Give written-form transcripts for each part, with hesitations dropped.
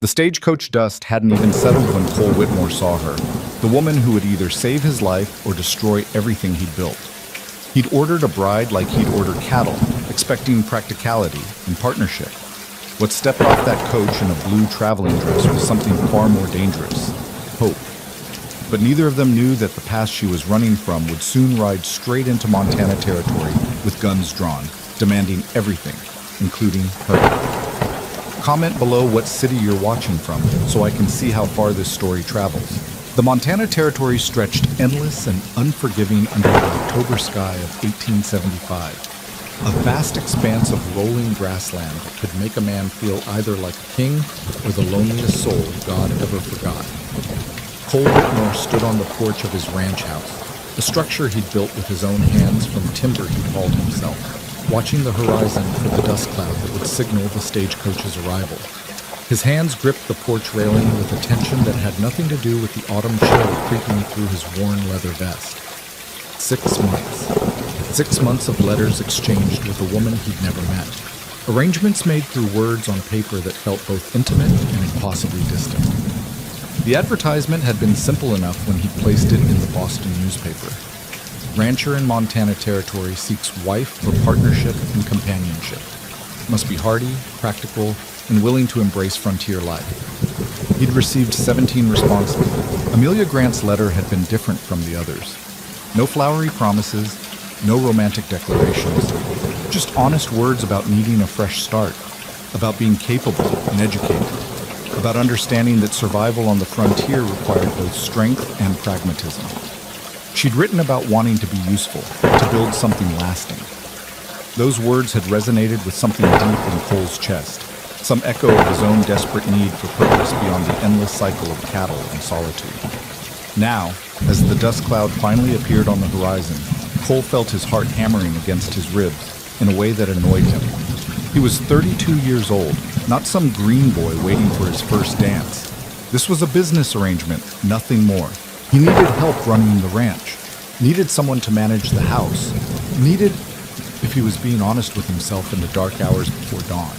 The stagecoach dust hadn't even settled when Cole Whitmore saw her, the woman who would either save his life or destroy everything he'd built. He'd ordered a bride like he'd order cattle, expecting practicality and partnership. What stepped off that coach in a blue traveling dress was something far more dangerous: hope. But neither of them knew that the past she was running from would soon ride straight into Montana territory with guns drawn, demanding everything, including her. Comment below what city you're watching from so I can see how far this story travels. The Montana Territory stretched endless and unforgiving under the October sky of 1875. A vast expanse of rolling grassland that could make a man feel either like a king or the loneliest soul God ever forgot. Cole Whitmore stood on the porch of his ranch house, a structure he'd built with his own hands from timber he'd hauled himself, watching the horizon for the dust cloud that would signal the stagecoach's arrival. His hands gripped the porch railing with a tension that had nothing to do with the autumn chill creeping through his worn leather vest. 6 months. 6 months of letters exchanged with a woman he'd never met. Arrangements made through words on paper that felt both intimate and impossibly distant. The advertisement had been simple enough when he placed it in the Boston newspaper. Rancher in Montana Territory seeks wife for partnership and companionship. Must be hardy, practical, and willing to embrace frontier life. He'd received 17 responses. Amelia Grant's letter had been different from the others. No flowery promises, no romantic declarations, just honest words about needing a fresh start, about being capable and educated, about understanding that survival on the frontier required both strength and pragmatism. She'd written about wanting to be useful, to build something lasting. Those words had resonated with something deep in Cole's chest, some echo of his own desperate need for purpose beyond the endless cycle of cattle and solitude. Now, as the dust cloud finally appeared on the horizon, Cole felt his heart hammering against his ribs in a way that annoyed him. He was 32 years old, not some green boy waiting for his first dance. This was a business arrangement, nothing more. He needed help running the ranch, needed someone to manage the house, needed, if he was being honest with himself in the dark hours before dawn,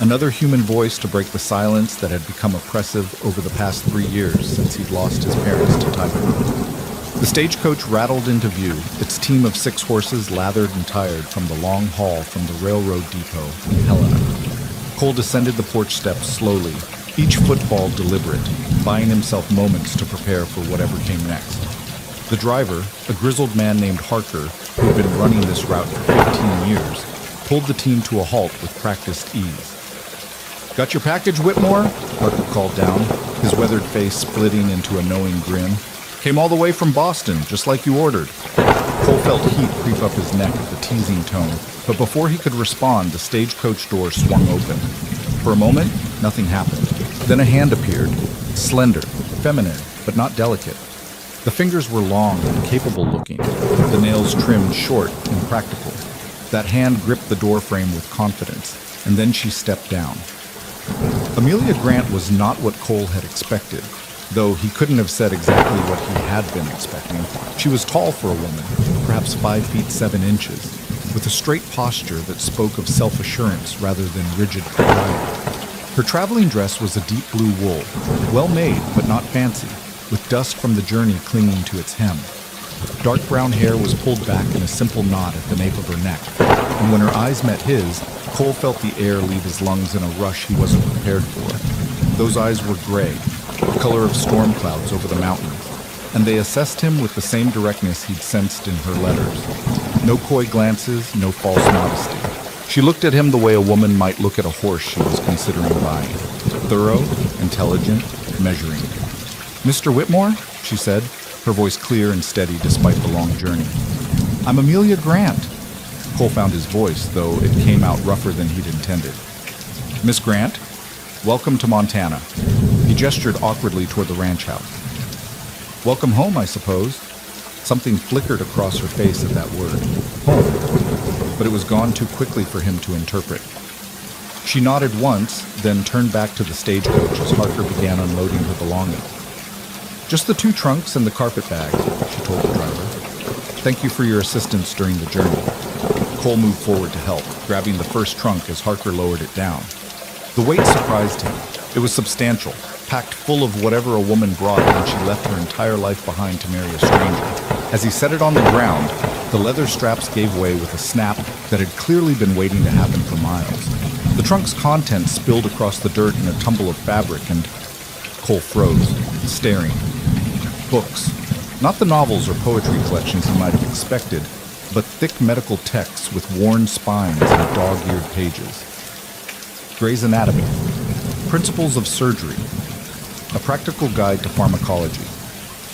another human voice to break the silence that had become oppressive over the past 3 years since he'd lost his parents to typhoid. The stagecoach rattled into view, its team of 6 horses lathered and tired from the long haul from the railroad depot in Helena. Cole descended the porch steps slowly, each footfall deliberate, buying himself moments to prepare for whatever came next. The driver, a grizzled man named Harker, who had been running this route for 15 years, pulled the team to a halt with practiced ease. "Got your package, Whitmore?" Harker called down, his weathered face splitting into a knowing grin. "Came all the way from Boston, just like you ordered." Cole felt heat creep up his neck at the teasing tone, but before he could respond, the stagecoach door swung open. For a moment, nothing happened. Then a hand appeared, slender, feminine, but not delicate. The fingers were long and capable looking, the nails trimmed short and practical. That hand gripped the doorframe with confidence, and then she stepped down. Amelia Grant was not what Cole had expected, though he couldn't have said exactly what he had been expecting. She was tall for a woman, perhaps 5 feet 7 inches, with a straight posture that spoke of self-assurance rather than rigid propriety. Her traveling dress was a deep blue wool, well made but not fancy, with dust from the journey clinging to its hem. Dark brown hair was pulled back in a simple knot at the nape of her neck, and when her eyes met his, Cole felt the air leave his lungs in a rush he wasn't prepared for. Those eyes were gray, the color of storm clouds over the mountains, and they assessed him with the same directness he'd sensed in her letters. No coy glances, no false modesty. She looked at him the way a woman might look at a horse she was considering buying. Thorough, intelligent, measuring. "Mr. Whitmore?" she said, her voice clear and steady despite the long journey. "I'm Amelia Grant." Cole found his voice, though it came out rougher than he'd intended. "Miss Grant, welcome to Montana." He gestured awkwardly toward the ranch house. "Welcome home, I suppose." Something flickered across her face at that word. Home. But it was gone too quickly for him to interpret. She nodded once, then turned back to the stagecoach as Harker began unloading her belongings. "Just the 2 trunks and the carpet bag," she told the driver. "Thank you for your assistance during the journey." Cole moved forward to help, grabbing the first trunk as Harker lowered it down. The weight surprised him. It was substantial, packed full of whatever a woman brought when she left her entire life behind to marry a stranger. As he set it on the ground, the leather straps gave way with a snap that had clearly been waiting to happen for miles. The trunk's contents spilled across the dirt in a tumble of fabric, and Cole froze, staring. Books. Not the novels or poetry collections he might have expected, but thick medical texts with worn spines and dog-eared pages. Gray's Anatomy. Principles of Surgery. A practical guide to pharmacology.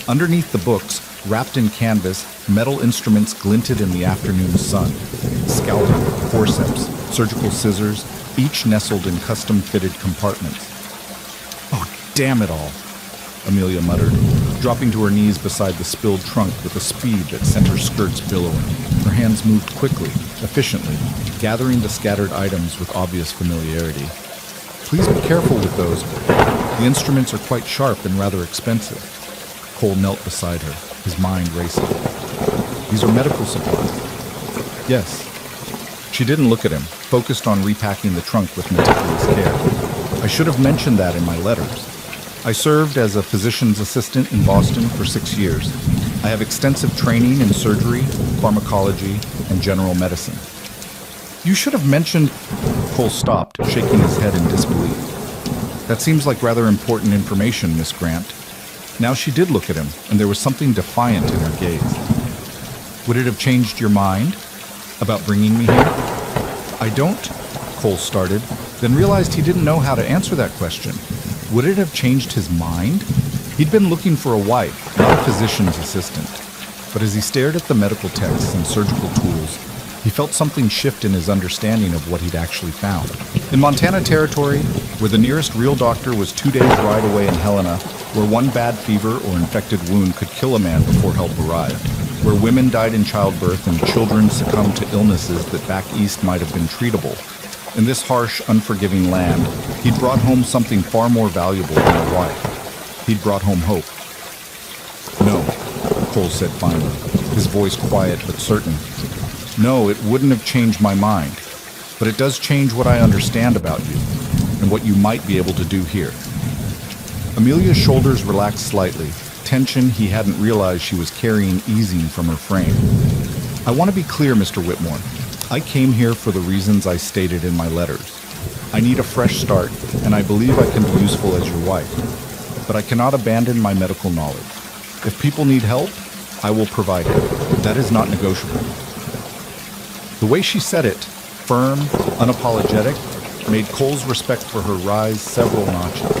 Underneath the books, wrapped in canvas, metal instruments glinted in the afternoon sun. Scalpel, forceps, surgical scissors, each nestled in custom-fitted compartments. "Oh, damn it all," Amelia muttered, dropping to her knees beside the spilled trunk with a speed that sent her skirts billowing. Her hands moved quickly, efficiently, gathering the scattered items with obvious familiarity. "Please be careful with those. The instruments are quite sharp and rather expensive." Cole knelt beside her, his mind racing. "These are medical supplies." "Yes." She didn't look at him, focused on repacking the trunk with meticulous care. "I should have mentioned that in my letters. I served as a physician's assistant in Boston for 6 years. I have extensive training in surgery, pharmacology, and general medicine." "You should have mentioned—" Cole stopped, shaking his head in disbelief. "That seems like rather important information, Miss Grant." Now she did look at him, and there was something defiant in her gaze. "Would it have changed your mind about bringing me here?" "I don't," Cole started, then realized he didn't know how to answer that question. Would it have changed his mind? He'd been looking for a wife, not a physician's assistant. But as he stared at the medical texts and surgical tools, he felt something shift in his understanding of what he'd actually found. In Montana Territory, where the nearest real doctor was 2 days' ride away in Helena, where one bad fever or infected wound could kill a man before help arrived, where women died in childbirth and children succumbed to illnesses that back east might have been treatable. In this harsh, unforgiving land, he'd brought home something far more valuable than a wife. He'd brought home hope. "No," Cole said finally, his voice quiet but certain. "No, it wouldn't have changed my mind. But it does change what I understand about you, and what you might be able to do here." Amelia's shoulders relaxed slightly, tension he hadn't realized she was carrying easing from her frame. "I want to be clear, Mr. Whitmore. I came here for the reasons I stated in my letters. I need a fresh start, and I believe I can be useful as your wife. But I cannot abandon my medical knowledge. If people need help, I will provide it. That is not negotiable." The way she said it, firm, unapologetic, made Cole's respect for her rise several notches.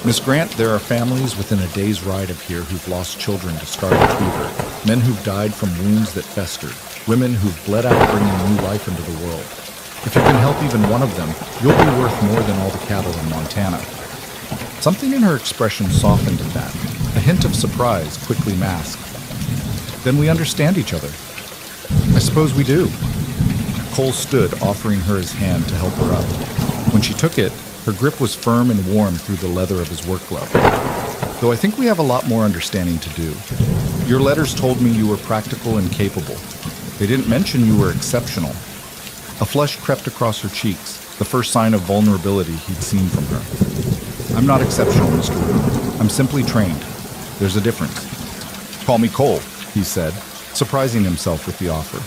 "Miss Grant, there are families within a day's ride of here who've lost children to scarlet fever, men who've died from wounds that festered, women who've bled out bringing new life into the world. If you can help even one of them, you'll be worth more than all the cattle in Montana." Something in her expression softened at that, a hint of surprise quickly masked. "Then we understand each other." "I suppose we do." Cole stood, offering her his hand to help her up. When she took it, her grip was firm and warm through the leather of his work glove. "Though I think we have a lot more understanding to do. Your letters told me you were practical and capable. They didn't mention you were exceptional." A flush crept across her cheeks, the first sign of vulnerability he'd seen from her. "I'm not exceptional, Mr. Wood. I'm simply trained. There's a difference." "Call me Cole," he said, surprising himself with the offer.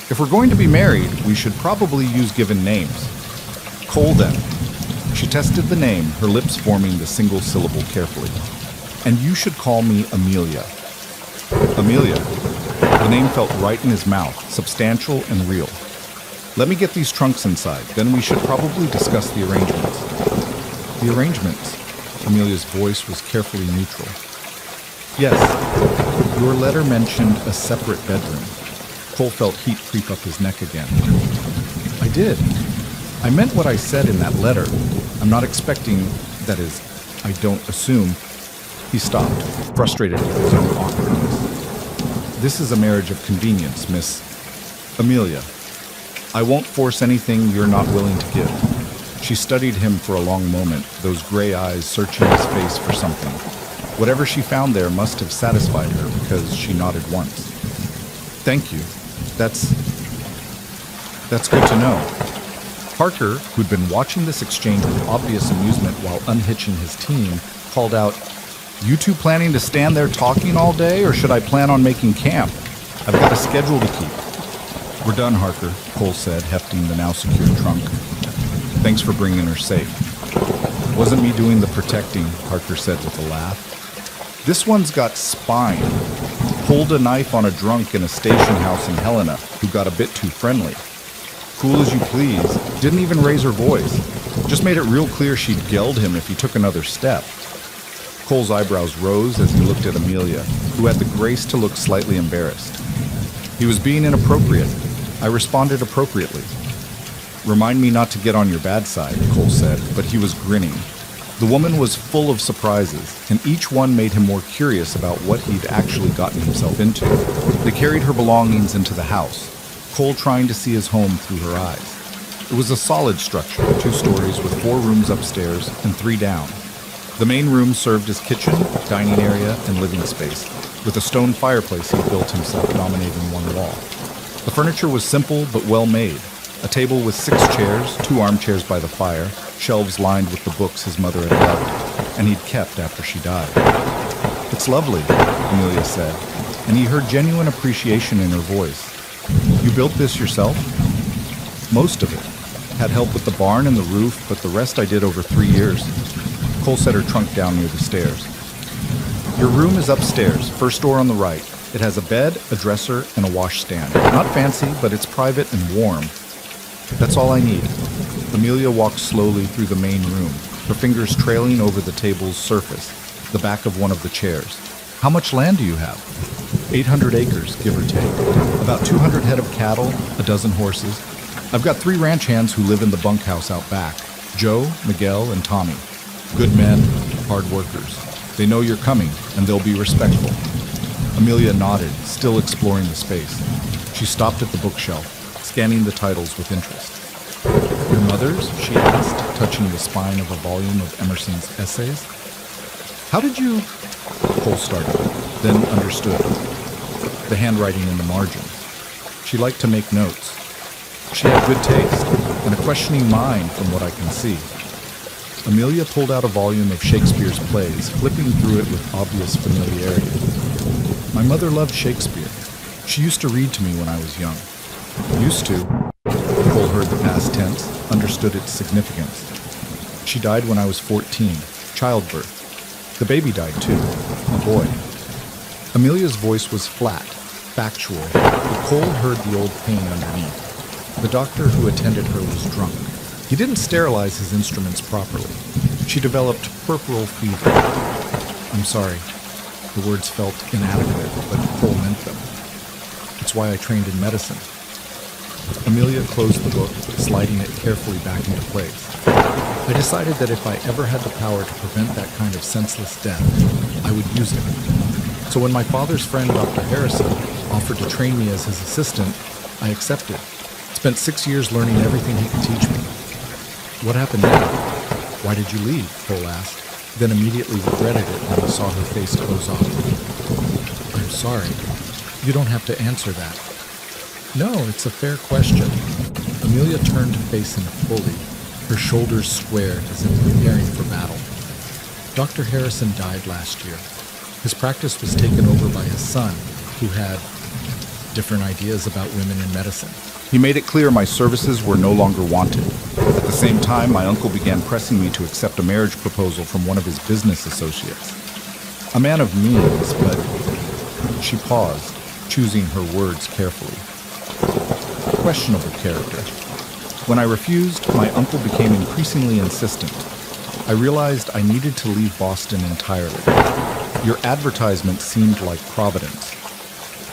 "If we're going to be married, we should probably use given names." "Cole, then." She tested the name, her lips forming the single syllable carefully. "And you should call me Amelia." "Amelia." The name felt right in his mouth, substantial and real. "Let me get these trunks inside, then we should probably discuss the arrangements." "The arrangements?" Amelia's voice was carefully neutral. "Yes, your letter mentioned a separate bedroom." Cole felt heat creep up his neck again. "I did. I meant what I said in that letter. I'm not expecting, that is, I don't assume." He stopped, frustrated with his own awkwardness. "This is a marriage of convenience, Miss Amelia. I won't force anything you're not willing to give." She studied him for a long moment, those gray eyes searching his face for something. Whatever she found there must have satisfied her, because she nodded once. "Thank you. That's good to know." Parker, who'd been watching this exchange with obvious amusement while unhitching his team, called out, "You two planning to stand there talking all day, or should I plan on making camp? I've got a schedule to keep." "We're done, Harker," Cole said, hefting the now secured trunk. "Thanks for bringing her safe." "Wasn't me doing the protecting," Harker said with a laugh. "This one's got spine. Pulled a knife on a drunk in a station house in Helena who got a bit too friendly. Cool as you please, didn't even raise her voice. Just made it real clear she'd geld him if he took another step." Cole's eyebrows rose as he looked at Amelia, who had the grace to look slightly embarrassed. "He was being inappropriate. I responded appropriately." "Remind me not to get on your bad side," Cole said, but he was grinning. The woman was full of surprises, and each one made him more curious about what he'd actually gotten himself into. They carried her belongings into the house, Cole trying to see his home through her eyes. It was a solid structure, 2 stories with 4 rooms upstairs and 3 down. The main room served as kitchen, dining area, and living space, with a stone fireplace he built himself dominating one wall. The furniture was simple but well made. A table with 6 chairs, 2 armchairs by the fire, shelves lined with the books his mother had loved, and he'd kept after she died. "It's lovely," Amelia said, and he heard genuine appreciation in her voice. "You built this yourself?" "Most of it. Had help with the barn and the roof, but the rest I did over 3 years." Cole set her trunk down near the stairs. "Your room is upstairs, first door on the right. It has a bed, a dresser, and a washstand. Not fancy, but it's private and warm. That's all I need." Amelia walked slowly through the main room, her fingers trailing over the table's surface, the back of one of the chairs. "How much land do you have?" 800 acres, give or take. About 200 head of cattle, a dozen horses. I've got 3 ranch hands who live in the bunkhouse out back. Joe, Miguel, and Tommy. Good men, hard workers. They know you're coming, and they'll be respectful." Amelia nodded, still exploring the space. She stopped at the bookshelf, scanning the titles with interest. "Your mother's?" she asked, touching the spine of a volume of Emerson's essays. "How did you—" Cole started, then understood. The handwriting in the margins. She liked to make notes. She had good taste, and a questioning mind from what I can see. Amelia pulled out a volume of Shakespeare's plays, flipping through it with obvious familiarity. "My mother loved Shakespeare. She used to read to me when I was young." "Used to?" Cole heard the past tense, understood its significance. "She died when I was 14, childbirth. The baby died too, a boy." Amelia's voice was flat, factual, but Cole heard the old pain underneath. The doctor who attended her was drunk. He didn't sterilize his instruments properly. She developed puerperal fever. "I'm sorry." The words felt inadequate, but Cole meant them. "It's why I trained in medicine." Amelia closed the book, sliding it carefully back into place. "I decided that if I ever had the power to prevent that kind of senseless death, I would use it. So when my father's friend, Dr. Harrison, offered to train me as his assistant, I accepted. Spent 6 years learning everything he could teach me." "What happened then?" "Why did you leave?" Cole asked, then immediately regretted it when he saw her face close off. "I'm sorry. You don't have to answer that." "No, it's a fair question." Amelia turned to face him fully, her shoulders squared as if preparing for battle. "Dr. Harrison died last year. His practice was taken over by his son, who had different ideas about women in medicine. He made it clear my services were no longer wanted. At the same time, my uncle began pressing me to accept a marriage proposal from one of his business associates. A man of means, but..." She paused, choosing her words carefully. "Questionable character. When I refused, my uncle became increasingly insistent. I realized I needed to leave Boston entirely. Your advertisement seemed like providence."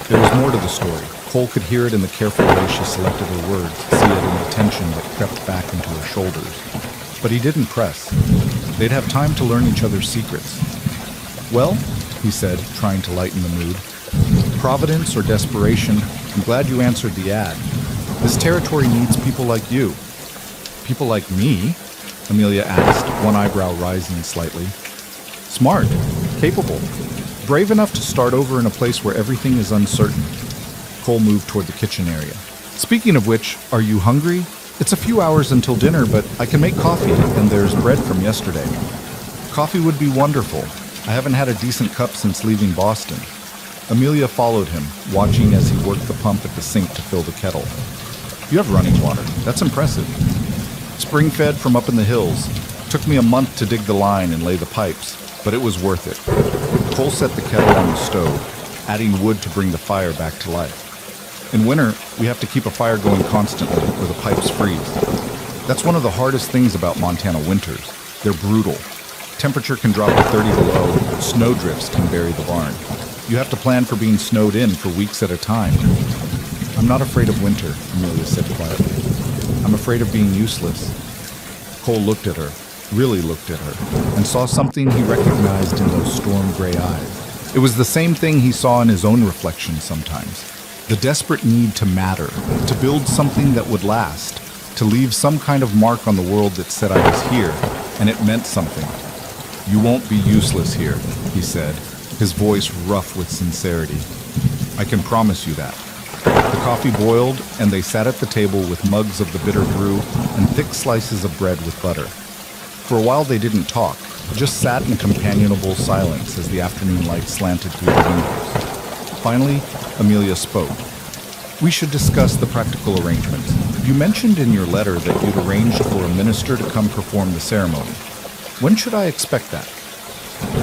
There was more to the story. Cole could hear it in the careful way she selected her words, see it in the tension that crept back into her shoulders. But he didn't press. They'd have time to learn each other's secrets. "Well," he said, trying to lighten the mood, "providence or desperation, I'm glad you answered the ad. This territory needs people like you." "People like me?" Amelia asked, one eyebrow rising slightly. "Smart, capable, brave enough to start over in a place where everything is uncertain." Cole moved toward the kitchen area. "Speaking of which, are you hungry? It's a few hours until dinner, but I can make coffee, and there's bread from yesterday. Coffee would be wonderful. I haven't had a decent cup since leaving Boston. Amelia followed him, watching as he worked the pump at the sink to fill the kettle. You have running water. That's impressive. Spring-fed from up in the hills. Took me a month to dig the line and lay the pipes, but it was worth it. Cole set the kettle on the stove, adding wood to bring the fire back to life. In winter, we have to keep a fire going constantly, or the pipes freeze. That's one of the hardest things about Montana winters. They're brutal. Temperature can drop to 30 below, snowdrifts can bury the barn. You have to plan for being snowed in for weeks at a time. I'm not afraid of winter, Amelia said quietly. I'm afraid of being useless. Cole looked at her, really looked at her, and saw something he recognized in those storm gray eyes. It was the same thing he saw in his own reflection sometimes. The desperate need to matter, to build something that would last, to leave some kind of mark on the world that said I was here, and it meant something. You won't be useless here, he said, his voice rough with sincerity. I can promise you that. The coffee boiled, and they sat at the table with mugs of the bitter brew and thick slices of bread with butter. For a while they didn't talk, just sat in companionable silence as the afternoon light slanted through the windows. Finally, Amelia spoke. We should discuss the practical arrangements. You mentioned in your letter that you'd arranged for a minister to come perform the ceremony. When should I expect that?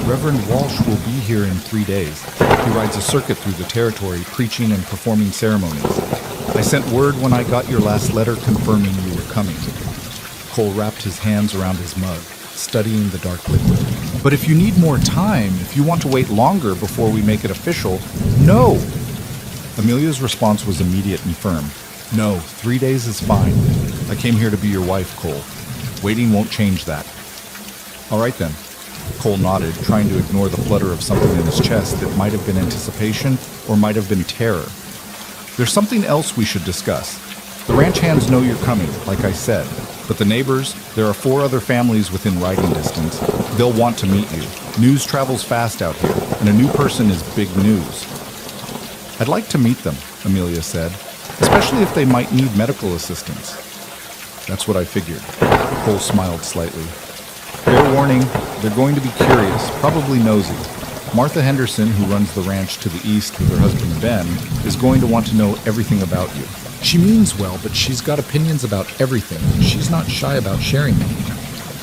Reverend Walsh will be here in 3 days. He rides a circuit through the territory, preaching and performing ceremonies. I sent word when I got your last letter confirming you were coming. Cole wrapped his hands around his mug, studying the dark liquid. But if you need more time, if you want to wait longer before we make it official, no! Amelia's response was immediate and firm. No, 3 days is fine. I came here to be your wife, Cole. Waiting won't change that. All right then. Cole nodded, trying to ignore the flutter of something in his chest that might have been anticipation or might have been terror. There's something else we should discuss. The ranch hands know you're coming, like I said, but the neighbors, there are 4 other families within riding distance. They'll want to meet you. News travels fast out here, and a new person is big news. I'd like to meet them, Amelia said, especially if they might need medical assistance. That's what I figured. Cole smiled slightly. Fair warning, they're going to be curious, probably nosy. Martha Henderson, who runs the ranch to the east with her husband Ben, is going to want to know everything about you. She means well, but she's got opinions about everything, and she's not shy about sharing them.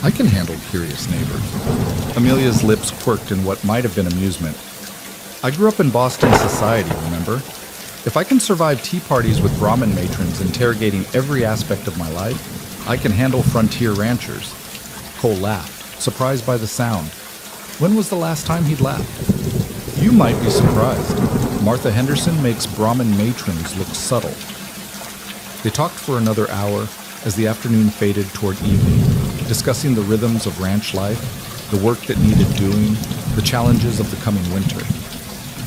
I can handle curious neighbors. Amelia's lips quirked in what might have been amusement. I grew up in Boston society, remember? If I can survive tea parties with Brahmin matrons interrogating every aspect of my life, I can handle frontier ranchers. Cole laughed, surprised by the sound. When was the last time he'd laughed? You might be surprised. Martha Henderson makes Brahmin matrons look subtle. They talked for another hour as the afternoon faded toward evening, discussing the rhythms of ranch life, the work that needed doing, the challenges of the coming winter.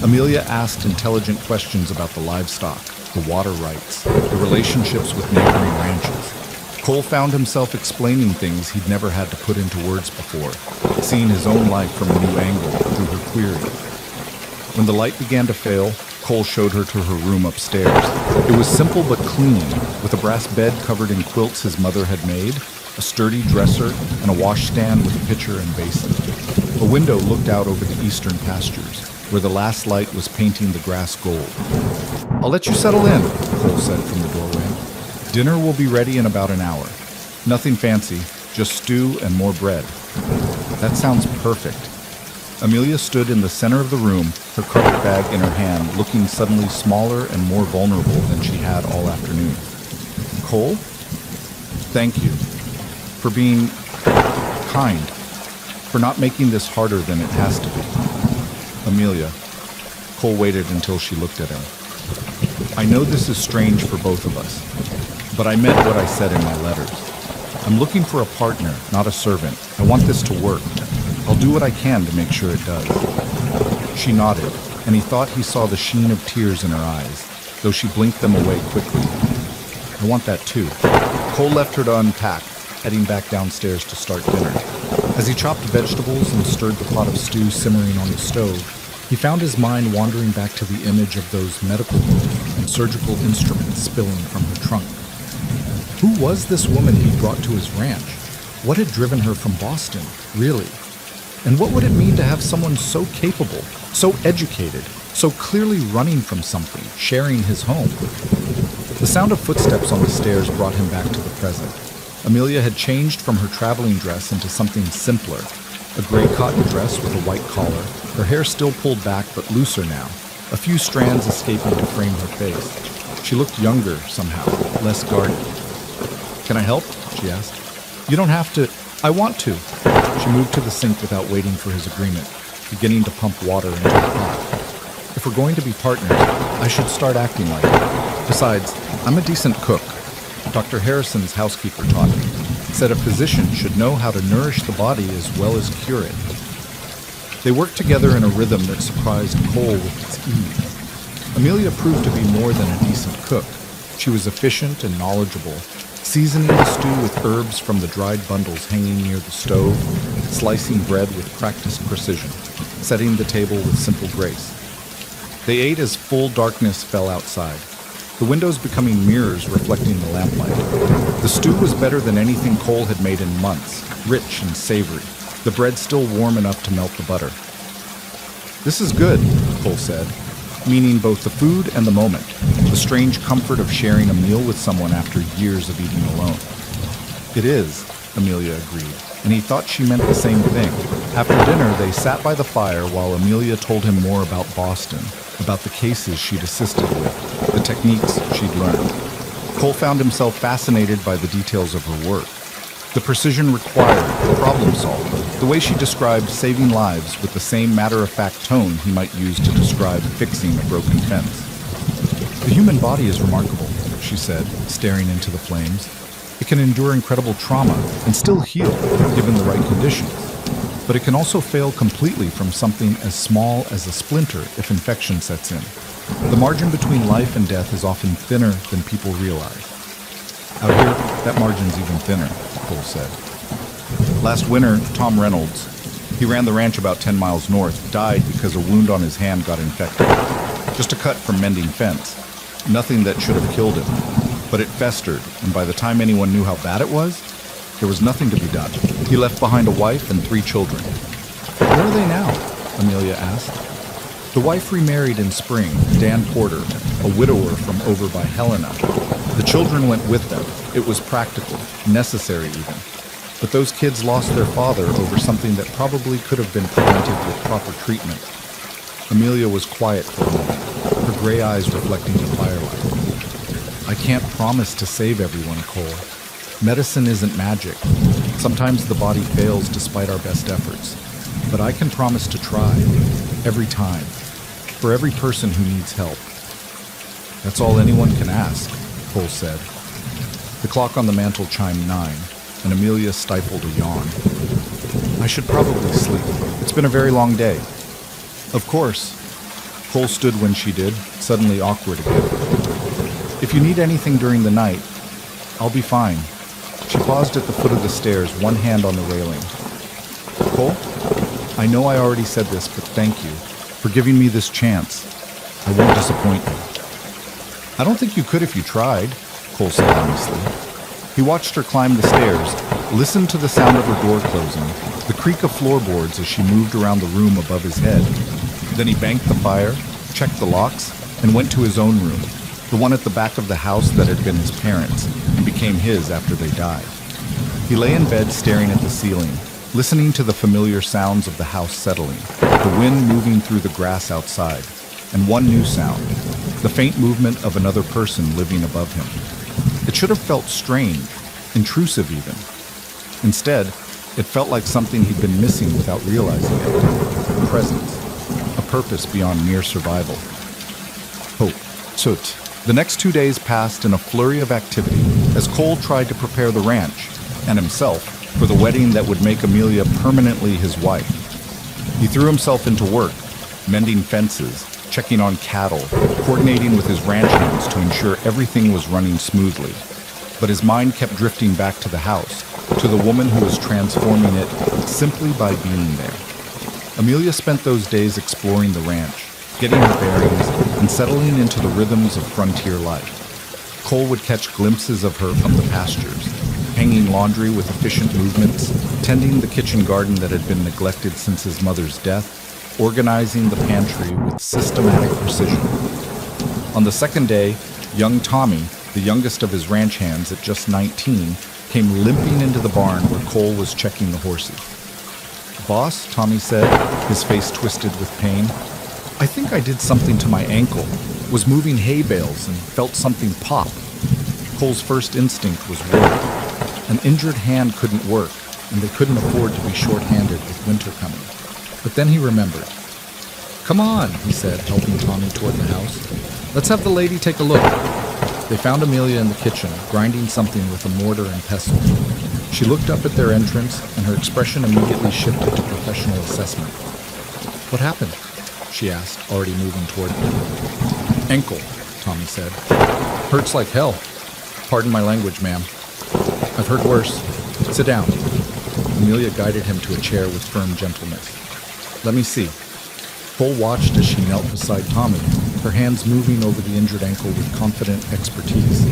Amelia asked intelligent questions about the livestock, the water rights, the relationships with neighboring ranches. Cole found himself explaining things he'd never had to put into words before, seeing his own life from a new angle through her query. When the light began to fail, Cole showed her to her room upstairs. It was simple but clean, with a brass bed covered in quilts his mother had made, a sturdy dresser, and a washstand with a pitcher and basin. A window looked out over the eastern pastures, where the last light was painting the grass gold. I'll let you settle in, Cole said from the doorway. Dinner will be ready in about an hour. Nothing fancy, just stew and more bread. That sounds perfect. Amelia stood in the center of the room, her carpet bag in her hand, looking suddenly smaller and more vulnerable than she had all afternoon. Cole? Thank you. For being kind. For not making this harder than it has to be. Amelia. Cole waited until she looked at him. I know this is strange for both of us, but I meant what I said in my letters. I'm looking for a partner, not a servant. I want this to work. I'll do what I can to make sure it does. She nodded, and he thought he saw the sheen of tears in her eyes, though she blinked them away quickly. I want that too. Cole left her to unpack, heading back downstairs to start dinner. As he chopped vegetables and stirred the pot of stew simmering on the stove, he found his mind wandering back to the image of those medical books and surgical instruments spilling from her trunk. Who was this woman he brought to his ranch? What had driven her from Boston, really? And what would it mean to have someone so capable, so educated, so clearly running from something, sharing his home? The sound of footsteps on the stairs brought him back to the present. Amelia had changed from her traveling dress into something simpler. A gray cotton dress with a white collar, her hair still pulled back but looser now, a few strands escaping to frame her face. She looked younger somehow, less guarded. "Can I help?" she asked. "You don't have to." "I want to." She moved to the sink without waiting for his agreement, beginning to pump water into the pot. "If we're going to be partners, I should start acting like it. Besides, I'm a decent cook. Dr. Harrison's housekeeper taught me. Said a physician should know how to nourish the body as well as cure it." They worked together in a rhythm that surprised Cole with its ease. Amelia proved to be more than a decent cook. She was efficient and knowledgeable, seasoning the stew with herbs from the dried bundles hanging near the stove, slicing bread with practiced precision, setting the table with simple grace. They ate as full darkness fell outside, the windows becoming mirrors reflecting the lamplight. The stew was better than anything Cole had made in months, rich and savory, the bread still warm enough to melt the butter. "This is good," Cole said, meaning both the food and the moment, the strange comfort of sharing a meal with someone after years of eating alone. "It is," Amelia agreed, and he thought she meant the same thing. After dinner, they sat by the fire while Amelia told him more about Boston, about the cases she'd assisted with, the techniques she'd learned. Cole found himself fascinated by the details of her work. The precision required, the problem solved, the way she described saving lives with the same matter-of-fact tone he might use to describe fixing a broken fence. "The human body is remarkable," she said, staring into the flames. "It can endure incredible trauma and still heal, given the right conditions. But it can also fail completely from something as small as a splinter if infection sets in. The margin between life and death is often thinner than people realize. Out here, that margin's even thinner," Cole said. Last winter, Tom Reynolds, he ran the ranch about 10 miles north, died because a wound on his hand got infected. Just a cut from mending fence. Nothing that should have killed him. But it festered, and by the time anyone knew how bad it was, there was nothing to be done. He left behind a wife and 3 children. "Where are they now?" Amelia asked. The wife remarried in spring, Dan Porter, a widower from over by Helena. The children went with them. It was practical, necessary even. But those kids lost their father over something that probably could have been prevented with proper treatment. Amelia was quiet for a moment, her gray eyes reflecting the firelight. "I can't promise to save everyone, Cole. Medicine isn't magic. Sometimes the body fails despite our best efforts. But I can promise to try, every time, for every person who needs help." "That's all anyone can ask," Cole said. The clock on the mantel chimed 9, and Amelia stifled a yawn. "I should probably sleep. It's been a very long day." "Of course." Cole stood when she did, suddenly awkward again. "If you need anything during the night, I'll be fine." She paused at the foot of the stairs, one hand on the railing. "Cole, I know I already said this, but thank you for giving me this chance. I won't disappoint you." "I don't think you could if you tried," Cole said honestly. He watched her climb the stairs, listened to the sound of her door closing, the creak of floorboards as she moved around the room above his head. Then he banked the fire, checked the locks, and went to his own room, the one at the back of the house that had been his parents' and became his after they died. He lay in bed staring at the ceiling, listening to the familiar sounds of the house settling, the wind moving through the grass outside, and one new sound, the faint movement of another person living above him. It should have felt strange, intrusive even. Instead, it felt like something he'd been missing without realizing it. A presence, a purpose beyond mere survival. Hope. Soothe. The next 2 days passed in a flurry of activity as Cole tried to prepare the ranch, and himself, for the wedding that would make Amelia permanently his wife. He threw himself into work, mending fences, checking on cattle, coordinating with his ranch hands to ensure everything was running smoothly. But his mind kept drifting back to the house, to the woman who was transforming it simply by being there. Amelia spent those days exploring the ranch, getting her bearings, and settling into the rhythms of frontier life. Cole would catch glimpses of her from the pastures, hanging laundry with efficient movements, tending the kitchen garden that had been neglected since his mother's death, organizing the pantry with systematic precision. On the second day, young Tommy, the youngest of his ranch hands at just 19, came limping into the barn where Cole was checking the horses. "Boss," Tommy said, his face twisted with pain, "I think I did something to my ankle, was moving hay bales and felt something pop." Cole's first instinct was worry. An injured hand couldn't work, and they couldn't afford to be short-handed with winter coming. But then he remembered. "Come on," he said, helping Tommy toward the house. "Let's have the lady take a look." They found Amelia in the kitchen, grinding something with a mortar and pestle. She looked up at their entrance, and her expression immediately shifted to professional assessment. "What happened?" she asked, already moving toward them. "Ankle," Tommy said. "Hurts like hell. Pardon my language, ma'am. I've heard worse. Sit down." Amelia guided him to a chair with firm gentleness. "Let me see." Cole watched as she knelt beside Tommy, her hands moving over the injured ankle with confident expertise.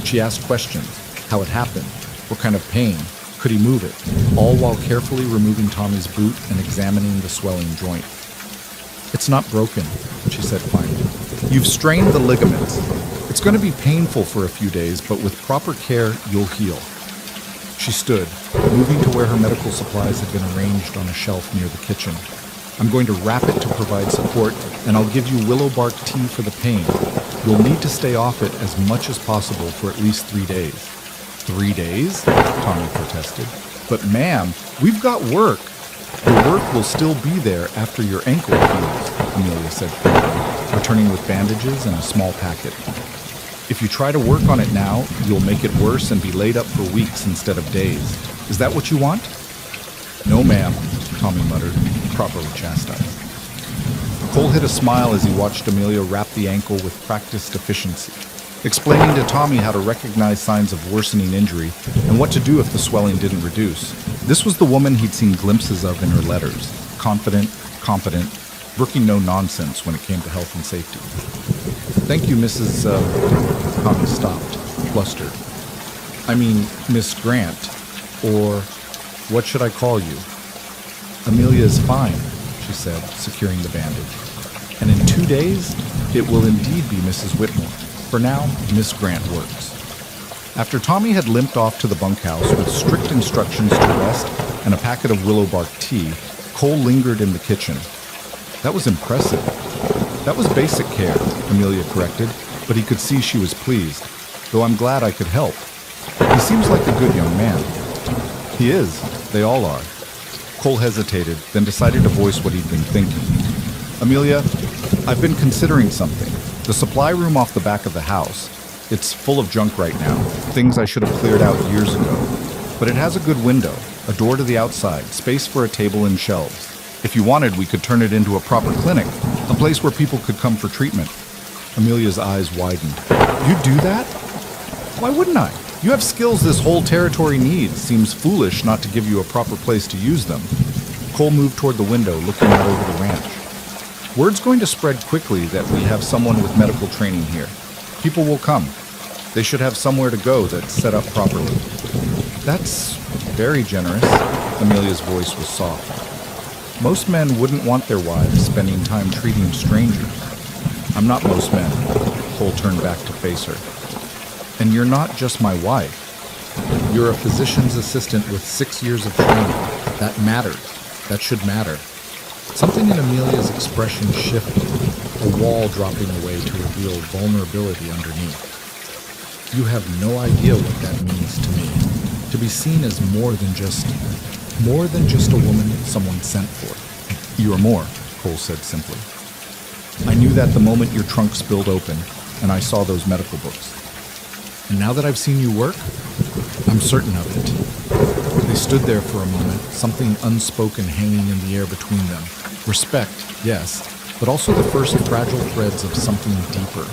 She asked questions: how it happened, what kind of pain, could he move it, all while carefully removing Tommy's boot and examining the swelling joint. "It's not broken," she said finally. "You've strained the ligaments. It's going to be painful for a few days, but with proper care, you'll heal." She stood, moving to where her medical supplies had been arranged on a shelf near the kitchen. "I'm going to wrap it to provide support, and I'll give you willow bark tea for the pain. You'll need to stay off it as much as possible for at least 3 days." "3 days?" Tommy protested. "But ma'am, we've got work." "The work will still be there after your ankle heals," Amelia said firmly, returning with bandages and a small packet. "If you try to work on it now, you'll make it worse and be laid up for weeks instead of days. Is that what you want?" "No, ma'am," Tommy muttered, properly chastised. Cole hid a smile as he watched Amelia wrap the ankle with practiced efficiency, explaining to Tommy how to recognize signs of worsening injury and what to do if the swelling didn't reduce. This was the woman he'd seen glimpses of in her letters, confident, competent, brooking no nonsense when it came to health and safety. "Thank you, Mrs. Tommy stopped, flustered. "I mean, Miss Grant, or what should I call you?" "Amelia is fine," she said, securing the bandage. "And in 2 days, it will indeed be Mrs. Whitmore. For now, Miss Grant works." After Tommy had limped off to the bunkhouse with strict instructions to rest and a packet of willow bark tea, Cole lingered in the kitchen. "That was impressive." "That was basic care," Amelia corrected, but he could see she was pleased, "though I'm glad I could help. He seems like a good young man." "He is. They all are." Cole hesitated, then decided to voice what he'd been thinking. "Amelia, I've been considering something. The supply room off the back of the house. It's full of junk right now, things I should have cleared out years ago. But it has a good window, a door to the outside, space for a table and shelves. If you wanted, we could turn it into a proper clinic, a place where people could come for treatment." Amelia's eyes widened. "You'd do that?" "Why wouldn't I? You have skills this whole territory needs. Seems foolish not to give you a proper place to use them." Cole moved toward the window, looking out over the ranch. "Word's going to spread quickly that we have someone with medical training here. People will come. They should have somewhere to go that's set up properly." "That's very generous." Amelia's voice was soft. "Most men wouldn't want their wives spending time treating strangers." "I'm not most men." Cole turned back to face her. "And you're not just my wife. You're a physician's assistant with 6 years of training. That matters. That should matter." Something in Amelia's expression shifted, a wall dropping away to reveal vulnerability underneath. "You have no idea what that means to me. To be seen as more than just a woman someone sent for." "You are more," Cole said simply. "I knew that the moment your trunk spilled open, and I saw those medical books. And now that I've seen you work, I'm certain of it." They stood there for a moment, something unspoken hanging in the air between them. Respect, yes, but also the first fragile threads of something deeper.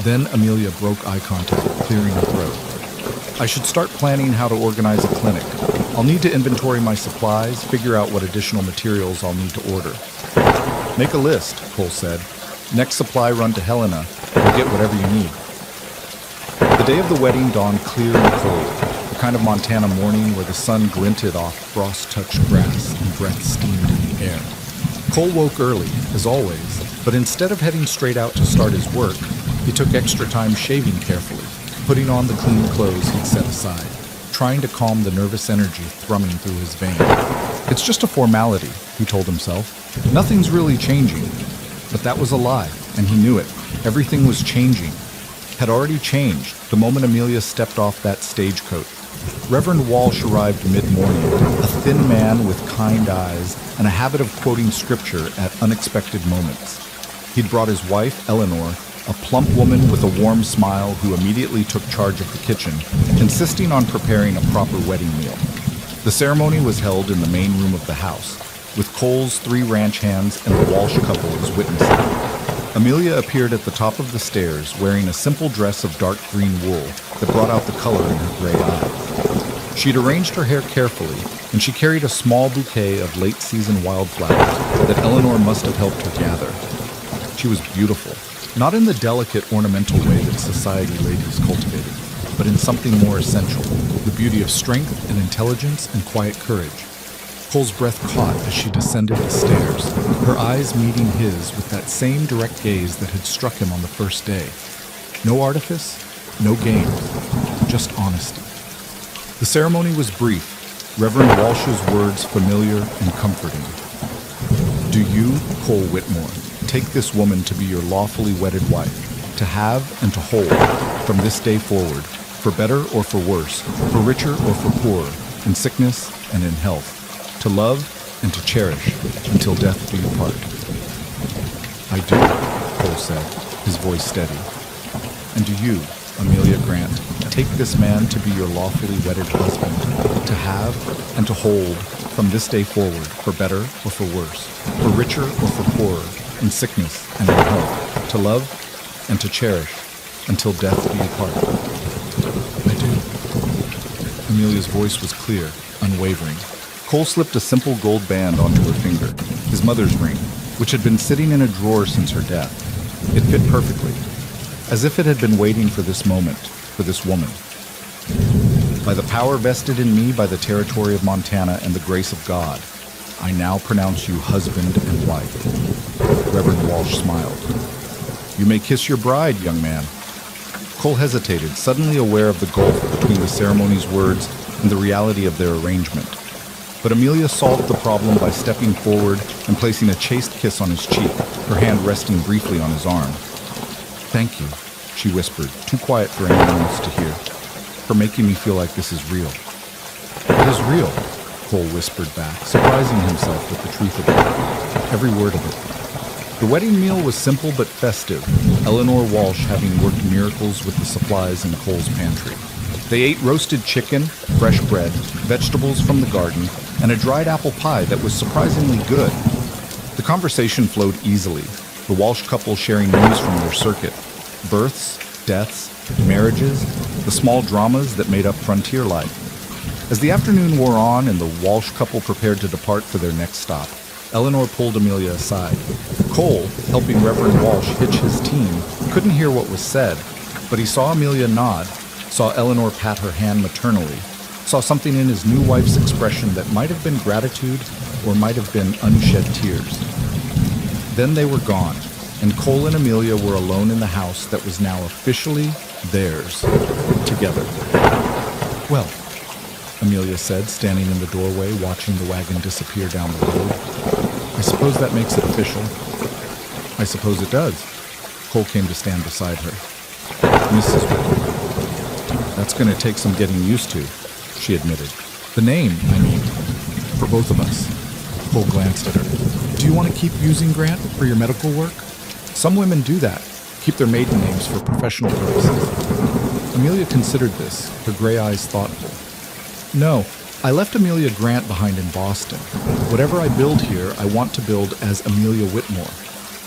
Then Amelia broke eye contact, clearing her throat. "I should start planning how to organize a clinic. I'll need to inventory my supplies, figure out what additional materials I'll need to order." "Make a list," Cole said. "Next supply run to Helena, you'll get whatever you need." The day of the wedding dawned clear and cold, the kind of Montana morning where the sun glinted off frost-touched grass and breath steamed in the air. Cole woke early, as always, but instead of heading straight out to start his work, he took extra time shaving carefully, putting on the clean clothes he'd set aside, trying to calm the nervous energy thrumming through his veins. It's just a formality, he told himself. Nothing's really changing. But that was a lie, and he knew it. Everything was changing. Had already changed the moment Amelia stepped off that stagecoach. Reverend Walsh arrived mid-morning, a thin man with kind eyes and a habit of quoting scripture at unexpected moments. He'd brought his wife, Eleanor, a plump woman with a warm smile who immediately took charge of the kitchen, insisting on preparing a proper wedding meal. The ceremony was held in the main room of the house, with Cole's 3 ranch hands and the Walsh couple as witnesses. Amelia appeared at the top of the stairs wearing a simple dress of dark green wool that brought out the color in her gray eyes. She'd arranged her hair carefully, and she carried a small bouquet of late-season wildflowers that Eleanor must have helped her gather. She was beautiful, not in the delicate ornamental way that society ladies cultivated, but in something more essential, the beauty of strength and intelligence and quiet courage. Cole's breath caught as she descended the stairs, her eyes meeting his with that same direct gaze that had struck him on the first day. No artifice, no game, just honesty. The ceremony was brief, Reverend Walsh's words familiar and comforting. Do you, Cole Whitmore, take this woman to be your lawfully wedded wife, to have and to hold, from this day forward, for better or for worse, for richer or for poorer, in sickness and in health, to love and to cherish until death do you part? I do, Cole said, his voice steady. And do you, Amelia Grant, take this man to be your lawfully wedded husband, to have and to hold from this day forward, for better or for worse, for richer or for poorer, in sickness and in health, to love and to cherish until death do you part? I do. Amelia's voice was clear, unwavering. Cole slipped a simple gold band onto her finger, his mother's ring, which had been sitting in a drawer since her death. It fit perfectly, as if it had been waiting for this moment, for this woman. By the power vested in me by the territory of Montana and the grace of God, I now pronounce you husband and wife. Reverend Walsh smiled. You may kiss your bride, young man. Cole hesitated, suddenly aware of the gulf between the ceremony's words and the reality of their arrangement. But Amelia solved the problem by stepping forward and placing a chaste kiss on his cheek, her hand resting briefly on his arm. Thank you, she whispered, too quiet for anyone else to hear, for making me feel like this is real. It is real, Cole whispered back, surprising himself with the truth of it, every word of it. The wedding meal was simple but festive, Eleanor Walsh having worked miracles with the supplies in Cole's pantry. They ate roasted chicken, fresh bread, vegetables from the garden, and a dried apple pie that was surprisingly good. The conversation flowed easily, the Walsh couple sharing news from their circuit, births, deaths, marriages, the small dramas that made up frontier life. As the afternoon wore on and the Walsh couple prepared to depart for their next stop, Eleanor pulled Amelia aside. Cole, helping Reverend Walsh hitch his team, couldn't hear what was said, but he saw Amelia nod, saw Eleanor pat her hand maternally, saw something in his new wife's expression that might have been gratitude or might have been unshed tears. Then they were gone, and Cole and Amelia were alone in the house that was now officially theirs, together. Well, Amelia said, standing in the doorway watching the wagon disappear down the road. I suppose that makes it official. I suppose it does. Cole came to stand beside her. Mrs. Whitmore. That's going to take some getting used to, she admitted. The name, I mean, for both of us. Cole glanced at her. Do you want to keep using Grant for your medical work? Some women do that, keep their maiden names for professional purposes. Amelia considered this, her gray eyes thoughtful. No, I left Amelia Grant behind in Boston. Whatever I build here, I want to build as Amelia Whitmore,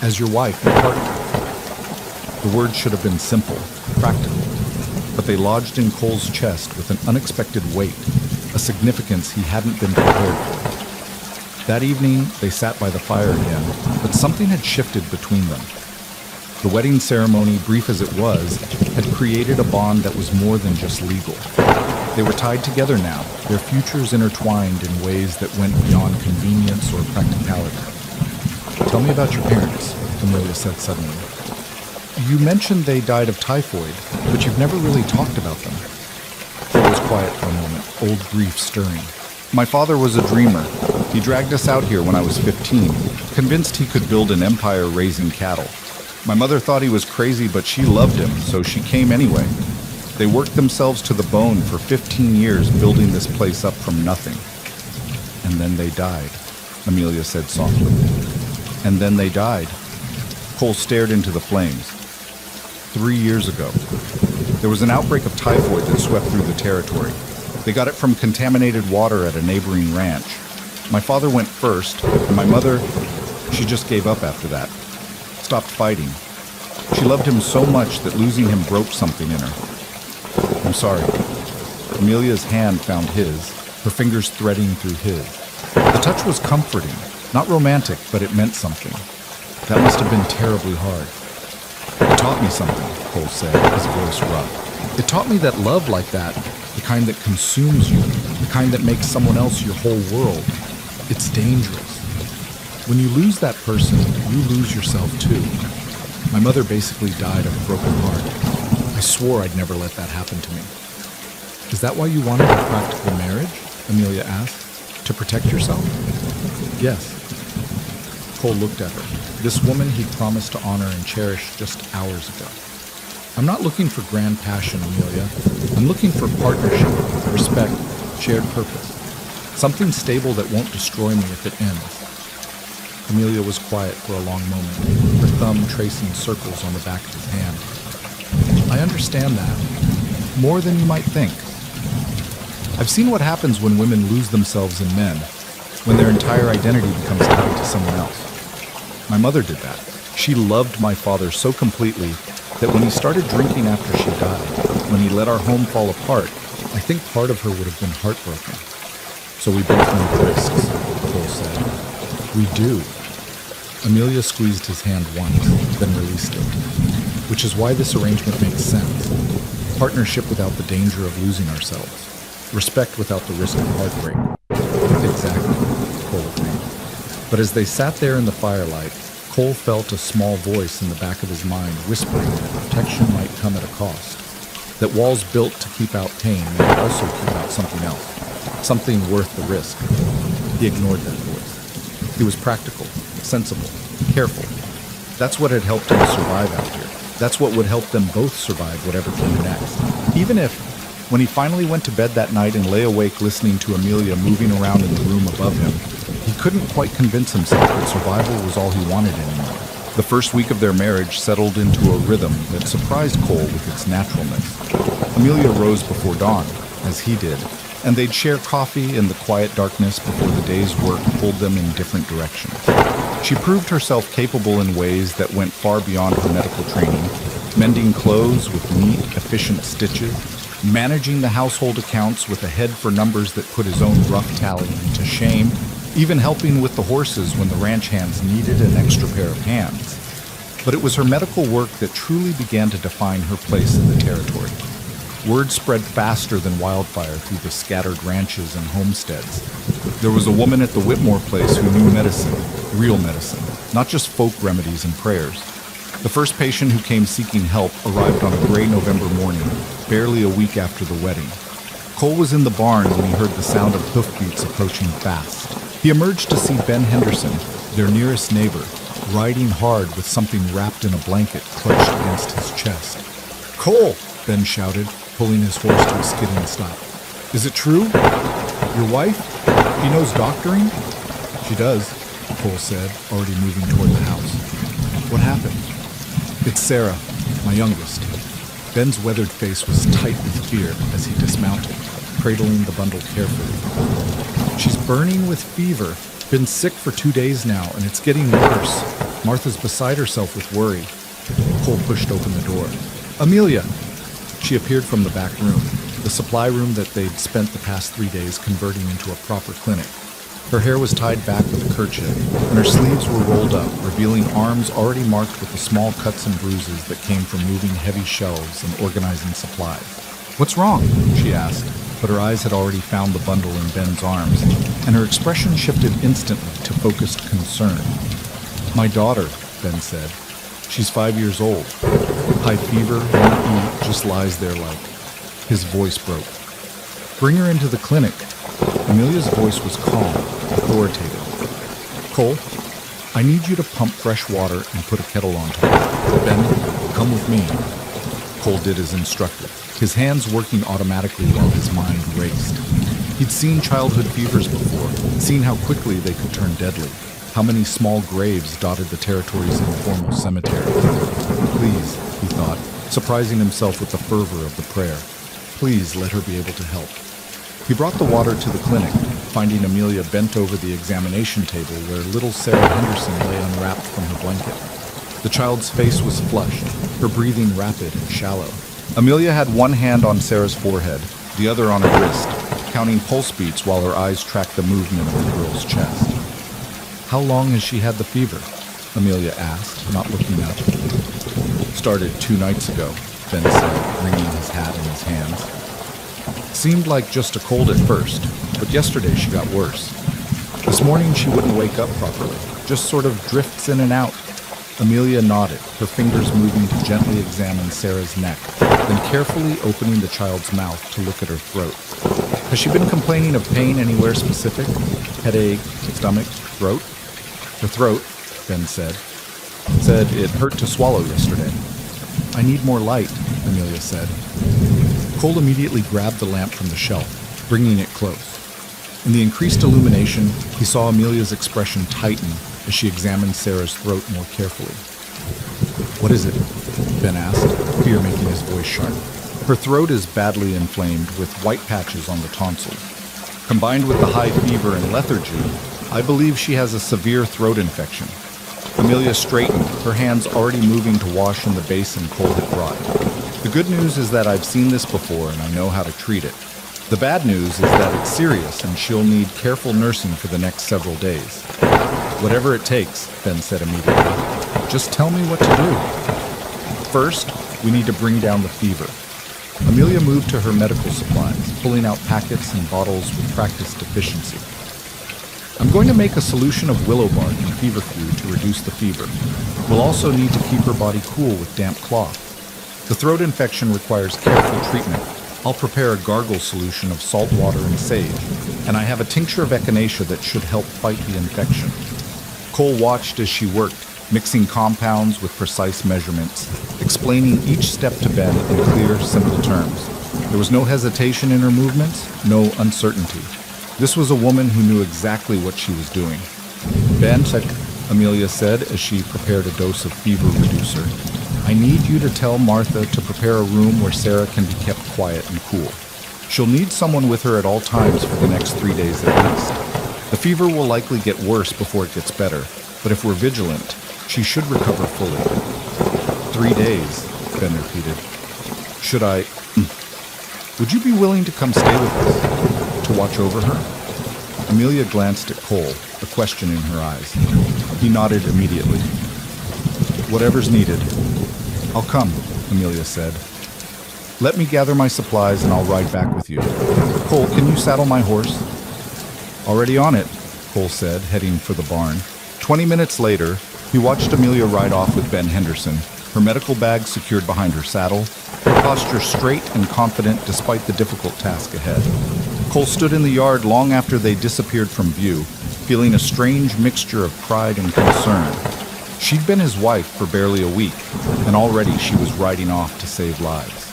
as your wife and partner. The words should have been simple, practical, but they lodged in Cole's chest with an unexpected weight, a significance he hadn't been prepared for. That evening, they sat by the fire again, but something had shifted between them. The wedding ceremony, brief as it was, had created a bond that was more than just legal. They were tied together now, their futures intertwined in ways that went beyond convenience or practicality. "Tell me about your parents," Amelia said suddenly. "You mentioned they died of typhoid, but you've never really talked about them." Cole was quiet for a moment, old grief stirring. "My father was a dreamer. He dragged us out here when I was 15, convinced he could build an empire raising cattle. My mother thought he was crazy, but she loved him, so she came anyway. They worked themselves to the bone for 15 years building this place up from nothing. And then they died," Amelia said softly. "And then they died." Cole stared into the flames. 3 years ago, there was an outbreak of typhoid that swept through the territory. They got it from contaminated water at a neighboring ranch. My father went first, and my mother, she just gave up after that. Stopped fighting. She loved him so much that losing him broke something in her. "I'm sorry." Amelia's hand found his, her fingers threading through his. The touch was comforting, not romantic, but it meant something. "That must have been terribly hard." "It taught me something," Cole said, his voice rough. "It taught me that love like that, the kind that consumes you, the kind that makes someone else your whole world, it's dangerous. When you lose that person, you lose yourself too. My mother basically died of a broken heart. I swore I'd never let that happen to me." "Is that why you wanted a practical marriage?" Amelia asked. "To protect yourself?" "Yes." Cole looked at her, this woman he'd promised to honor and cherish just hours ago. "I'm not looking for grand passion, Amelia. I'm looking for partnership, respect, shared purpose. Something stable that won't destroy me if it ends." Amelia was quiet for a long moment, her thumb tracing circles on the back of his hand. "I understand that. More than you might think. I've seen what happens when women lose themselves in men, when their entire identity becomes tied to someone else. My mother did that. She loved my father so completely that when he started drinking after she died, when he let our home fall apart, I think part of her would have been heartbroken. So we both need risks," Cole said. "We do." Amelia squeezed his hand once, then released it. "Which is why this arrangement makes sense. Partnership without the danger of losing ourselves. Respect without the risk of heartbreak." "Exactly," Cole agreed. But as they sat there in the firelight, Cole felt a small voice in the back of his mind whispering that protection might come at a cost. That walls built to keep out pain may also keep out something else. Something worth the risk. He ignored that voice. He was practical, sensible, careful. That's what had helped him survive out here. That's what would help them both survive whatever came next. Even if, when he finally went to bed that night and lay awake listening to Amelia moving around in the room above him, he couldn't quite convince himself that survival was all he wanted anymore. The first week of their marriage settled into a rhythm that surprised Cole with its naturalness. Amelia rose before dawn, as he did, and they'd share coffee in the quiet darkness before the day's work pulled them in different directions. She proved herself capable in ways that went far beyond her medical training, mending clothes with neat, efficient stitches, managing the household accounts with a head for numbers that put his own rough tally into shame, even helping with the horses when the ranch hands needed an extra pair of hands. But it was her medical work that truly began to define her place in the territory. Word spread faster than wildfire through the scattered ranches and homesteads. There was a woman at the Whitmore place who knew medicine, real medicine, not just folk remedies and prayers. The first patient who came seeking help arrived on a gray November morning, barely a week after the wedding. Cole was in the barn when he heard the sound of hoofbeats approaching fast. He emerged to see Ben Henderson, their nearest neighbor, riding hard with something wrapped in a blanket clutched against his chest. "Cole!" Ben shouted, pulling his horse to a skidding stop. "Is it true? Your wife? He knows doctoring?" "She does," Cole said, already moving toward the house. "What happened?" "It's Sarah, my youngest." Ben's weathered face was tight with fear as he dismounted, cradling the bundle carefully. "She's burning with fever, been sick for 2 days now, and it's getting worse. Martha's beside herself with worry." Cole pushed open the door. "Amelia!" She appeared from the back room, the supply room that they'd spent the past 3 days converting into a proper clinic. Her hair was tied back with a kerchief, and her sleeves were rolled up, revealing arms already marked with the small cuts and bruises that came from moving heavy shelves and organizing supplies. "What's wrong?" she asked, but her eyes had already found the bundle in Ben's arms, and her expression shifted instantly to focused concern. "My daughter," Ben said. "She's 5 years old. High fever, won't eat, just lies there like..." His voice broke. "Bring her into the clinic." Amelia's voice was calm, authoritative. "Cole, I need you to pump fresh water and put a kettle on top. Ben, come with me." Cole did as instructed, his hands working automatically while his mind raced. He'd seen childhood fevers before, seen how quickly they could turn deadly, how many small graves dotted the territory's informal cemetery. Please, he thought, surprising himself with the fervor of the prayer. Please let her be able to help. He brought the water to the clinic, finding Amelia bent over the examination table where little Sarah Henderson lay unwrapped from her blanket. The child's face was flushed, her breathing rapid and shallow. Amelia had one hand on Sarah's forehead, the other on her wrist, counting pulse beats while her eyes tracked the movement of the girl's chest. "How long has she had the fever?" Amelia asked, not looking up. "Started 2 nights ago," Ben said, wringing his hat in his hands. "Seemed like just a cold at first, but yesterday she got worse. This morning she wouldn't wake up properly, just sort of drifts in and out." Amelia nodded, her fingers moving to gently examine Sarah's neck, then carefully opening the child's mouth to look at her throat. "Has she been complaining of pain anywhere specific? Headache, stomach, throat?" "Her throat," Ben said. "Said it hurt to swallow yesterday." "I need more light," Amelia said. Cole immediately grabbed the lamp from the shelf, bringing it close. In the increased illumination, he saw Amelia's expression tighten as she examined Sarah's throat more carefully. "What is it?" Ben asked, fear making his voice sharp. "Her throat is badly inflamed with white patches on the tonsils. Combined with the high fever and lethargy, I believe she has a severe throat infection." Amelia straightened, her hands already moving to wash in the basin Cole had brought. "The good news is that I've seen this before and I know how to treat it. The bad news is that it's serious and she'll need careful nursing for the next several days." "Whatever it takes," Ben said immediately. "Just tell me what to do." "First, we need to bring down the fever." Amelia moved to her medical supplies, pulling out packets and bottles with practiced efficiency. "I'm going to make a solution of willow bark and feverfew to reduce the fever. We'll also need to keep her body cool with damp cloth. The throat infection requires careful treatment. I'll prepare a gargle solution of salt water and sage, and I have a tincture of echinacea that should help fight the infection." Cole watched as she worked, mixing compounds with precise measurements, explaining each step to Ben in clear, simple terms. There was no hesitation in her movements, no uncertainty. This was a woman who knew exactly what she was doing. "Ben," Amelia said as she prepared a dose of fever reducer, "I need you to tell Martha to prepare a room where Sarah can be kept quiet and cool. She'll need someone with her at all times for the next 3 days at least. The fever will likely get worse before it gets better, but if we're vigilant, she should recover fully." 3 days, Ben repeated. "Should I... Would you be willing to come stay with us? To watch over her?" Amelia glanced at Cole, a question in her eyes. He nodded immediately. "Whatever's needed." "I'll come," Amelia said. "Let me gather my supplies and I'll ride back with you. Cole, can you saddle my horse?" "Already on it," Cole said, heading for the barn. 20 minutes later, he watched Amelia ride off with Ben Henderson, her medical bag secured behind her saddle, her posture straight and confident despite the difficult task ahead. Cole stood in the yard long after they disappeared from view, feeling a strange mixture of pride and concern. She'd been his wife for barely a week, and already she was riding off to save lives.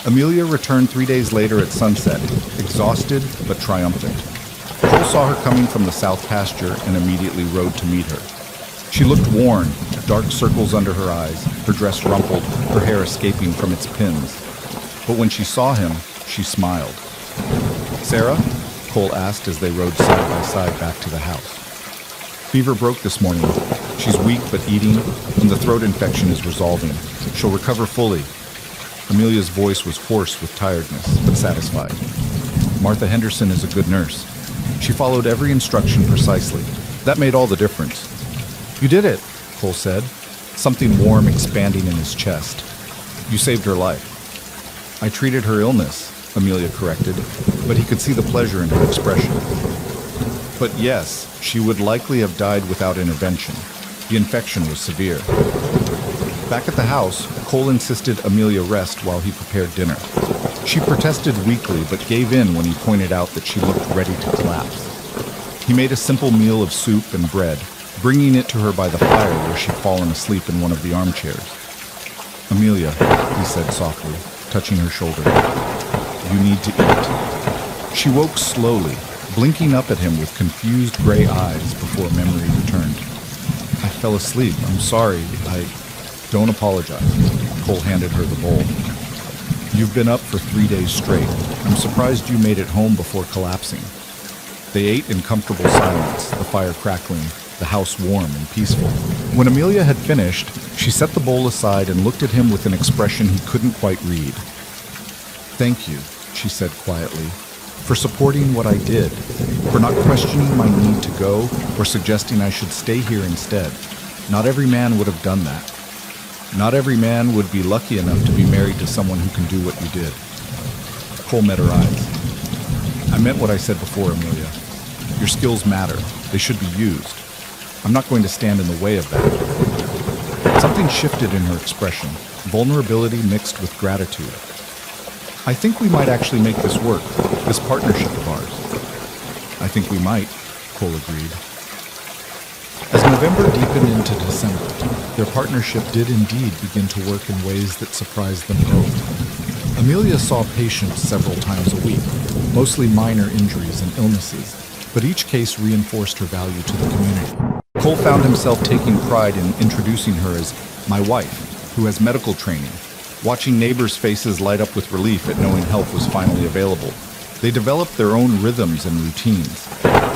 Amelia returned 3 days later at sunset, exhausted but triumphant. Cole saw her coming from the south pasture and immediately rode to meet her. She looked worn, dark circles under her eyes, her dress rumpled, her hair escaping from its pins. But when she saw him, she smiled. "Sarah?" Cole asked as they rode side by side back to the house. "Fever broke this morning. She's weak but eating, and the throat infection is resolving. She'll recover fully." Amelia's voice was hoarse with tiredness, but satisfied. "Martha Henderson is a good nurse. She followed every instruction precisely. That made all the difference. "You did it," Cole said, something warm expanding in his chest. "You saved her life." "I treated her illness," Amelia corrected, but he could see the pleasure in her expression. "But yes, she would likely have died without intervention. The infection was severe." Back at the house, Cole insisted Amelia rest while he prepared dinner. She protested weakly but gave in when he pointed out that she looked ready to collapse. He made a simple meal of soup and bread, bringing it to her by the fire where she'd fallen asleep in one of the armchairs. "Amelia," he said softly, touching her shoulder, "you need to eat." She woke slowly, blinking up at him with confused gray eyes before memory returned. "I fell asleep. I'm sorry. Don't apologize." Cole handed her the bowl. "You've been up for 3 days straight. I'm surprised you made it home before collapsing." They ate in comfortable silence, the fire crackling, the house warm and peaceful. When Amelia had finished, she set the bowl aside and looked at him with an expression he couldn't quite read. "Thank you," she said quietly, "for supporting what I did, for not questioning my need to go or suggesting I should stay here instead. Not every man would have done that. Not every man would be lucky enough to be married to someone who can do what you did." Cole met her eyes. "I meant what I said before, Amelia. Your skills matter. They should be used. I'm not going to stand in the way of that." Something shifted in her expression, vulnerability mixed with gratitude. "I think we might actually make this work, this partnership of ours." "I think we might," Cole agreed. As November deepened into December, their partnership did indeed begin to work in ways that surprised them both. Amelia saw patients several times a week, mostly minor injuries and illnesses, but each case reinforced her value to the community. Cole found himself taking pride in introducing her as "my wife," who has medical training, watching neighbors' faces light up with relief at knowing help was finally available. They developed their own rhythms and routines.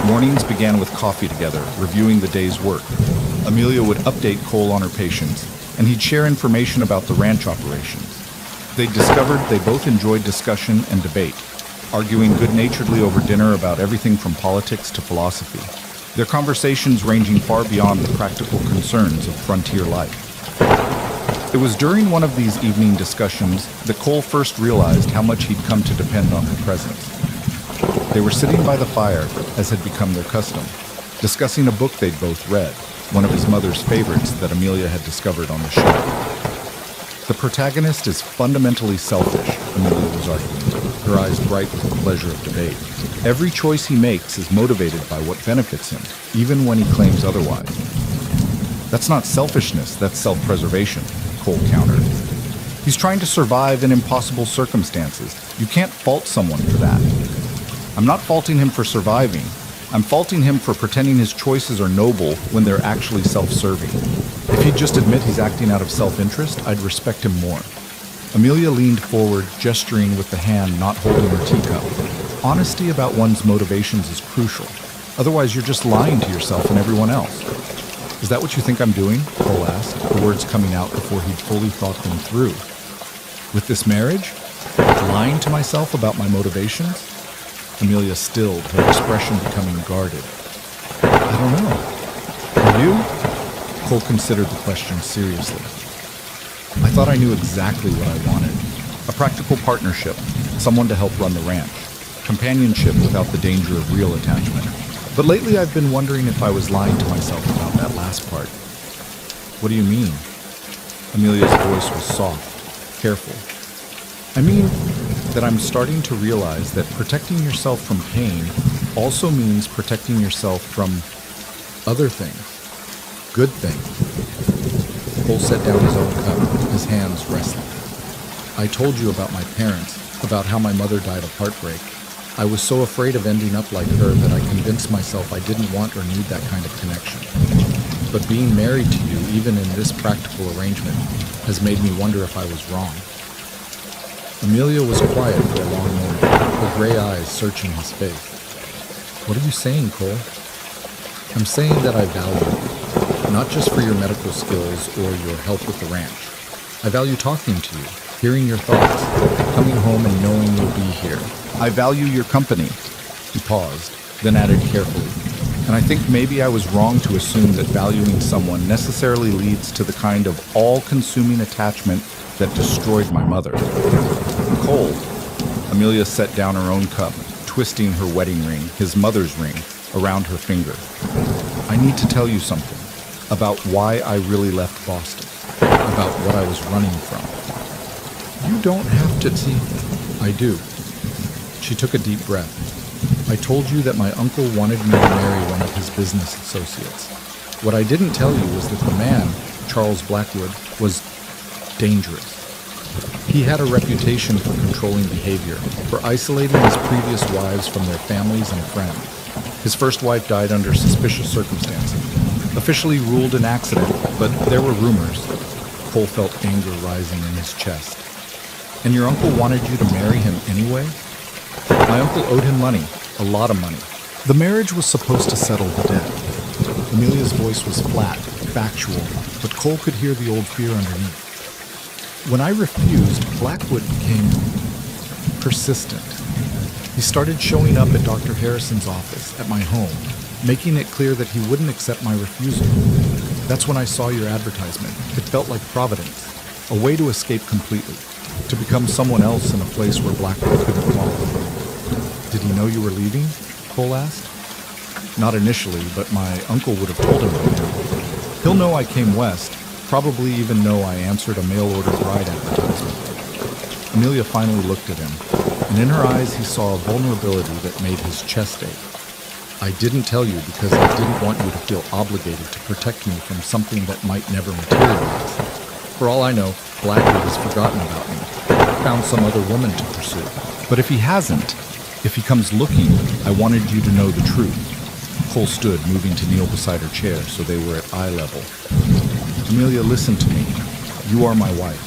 Mornings began with coffee together, reviewing the day's work. Amelia would update Cole on her patients, and he'd share information about the ranch operations. They discovered they both enjoyed discussion and debate, arguing good-naturedly over dinner about everything from politics to philosophy, their conversations ranging far beyond the practical concerns of frontier life. It was during one of these evening discussions that Cole first realized how much he'd come to depend on her presence. They were sitting by the fire, as had become their custom, discussing a book they'd both read, one of his mother's favorites that Amelia had discovered on the shelf. "The protagonist is fundamentally selfish," Amelia was arguing, her eyes bright with the pleasure of debate. "Every choice he makes is motivated by what benefits him, even when he claims otherwise." "That's not selfishness, that's self-preservation," Cole countered. "He's trying to survive in impossible circumstances. You can't fault someone for that." "I'm not faulting him for surviving. I'm faulting him for pretending his choices are noble when they're actually self-serving. If he'd just admit he's acting out of self-interest, I'd respect him more." Amelia leaned forward, gesturing with the hand not holding her teacup. "Honesty about one's motivations is crucial. Otherwise, you're just lying to yourself and everyone else." "Is that what you think I'm doing?" Cole asked, the words coming out before he'd fully thought them through. "With this marriage? Lying to myself about my motivations?" Amelia stilled, her expression becoming guarded. "I don't know. Are you?" Cole considered the question seriously. "I thought I knew exactly what I wanted. A practical partnership, someone to help run the ranch. Companionship without the danger of real attachment. But lately I've been wondering if I was lying to myself about that last part." "What do you mean?" Amelia's voice was soft, careful. "I mean that I'm starting to realize that protecting yourself from pain also means protecting yourself from other things, good things." Cole set down his own cup, his hands restless. "I told you about my parents, about how my mother died of heartbreak. I was so afraid of ending up like her that I convinced myself I didn't want or need that kind of connection. But being married to you, even in this practical arrangement, has made me wonder if I was wrong." Amelia was quiet for a long moment, her gray eyes searching his face. "What are you saying, Cole?" "I'm saying that I value you, not just for your medical skills or your help with the ranch. I value talking to you, hearing your thoughts, coming home and knowing you'll be here. I value your company." He paused, then added carefully, "And I think maybe I was wrong to assume that valuing someone necessarily leads to the kind of all-consuming attachment that destroyed my mother." Cold. Amelia set down her own cup, twisting her wedding ring, his mother's ring, around her finger. "I need to tell you something about why I really left Boston, about what I was running from." "You don't have to see." "I do." She took a deep breath. "I told you that my uncle wanted me to marry one of his business associates. What I didn't tell you was that the man, Charles Blackwood, was dangerous. He had a reputation for controlling behavior, for isolating his previous wives from their families and friends. His first wife died under suspicious circumstances, officially ruled an accident, but there were rumors." Cole felt anger rising in his chest. "And your uncle wanted you to marry him anyway?" "My uncle owed him money, a lot of money. The marriage was supposed to settle the debt." Amelia's voice was flat, factual, but Cole could hear the old fear underneath. "When I refused, Blackwood became persistent. He started showing up at Dr. Harrison's office, at my home, making it clear that he wouldn't accept my refusal. That's when I saw your advertisement. It felt like providence, a way to escape completely, to become someone else in a place where Blackwood couldn't follow." "Did he know you were leaving?" Cole asked. "Not initially, but my uncle would have told him by now. He'll know I came west, probably even know I answered a mail-order bride advertisement." Amelia finally looked at him, and in her eyes he saw a vulnerability that made his chest ache. "I didn't tell you because I didn't want you to feel obligated to protect me from something that might never materialize. For all I know, Blackwood has forgotten about me, found some other woman to pursue. But if he hasn't, if he comes looking, I wanted you to know the truth." Cole stood, moving to kneel beside her chair so they were at eye level. "Amelia, listen to me. You are my wife.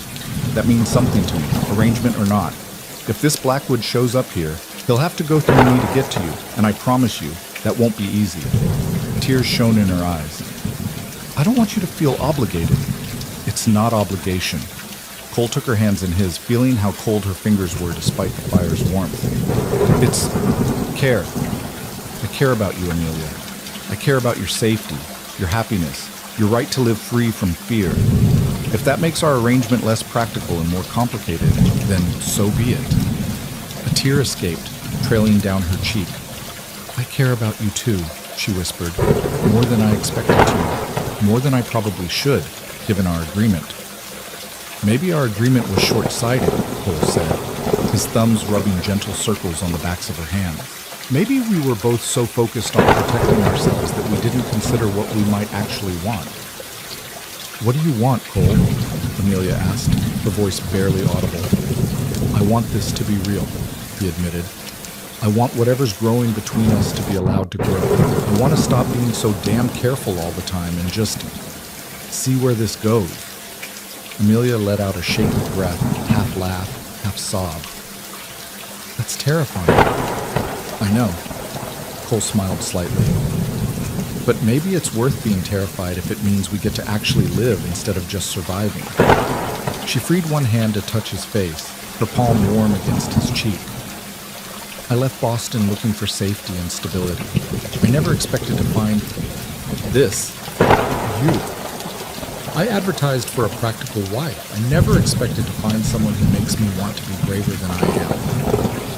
That means something to me, arrangement or not. If this Blackwood shows up here, he'll have to go through me to get to you, and I promise you, that won't be easy." Tears shone in her eyes. "I don't want you to feel obligated." "It's not obligation." Cole took her hands in his, feeling how cold her fingers were despite the fire's warmth. "It's care. I care about you, Amelia. I care about your safety, your happiness, your right to live free from fear. If that makes our arrangement less practical and more complicated, then so be it." A tear escaped, trailing down her cheek. "I care about you too," she whispered, "more than I expected to, more than I probably should, given our agreement." "Maybe our agreement was short-sighted," Cole said, his thumbs rubbing gentle circles on the backs of her hands. "Maybe we were both so focused on protecting ourselves that we didn't consider what we might actually want." "What do you want, Cole?" Amelia asked, her voice barely audible. "I want this to be real," he admitted. "I want whatever's growing between us to be allowed to grow. I want to stop being so damn careful all the time and just see where this goes." Amelia let out a shaky breath, half laugh, half sob. "That's terrifying." "I know." Cole smiled slightly. "But maybe it's worth being terrified if it means we get to actually live instead of just surviving." She freed one hand to touch his face, her palm warm against his cheek. "I left Boston looking for safety and stability. I never expected to find this. You. I advertised for a practical wife. I never expected to find someone who makes me want to be braver than I am."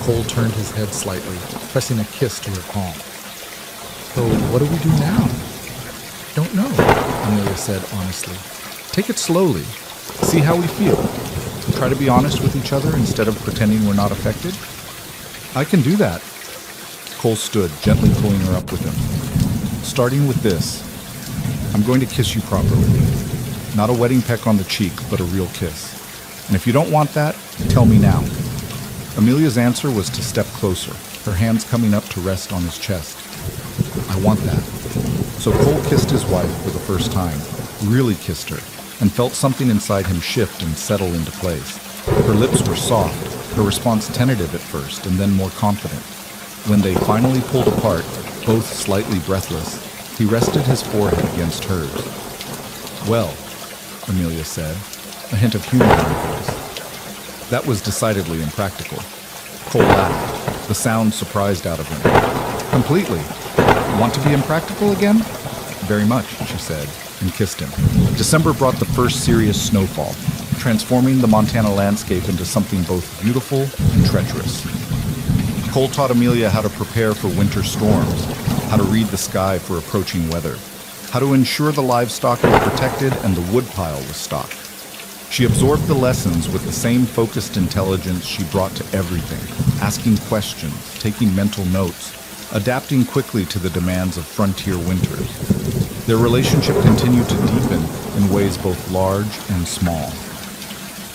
Cole turned his head slightly, pressing a kiss to her palm. "So what do we do now?" "Don't know," Amelia said honestly. "Take it slowly. See how we feel. Try to be honest with each other instead of pretending we're not affected." "I can do that." Cole stood, gently pulling her up with him. "Starting with this. I'm going to kiss you properly. Not a wedding peck on the cheek, but a real kiss. And if you don't want that, tell me now." Amelia's answer was to step closer, her hands coming up to rest on his chest. "I want that." So Cole kissed his wife for the first time, really kissed her, and felt something inside him shift and settle into place. Her lips were soft, her response tentative at first, and then more confident. When they finally pulled apart, both slightly breathless, he rested his forehead against hers. "Well," Amelia said, a hint of humor in her voice. "That was decidedly impractical." Cole laughed, the sound surprised out of him. Completely. Want to be impractical again? Very much, she said, and kissed him. December brought the first serious snowfall, transforming the Montana landscape into something both beautiful and treacherous. Cole taught Amelia how to prepare for winter storms, how to read the sky for approaching weather, how to ensure the livestock were protected and the woodpile was stocked. She absorbed the lessons with the same focused intelligence she brought to everything, asking questions, taking mental notes, adapting quickly to the demands of frontier winters. Their relationship continued to deepen in ways both large and small.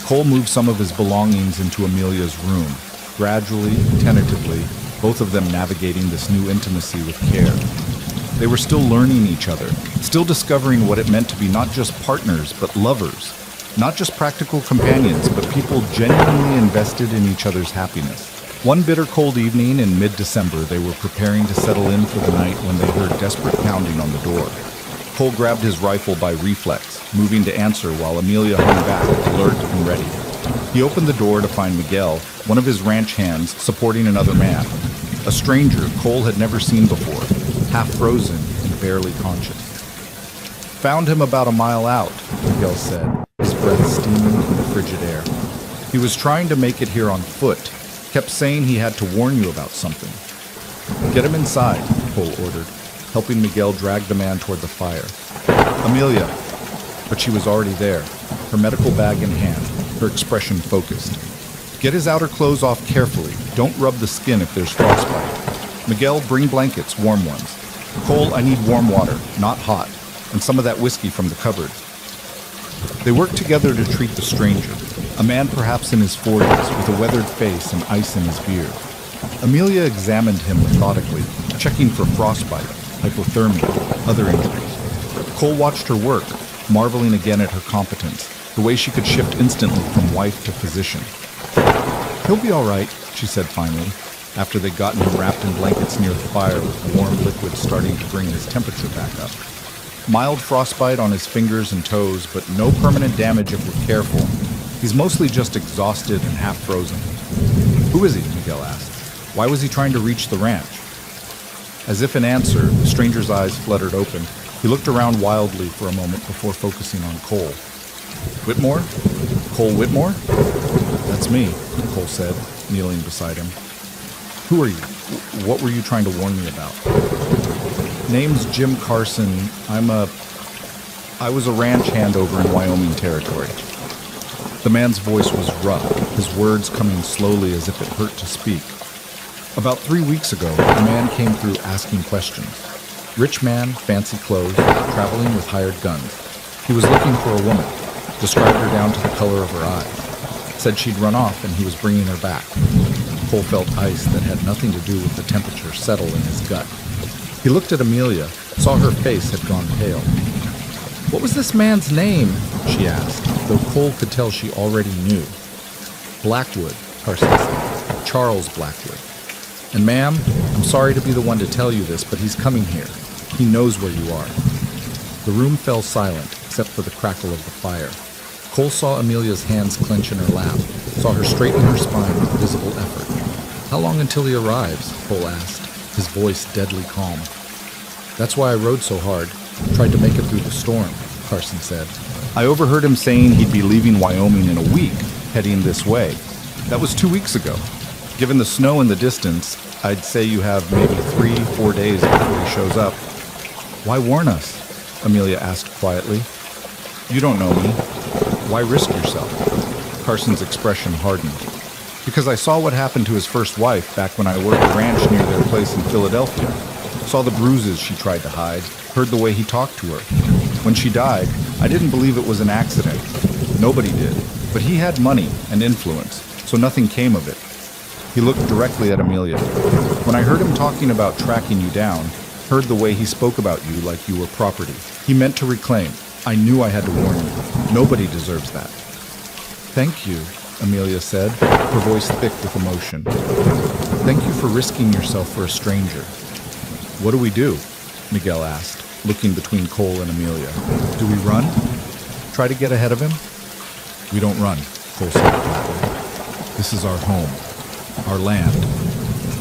Cole moved some of his belongings into Amelia's room, gradually, tentatively, both of them navigating this new intimacy with care. They were still learning each other, still discovering what it meant to be not just partners, but lovers. Not just practical companions, but people genuinely invested in each other's happiness. One bitter cold evening in mid-December, they were preparing to settle in for the night when they heard desperate pounding on the door. Cole grabbed his rifle by reflex, moving to answer while Amelia hung back, alert and ready. He opened the door to find Miguel, one of his ranch hands, supporting another man. A stranger Cole had never seen before, half frozen and barely conscious. Found him about a mile out, Miguel said, his breath steaming in the frigid air. He was trying to make it here on foot, kept saying he had to warn you about something. Get him inside, Cole ordered, helping Miguel drag the man toward the fire. Amelia, but she was already there, her medical bag in hand, her expression focused. Get his outer clothes off carefully. Don't rub the skin if there's frostbite. Miguel, bring blankets, warm ones. Cole, I need warm water, not hot, and some of that whiskey from the cupboard. They worked together to treat the stranger, a man perhaps in his 40s with a weathered face and ice in his beard. Amelia examined him methodically, checking for frostbite, hypothermia, other injuries. Cole watched her work, marveling again at her competence, the way she could shift instantly from wife to physician. He'll be all right, she said finally, after they'd gotten him wrapped in blankets near the fire with warm liquid starting to bring his temperature back up. Mild frostbite on his fingers and toes, but no permanent damage if we're careful. He's mostly just exhausted and half frozen. Who is he? Miguel asked. Why was he trying to reach the ranch? As if in answer, the stranger's eyes fluttered open. He looked around wildly for a moment before focusing on Cole. Whitmore? Cole Whitmore? That's me, Cole said, kneeling beside him. Who are you? What were you trying to warn me about? Name's Jim Carson. I was a ranch hand over in Wyoming territory. The man's voice was rough, his words coming slowly as if it hurt to speak. About 3 weeks ago, a man came through asking questions. Rich man, fancy clothes, traveling with hired guns. He was looking for a woman, described her down to the color of her eyes. Said she'd run off and he was bringing her back. Cole felt ice that had nothing to do with the temperature settle in his gut. He looked at Amelia, saw her face had gone pale. What was this man's name? She asked, though Cole could tell she already knew. Blackwood, Carson said. Charles Blackwood. And ma'am, I'm sorry to be the one to tell you this, but he's coming here. He knows where you are. The room fell silent, except for the crackle of the fire. Cole saw Amelia's hands clench in her lap, saw her straighten her spine with visible effort. How long until he arrives? Cole asked, his voice deadly calm. That's why I rode so hard. Tried to make it through the storm, Carson said. I overheard him saying he'd be leaving Wyoming in a week, heading this way. That was 2 weeks ago. Given the snow in the distance, I'd say you have maybe 3-4 days before he shows up. Why warn us? Amelia asked quietly. You don't know me. Why risk yourself? Carson's expression hardened. Because I saw what happened to his first wife back when I worked a ranch near their place in Philadelphia. Saw the bruises she tried to hide, heard the way he talked to her. When she died, I didn't believe it was an accident. Nobody did. But he had money and influence, so nothing came of it. He looked directly at Amelia. When I heard him talking about tracking you down, heard the way he spoke about you like you were property. He meant to reclaim. I knew I had to warn you. Nobody deserves that. Thank you, Amelia said, her voice thick with emotion. Thank you for risking yourself for a stranger. What do we do? Miguel asked, looking between Cole and Amelia. Do we run? Try to get ahead of him? We don't run, Cole said flatly. This is our home, our land.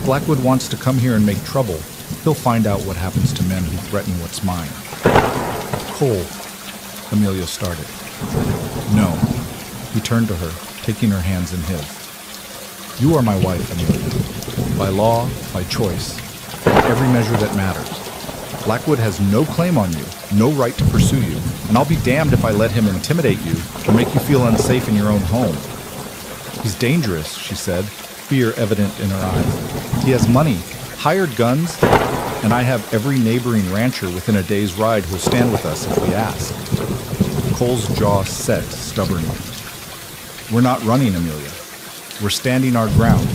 Blackwood wants to come here and make trouble, He'll find out what happens to men who threaten what's mine. Cole, Amelia started. No. He turned to her, taking her hands in his. You are my wife, Amelia. By law, by choice, by every measure that matters. Blackwood has no claim on you, no right to pursue you, and I'll be damned if I let him intimidate you or make you feel unsafe in your own home. He's dangerous, she said, fear evident in her eyes. He has money, hired guns, and I have every neighboring rancher within a day's ride who'll stand with us if we ask. Cole's jaw set stubbornly. We're not running, Amelia. We're standing our ground.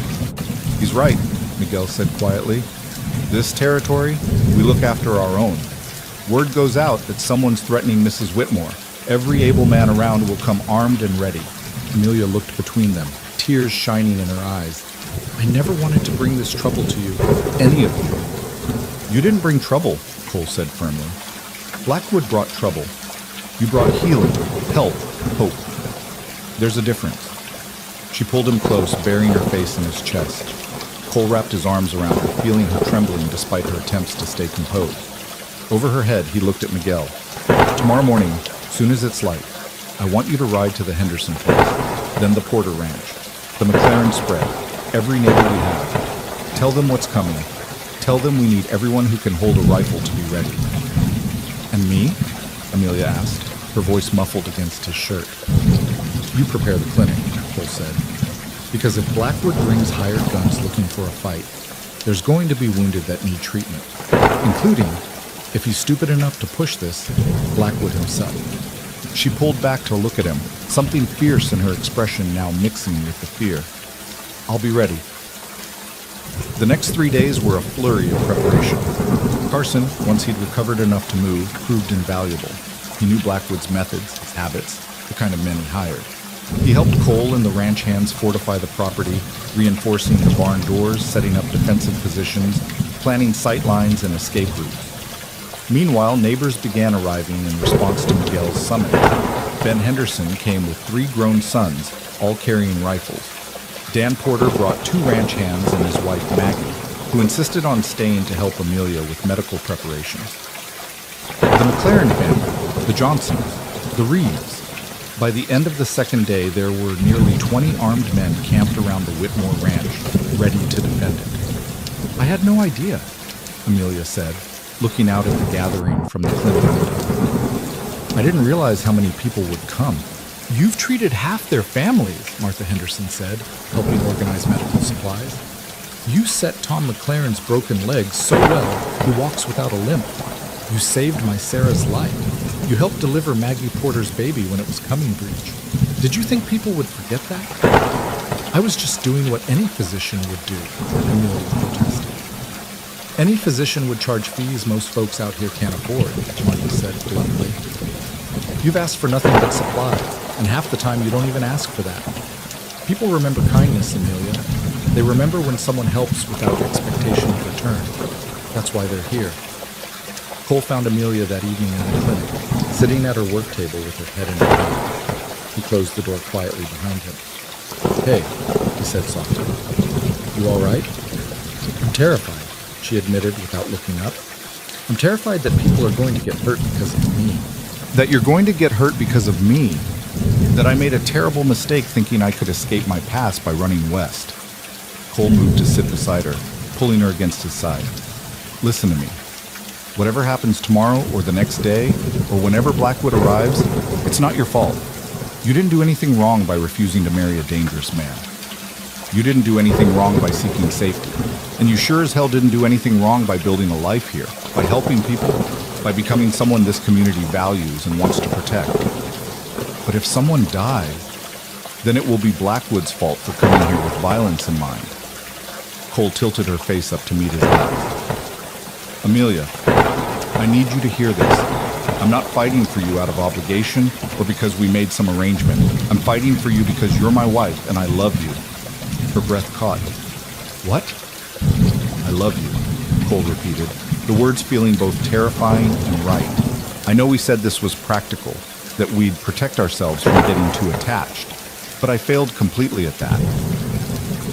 He's right, Miguel said quietly. This territory, we look after our own. Word goes out that someone's threatening Mrs. Whitmore. Every able man around will come armed and ready. Amelia looked between them, tears shining in her eyes. I never wanted to bring this trouble to you, any of you. You didn't bring trouble, Cole said firmly. Blackwood brought trouble. You brought healing, help, hope. There's a difference. She pulled him close, burying her face in his chest. Cole wrapped his arms around her, feeling her trembling despite her attempts to stay composed. Over her head, he looked at Miguel. Tomorrow morning, soon as it's light, I want you to ride to the Henderson place, then the Porter Ranch, the McLaren spread, every neighbor we have. Tell them what's coming. Tell them we need everyone who can hold a rifle to be ready. And me? Amelia asked, her voice muffled against his shirt. You prepare the clinic, Cole said. Because if Blackwood brings hired guns looking for a fight, there's going to be wounded that need treatment, including, if he's stupid enough to push this, Blackwood himself. She pulled back to look at him, something fierce in her expression now mixing with the fear. I'll be ready. The next 3 days were a flurry of preparation. Carson, once he'd recovered enough to move, proved invaluable. He knew Blackwood's methods, his habits, the kind of men he hired. He helped Cole and the ranch hands fortify the property, reinforcing the barn doors, setting up defensive positions, planning sight lines and escape routes. Meanwhile, neighbors began arriving in response to Miguel's summons. Ben Henderson came with 3 grown sons, all carrying rifles. Dan Porter brought 2 ranch hands and his wife Maggie, who insisted on staying to help Amelia with medical preparations. The McLaren family, the Johnsons, the Reeves. By the end of the second day, there were nearly 20 armed men camped around the Whitmore Ranch, ready to defend it. I had no idea, Amelia said, looking out at the gathering from the clinic window. I didn't realize how many people would come. You've treated half their families, Martha Henderson said, helping organize medical supplies. You set Tom McLaren's broken leg so well he walks without a limp. You saved my Sarah's life. You helped deliver Maggie Porter's baby when it was coming breech. Did you think people would forget that? I was just doing what any physician would do, Amelia protested. Any physician would charge fees most folks out here can't afford, Martha said bluntly. You've asked for nothing but supplies, and half the time you don't even ask for that. People remember kindness, Amelia. They remember when someone helps without expectation of return. That's why they're here. Cole found Amelia that evening in the clinic, sitting at her work table with her head in her hand. He closed the door quietly behind him. Hey, he said softly. You all right? I'm terrified, she admitted without looking up. I'm terrified that people are going to get hurt because of me. That you're going to get hurt because of me? That I made a terrible mistake thinking I could escape my past by running west? Cole moved to sit beside her, pulling her against his side. Listen to me. Whatever happens tomorrow or the next day, or whenever Blackwood arrives, it's not your fault. You didn't do anything wrong by refusing to marry a dangerous man. You didn't do anything wrong by seeking safety. And you sure as hell didn't do anything wrong by building a life here, by helping people, by becoming someone this community values and wants to protect. But if someone dies, then it will be Blackwood's fault for coming here with violence in mind. Cole tilted her face up to meet his eyes. Amelia, I need you to hear this. I'm not fighting for you out of obligation or because we made some arrangement. I'm fighting for you because you're my wife and I love you. Her breath caught. What? I love you, Cole repeated, the words feeling both terrifying and right. I know we said this was practical, that we'd protect ourselves from getting too attached, but I failed completely at that.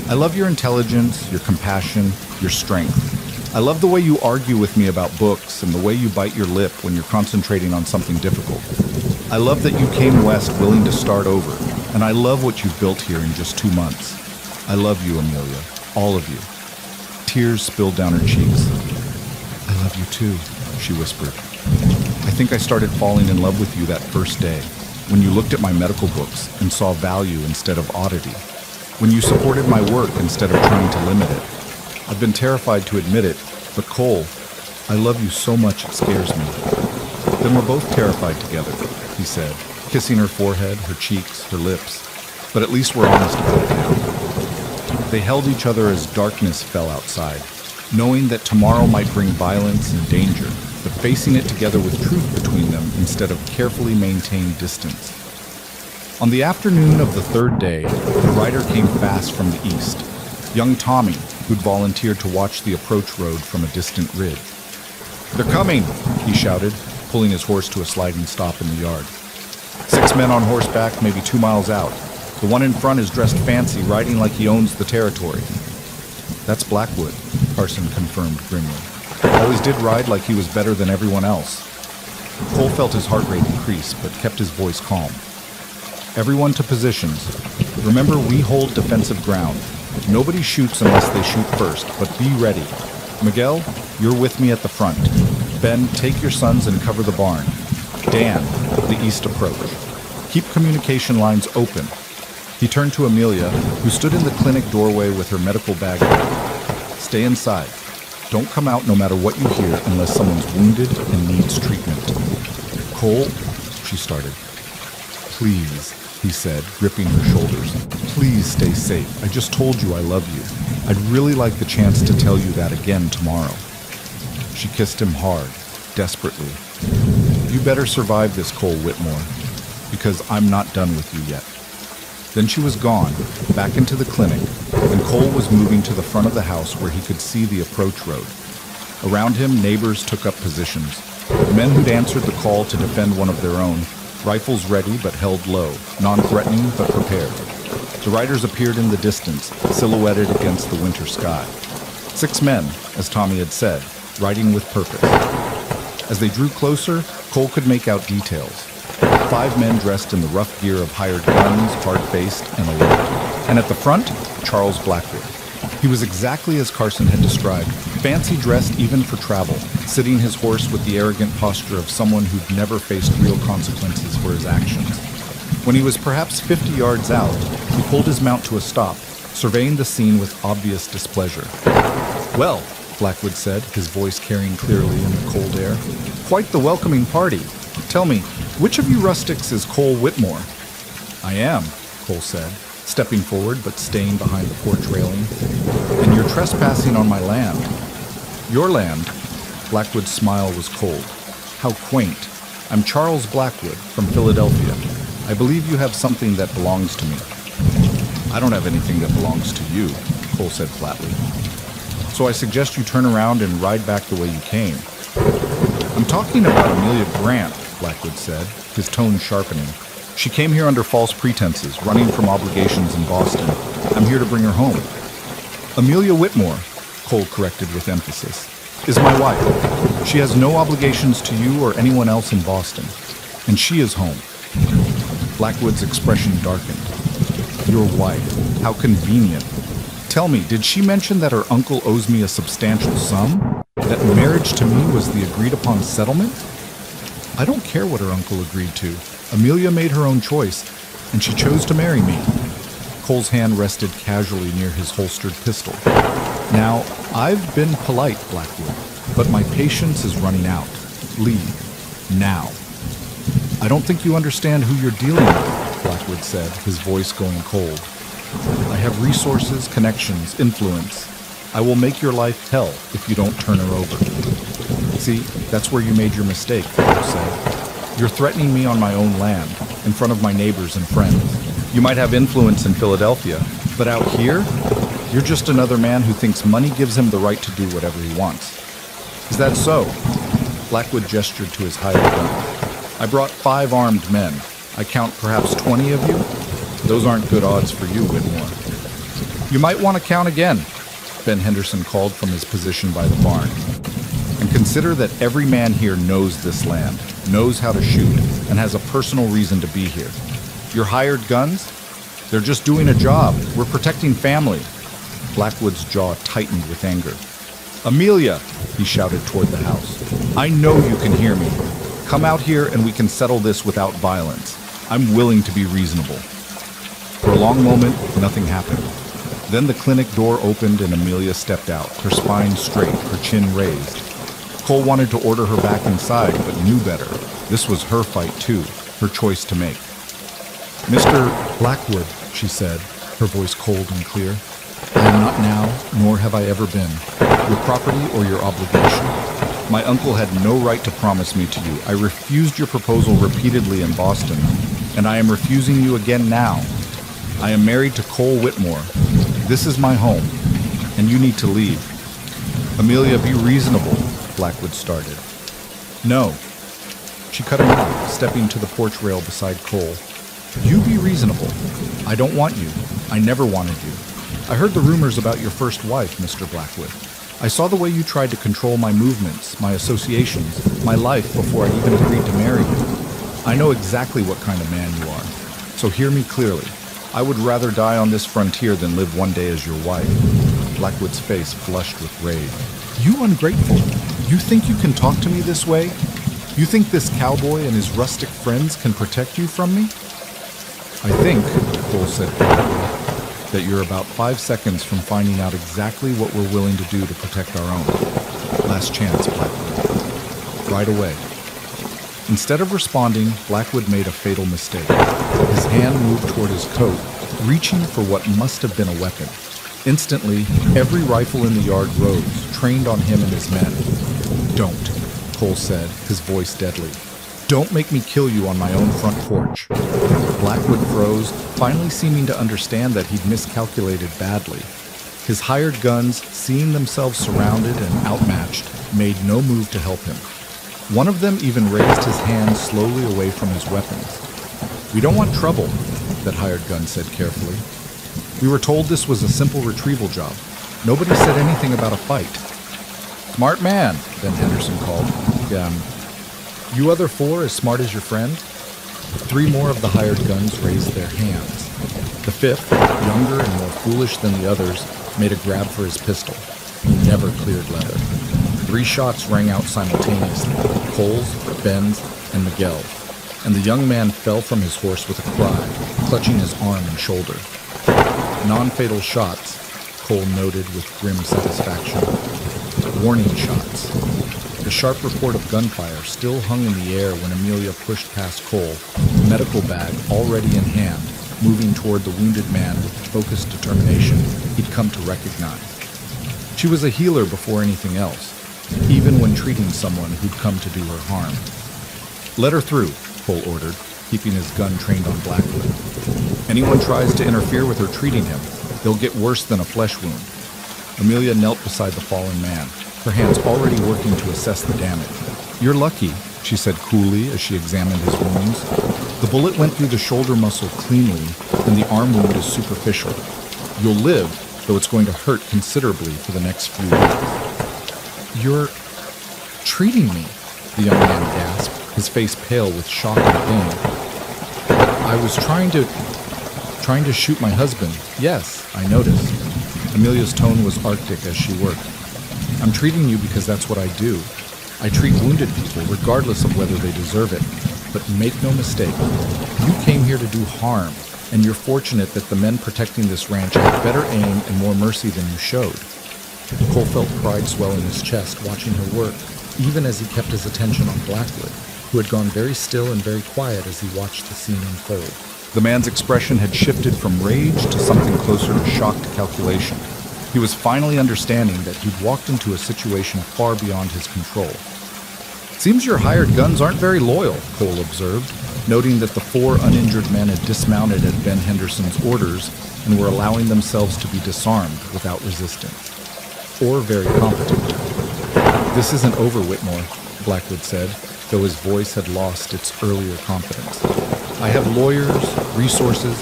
I love your intelligence, your compassion, your strength. I love the way you argue with me about books and the way you bite your lip when you're concentrating on something difficult. I love that you came west willing to start over, and I love what you've built here in just 2 months. I love you, Amelia, all of you. Tears spilled down her cheeks. I love you too, she whispered. I think I started falling in love with you that first day, when you looked at my medical books and saw value instead of oddity, when you supported my work instead of trying to limit it. I've been terrified to admit it, but Cole, I love you so much it scares me. Then we're both terrified together, he said, kissing her forehead, her cheeks, her lips. But at least we're honest about it now. They held each other as darkness fell outside, knowing that tomorrow might bring violence and danger, but facing it together with truth between them instead of carefully maintained distance. On the afternoon of the third day, the rider came fast from the east. Young Tommy, who'd volunteered to watch the approach road from a distant ridge. "They're coming!" he shouted, pulling his horse to a sliding stop in the yard. 6 men on horseback, maybe 2 miles out. The one in front is dressed fancy, riding like he owns the territory. "That's Blackwood," Carson confirmed grimly. "Always did ride like he was better than everyone else." Cole felt his heart rate increase, but kept his voice calm. "Everyone to positions. Remember, we hold defensive ground. Nobody shoots unless they shoot first, but be ready. Miguel, you're with me at the front. Ben, take your sons and cover the barn. Dan, the east approach. Keep communication lines open." He turned to Amelia, who stood in the clinic doorway with her medical bag. "Stay inside. Don't come out no matter what you hear unless someone's wounded and needs treatment." "Cole," she started. "Please," he said, gripping her shoulders. "Please stay safe. I just told you I love you. I'd really like the chance to tell you that again tomorrow." She kissed him hard, desperately. "You better survive this, Cole Whitmore, because I'm not done with you yet." Then she was gone, back into the clinic, and Cole was moving to the front of the house where he could see the approach road. Around him, neighbors took up positions. Men who'd answered the call to defend one of their own, rifles ready but held low, non-threatening but prepared. The riders appeared in the distance, silhouetted against the winter sky. 6 men, as Tommy had said, riding with purpose. As they drew closer, Cole could make out details. 5 men dressed in the rough gear of hired guns, hard-faced and alert. And at the front, Charles Blackwood. He was exactly as Carson had described, fancy-dressed even for travel, sitting his horse with the arrogant posture of someone who'd never faced real consequences for his actions. When he was perhaps 50 yards out, he pulled his mount to a stop, surveying the scene with obvious displeasure. "Well," Blackwood said, his voice carrying clearly in the cold air, "quite the welcoming party. Tell me, which of you rustics is Cole Whitmore?" "I am," Cole said, stepping forward but staying behind the porch railing. "And you're trespassing on my land." "Your land?" Blackwood's smile was cold. "How quaint. I'm Charles Blackwood from Philadelphia. I believe you have something that belongs to me." "I don't have anything that belongs to you," Cole said flatly. "So I suggest you turn around and ride back the way you came." "I'm talking about Amelia Grant," Blackwood said, his tone sharpening. "She came here under false pretenses, running from obligations in Boston. I'm here to bring her home." "Amelia Whitmore," Cole corrected with emphasis, "is my wife. She has no obligations to you or anyone else in Boston. And she is home." Blackwood's expression darkened. "Your wife. How convenient. Tell me, did she mention that her uncle owes me a substantial sum? That marriage to me was the agreed-upon settlement?" "I don't care what her uncle agreed to. Amelia made her own choice, and she chose to marry me." Cole's hand rested casually near his holstered pistol. "Now, I've been polite, Blackwood, but my patience is running out. Leave. Now." "I don't think you understand who you're dealing with," Blackwood said, his voice going cold. "I have resources, connections, influence. I will make your life hell if you don't turn her over." "See, that's where you made your mistake," Cole said. "You're threatening me on my own land, in front of my neighbors and friends. You might have influence in Philadelphia, but out here, you're just another man who thinks money gives him the right to do whatever he wants." "Is that so?" Blackwood gestured to his hired gun. "I brought 5 armed men. I count perhaps 20 of you. Those aren't good odds for you, Whitmore." "You might want to count again." Ben Henderson called from his position by the barn. "And consider that every man here knows this land, knows how to shoot, and has a personal reason to be here. Your hired guns? They're just doing a job. We're protecting family." Blackwood's jaw tightened with anger. "Amelia," he shouted toward the house, "I know you can hear me. Come out here and we can settle this without violence. I'm willing to be reasonable." For a long moment, nothing happened. Then the clinic door opened and Amelia stepped out, her spine straight, her chin raised. Cole wanted to order her back inside, but knew better. This was her fight too, her choice to make. "Mr. Blackwood," she said, her voice cold and clear, "I am not now, nor have I ever been, your property or your obligation. My uncle had no right to promise me to you. I refused your proposal repeatedly in Boston, and I am refusing you again now. I am married to Cole Whitmore. This is my home, and you need to leave." "Amelia, be reasonable," Blackwood started. "No." She cut him off, stepping to the porch rail beside Cole. "You be reasonable. I don't want you. I never wanted you. I heard the rumors about your first wife, Mr. Blackwood. I saw the way you tried to control my movements, my associations, my life before I even agreed to marry you. I know exactly what kind of man you are. So hear me clearly. I would rather die on this frontier than live one day as your wife." Blackwood's face flushed with rage. "You ungrateful! You think you can talk to me this way? You think this cowboy and his rustic friends can protect you from me?" "I think," Cole said quietly, "that you're about 5 seconds from finding out exactly what we're willing to do to protect our own. Last chance, Blackwood. Right away." Instead of responding, Blackwood made a fatal mistake. His hand moved toward his coat, reaching for what must have been a weapon. Instantly, every rifle in the yard rose, trained on him and his men. "Don't," Cole said, his voice deadly. "Don't make me kill you on my own front porch." Blackwood froze, finally seeming to understand that he'd miscalculated badly. His hired guns, seeing themselves surrounded and outmatched, made no move to help him. One of them even raised his hand slowly away from his weapons. "We don't want trouble," that hired gun said carefully. "We were told this was a simple retrieval job. Nobody said anything about a fight." "Smart man," Ben Henderson called. You other four as smart as your friend?" 3 more of the hired guns raised their hands. The 5th, younger and more foolish than the others, made a grab for his pistol. He never cleared leather. 3 shots rang out simultaneously, Cole's, Ben's, and Miguel's, and the young man fell from his horse with a cry, clutching his arm and shoulder. "Non-fatal shots," Cole noted with grim satisfaction. "Warning shots." The sharp report of gunfire still hung in the air when Amelia pushed past Cole, medical bag already in hand, moving toward the wounded man with the focused determination he'd come to recognize. She was a healer before anything else, even when treating someone who'd come to do her harm. "Let her through," Cole ordered, keeping his gun trained on Blackwood. "Anyone tries to interfere with her treating him, they'll get worse than a flesh wound." Amelia knelt beside the fallen man, her hands already working to assess the damage. "You're lucky," she said coolly as she examined his wounds. "The bullet went through the shoulder muscle cleanly, and the arm wound is superficial. You'll live, though it's going to hurt considerably for the next few weeks." "You're treating me?" the young man gasped, his face pale with shock and pain. "But I was trying to shoot my husband. Yes, I noticed." Amelia's tone was arctic as she worked. "I'm treating you because that's what I do. I treat wounded people regardless of whether they deserve it. But make no mistake, you came here to do harm, and you're fortunate that the men protecting this ranch had better aim and more mercy than you showed." Cole felt pride swell in his chest watching her work, even as he kept his attention on Blackwood, who had gone very still and very quiet as he watched the scene unfold. The man's expression had shifted from rage to something closer to shocked calculation. He was finally understanding that he'd walked into a situation far beyond his control. "Seems your hired guns aren't very loyal," Cole observed, noting that the 4 uninjured men had dismounted at Ben Henderson's orders and were allowing themselves to be disarmed without resistance. "Or very competent." "This isn't over, Whitmore," Blackwood said, though his voice had lost its earlier confidence. "I have lawyers, resources."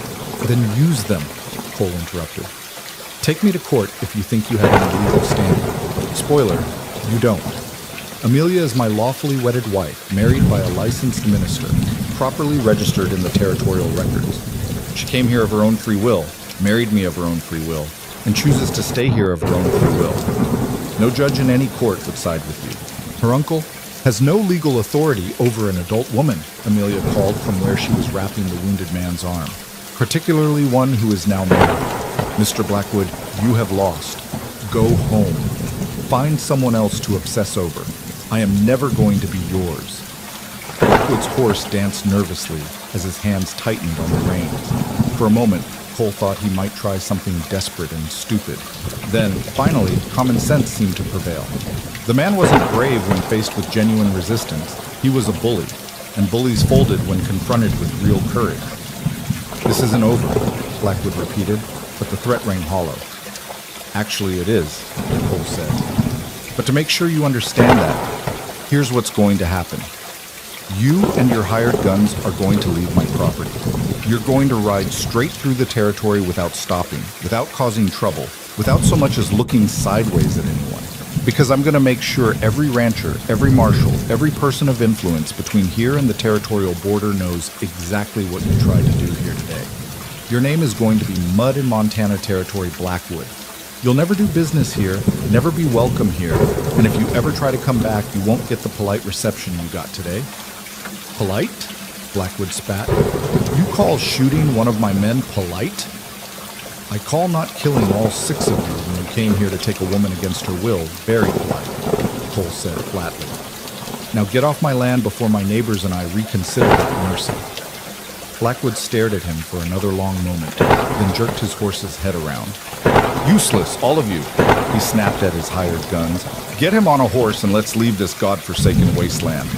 "Then use them," Cole interrupted. Take me to court if you think you have any legal standing. Spoiler, you don't. Amelia is my lawfully wedded wife, married by a licensed minister, properly registered in the territorial records. She came here of her own free will, married me of her own free will, and chooses to stay here of her own free will. No judge in any court would side with you. Her uncle has no legal authority over an adult woman, Amelia called from where she was wrapping the wounded man's arm, particularly one who is now married. Mr. Blackwood, you have lost. Go home. Find someone else to obsess over. I am never going to be yours. Blackwood's horse danced nervously as his hands tightened on the reins. For a moment, Cole thought he might try something desperate and stupid. Then, finally, common sense seemed to prevail. The man wasn't brave when faced with genuine resistance. He was a bully, and bullies folded when confronted with real courage. This isn't over, Blackwood repeated, but the threat rang hollow. Actually, it is, Cole said. But to make sure you understand that, here's what's going to happen. You and your hired guns are going to leave my property. You're going to ride straight through the territory without stopping, without causing trouble, without so much as looking sideways at anyone. Because I'm going to make sure every rancher, every marshal, every person of influence between here and the territorial border knows exactly what you tried to do here today. Your name is going to be Mud in Montana Territory Blackwood. You'll never do business here, never be welcome here, and if you ever try to come back, you won't get the polite reception you got today. Polite? Blackwood spat. You call shooting one of my men polite? I call not killing all 6 of you when you came here to take a woman against her will very polite, Cole said flatly. Now get off my land before my neighbors and I reconsider that mercy. Blackwood stared at him for another long moment, then jerked his horse's head around. Useless, all of you, he snapped at his hired guns. Get him on a horse and let's leave this godforsaken wasteland.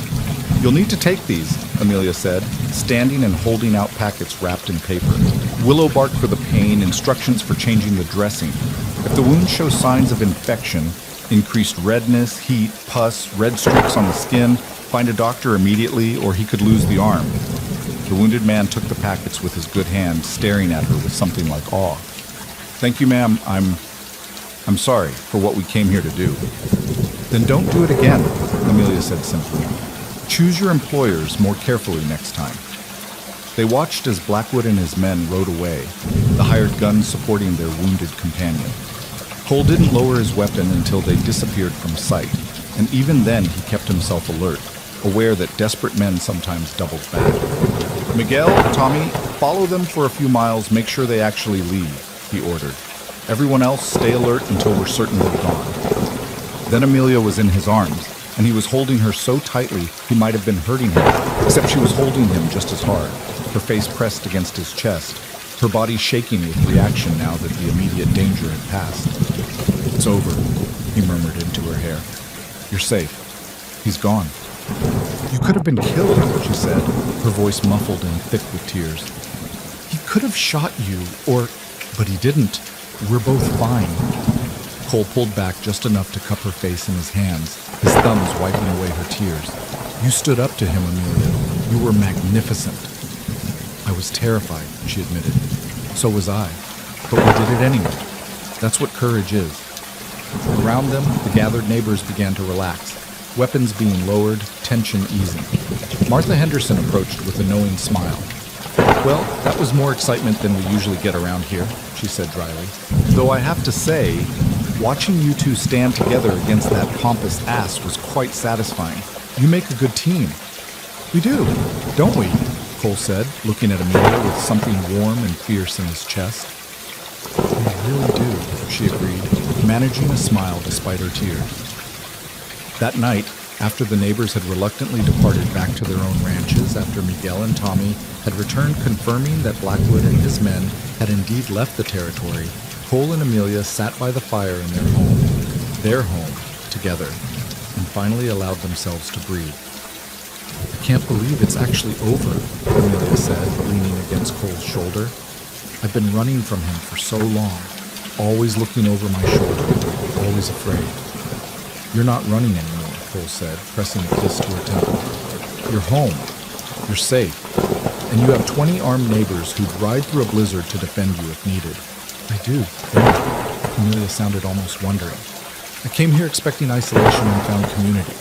You'll need to take these, Amelia said, standing and holding out packets wrapped in paper. Willow bark for the pain, instructions for changing the dressing. If the wound shows signs of infection, increased redness, heat, pus, red streaks on the skin, find a doctor immediately or he could lose the arm. The wounded man took the packets with his good hand, staring at her with something like awe. Thank you, ma'am. I'm sorry for what we came here to do. Then don't do it again, Amelia said simply. Choose your employers more carefully next time. They watched as Blackwood and his men rode away, the hired guns supporting their wounded companion. Cole didn't lower his weapon until they disappeared from sight, and even then he kept himself alert, aware that desperate men sometimes doubled back. Miguel, Tommy, follow them for a few miles, make sure they actually leave, he ordered. Everyone else stay alert until we're certain they're gone. Then Amelia was in his arms, and he was holding her so tightly he might have been hurting her, except she was holding him just as hard, her face pressed against his chest, her body shaking with reaction now that the immediate danger had passed. It's over, he murmured into her hair. You're safe. He's gone. You could have been killed, she said, her voice muffled and thick with tears. He could have shot you, but he didn't. We're both fine. Cole pulled back just enough to cup her face in his hands, his thumbs wiping away her tears. You stood up to him, Amelia. You were magnificent. I was terrified, she admitted. So was I. But we did it anyway. That's what courage is. Around them, the gathered neighbors began to relax, weapons being lowered, tension easing. Martha Henderson approached with a knowing smile. Well, that was more excitement than we usually get around here, she said dryly. Though I have to say, watching you two stand together against that pompous ass was quite satisfying. You make a good team. We do, don't we? Cole said, looking at Amelia with something warm and fierce in his chest. We really do, she agreed, managing a smile despite her tears. That night, after the neighbors had reluctantly departed back to their own ranches after Miguel and Tommy had returned confirming that Blackwood and his men had indeed left the territory, Cole and Amelia sat by the fire in their home, together, and finally allowed themselves to breathe. I can't believe it's actually over, Amelia said, leaning against Cole's shoulder. I've been running from him for so long, always looking over my shoulder, always afraid. You're not running anymore, Cole said, pressing a kiss to her temple. You're home. You're safe. And you have 20 armed neighbors who'd ride through a blizzard to defend you if needed. I do. Thank you. Amelia sounded almost wondering. I came here expecting isolation and found community.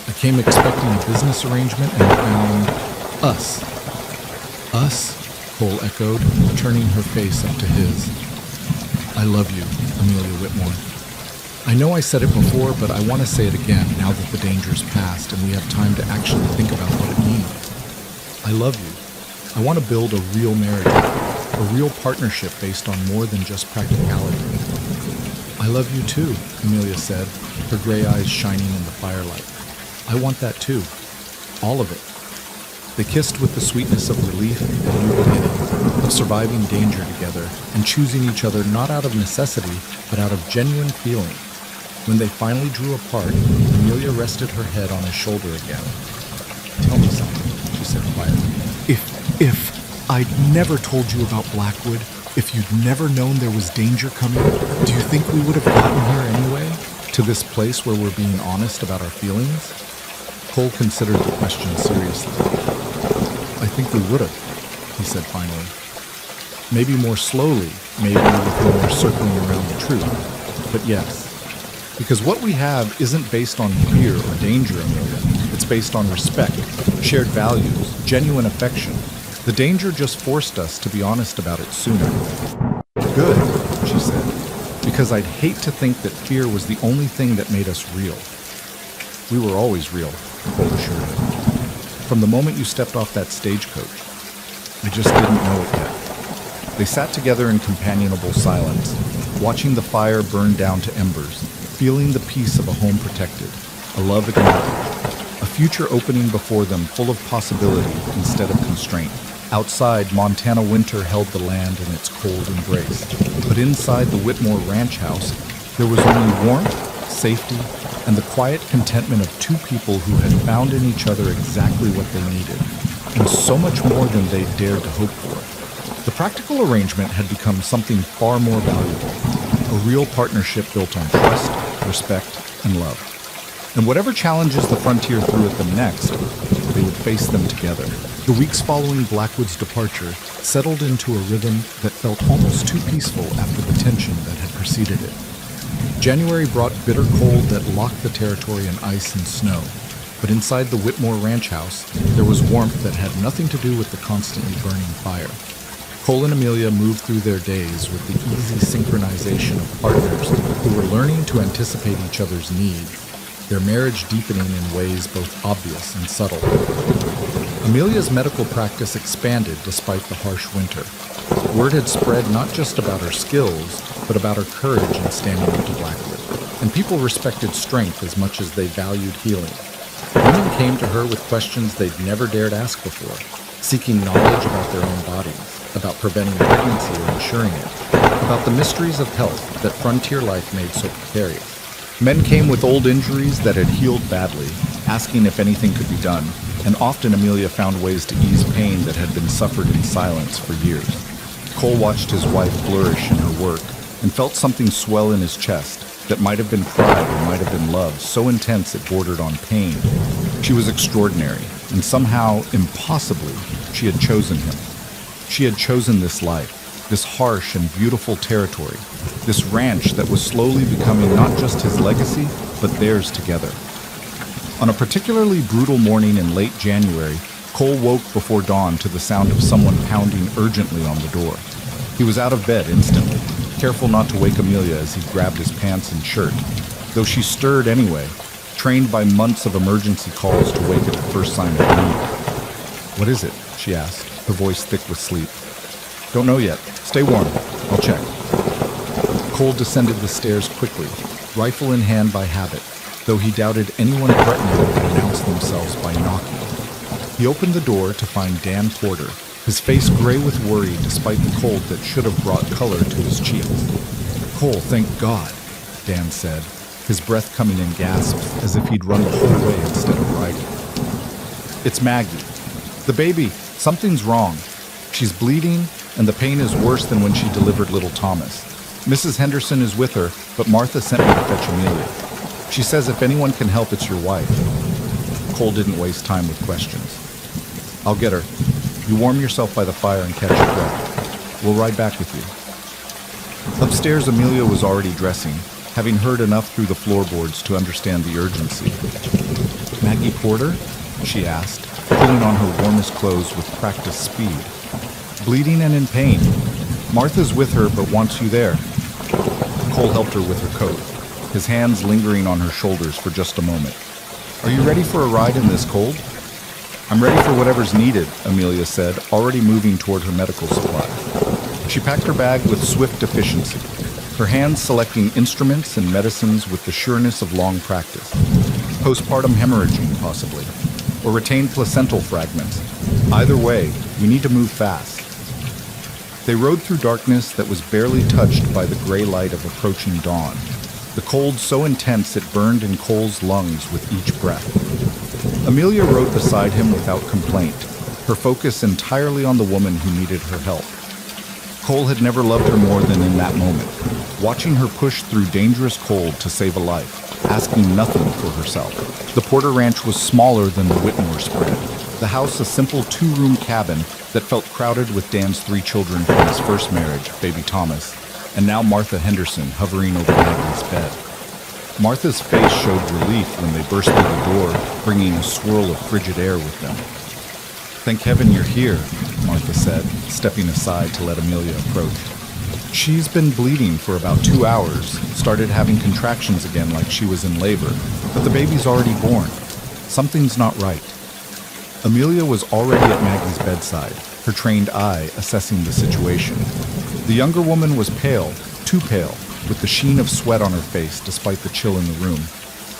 I came expecting a business arrangement and found us. Us? Cole echoed, turning her face up to his. I love you, Amelia Whitmore. I know I said it before, but I want to say it again now that the danger's passed and we have time to actually think about what it means. I love you. I want to build a real marriage, a real partnership based on more than just practicality. I love you too, Amelia said, her gray eyes shining in the firelight. I want that too. All of it. They kissed with the sweetness of relief and new beginning, of surviving danger together and choosing each other not out of necessity, but out of genuine feeling. When they finally drew apart, Amelia rested her head on his shoulder again. Tell me something, she said quietly. If I'd never told you about Blackwood, if you'd never known there was danger coming, do you think we would have gotten here anyway? To this place where we're being honest about our feelings? Cole considered the question seriously. I think we would have, he said finally. Maybe more slowly, maybe with more circling around the truth. But yes. Because what we have isn't based on fear or danger, Amelia. It's based on respect, shared values, genuine affection. The danger just forced us to be honest about it sooner. Good, she said, because I'd hate to think that fear was the only thing that made us real. We were always real, Cole assured her. From the moment you stepped off that stagecoach. I just didn't know it yet. They sat together in companionable silence, watching the fire burn down to embers, feeling the peace of a home protected, a love acknowledged, a future opening before them full of possibility instead of constraint. Outside, Montana winter held the land in its cold embrace, but inside the Whitmore ranch house, there was only warmth, safety, and the quiet contentment of two people who had found in each other exactly what they needed, and so much more than they dared to hope for. The practical arrangement had become something far more valuable, a real partnership built on trust, respect, and love. And whatever challenges the frontier threw at them next, they would face them together. The weeks following Blackwood's departure settled into a rhythm that felt almost too peaceful after the tension that had preceded it. January brought bitter cold that locked the territory in ice and snow, but inside the Whitmore ranch house, there was warmth that had nothing to do with the constantly burning fire. Cole and Amelia moved through their days with the easy synchronization of partners who were learning to anticipate each other's needs, their marriage deepening in ways both obvious and subtle. Amelia's medical practice expanded despite the harsh winter. Word had spread not just about her skills, but about her courage in standing up to Blackwood. And people respected strength as much as they valued healing. Women came to her with questions they'd never dared ask before, seeking knowledge about their own bodies, about preventing pregnancy or ensuring it, about the mysteries of health that frontier life made so precarious. Men came with old injuries that had healed badly, asking if anything could be done, and often Amelia found ways to ease pain that had been suffered in silence for years. Cole watched his wife flourish in her work and felt something swell in his chest that might have been pride or might have been love, so intense it bordered on pain. She was extraordinary, and somehow, impossibly, she had chosen him. She had chosen this life, this harsh and beautiful territory, this ranch that was slowly becoming not just his legacy, but theirs together. On a particularly brutal morning in late January, Cole woke before dawn to the sound of someone pounding urgently on the door. He was out of bed instantly, careful not to wake Amelia as he grabbed his pants and shirt, though she stirred anyway, trained by months of emergency calls to wake at the first sign of need. "What is it?" she asked, her voice thick with sleep. "Don't know yet. Stay warm. I'll check." Cole descended the stairs quickly, rifle in hand by habit, though he doubted anyone threatening would announce themselves by knocking. He opened the door to find Dan Porter, his face gray with worry despite the cold that should have brought color to his cheeks. "Cole, thank God," Dan said, his breath coming in gasps as if he'd run the whole way instead of riding. "It's Maggie. The baby. Something's wrong. She's bleeding, and the pain is worse than when she delivered little Thomas. Mrs. Henderson is with her, but Martha sent me to fetch Amelia. She says if anyone can help, it's your wife." Cole didn't waste time with questions. "I'll get her. You warm yourself by the fire and catch your breath. We'll ride back with you." Upstairs, Amelia was already dressing, having heard enough through the floorboards to understand the urgency. "Maggie Porter?" she asked, pulling on her warmest clothes with practiced speed. "Bleeding and in pain. Martha's with her but wants you there." Cole helped her with her coat, his hands lingering on her shoulders for just a moment. "Are you ready for a ride in this cold?" "I'm ready for whatever's needed," Amelia said, already moving toward her medical supply. She packed her bag with swift efficiency, her hands selecting instruments and medicines with the sureness of long practice. Postpartum hemorrhaging, possibly, or retained placental fragments. Either way, we need to move fast. They rode through darkness that was barely touched by the gray light of approaching dawn, the cold so intense it burned in Cole's lungs with each breath. Amelia rode beside him without complaint, her focus entirely on the woman who needed her help. Cole had never loved her more than in that moment, watching her push through dangerous cold to save a life, asking nothing for herself. The Porter Ranch was smaller than the Whitmore spread, the house a simple two-room cabin that felt crowded with Dan's 3 children from his first marriage, baby Thomas, and now Martha Henderson hovering over Maggie's bed. Martha's face showed relief when they burst through the door, bringing a swirl of frigid air with them. "Thank heaven you're here," Martha said, stepping aside to let Amelia approach. "She's been bleeding for about 2 hours, started having contractions again like she was in labor, but the baby's already born. Something's not right." Amelia was already at Maggie's bedside, her trained eye assessing the situation. The younger woman was pale, too pale, with the sheen of sweat on her face despite the chill in the room.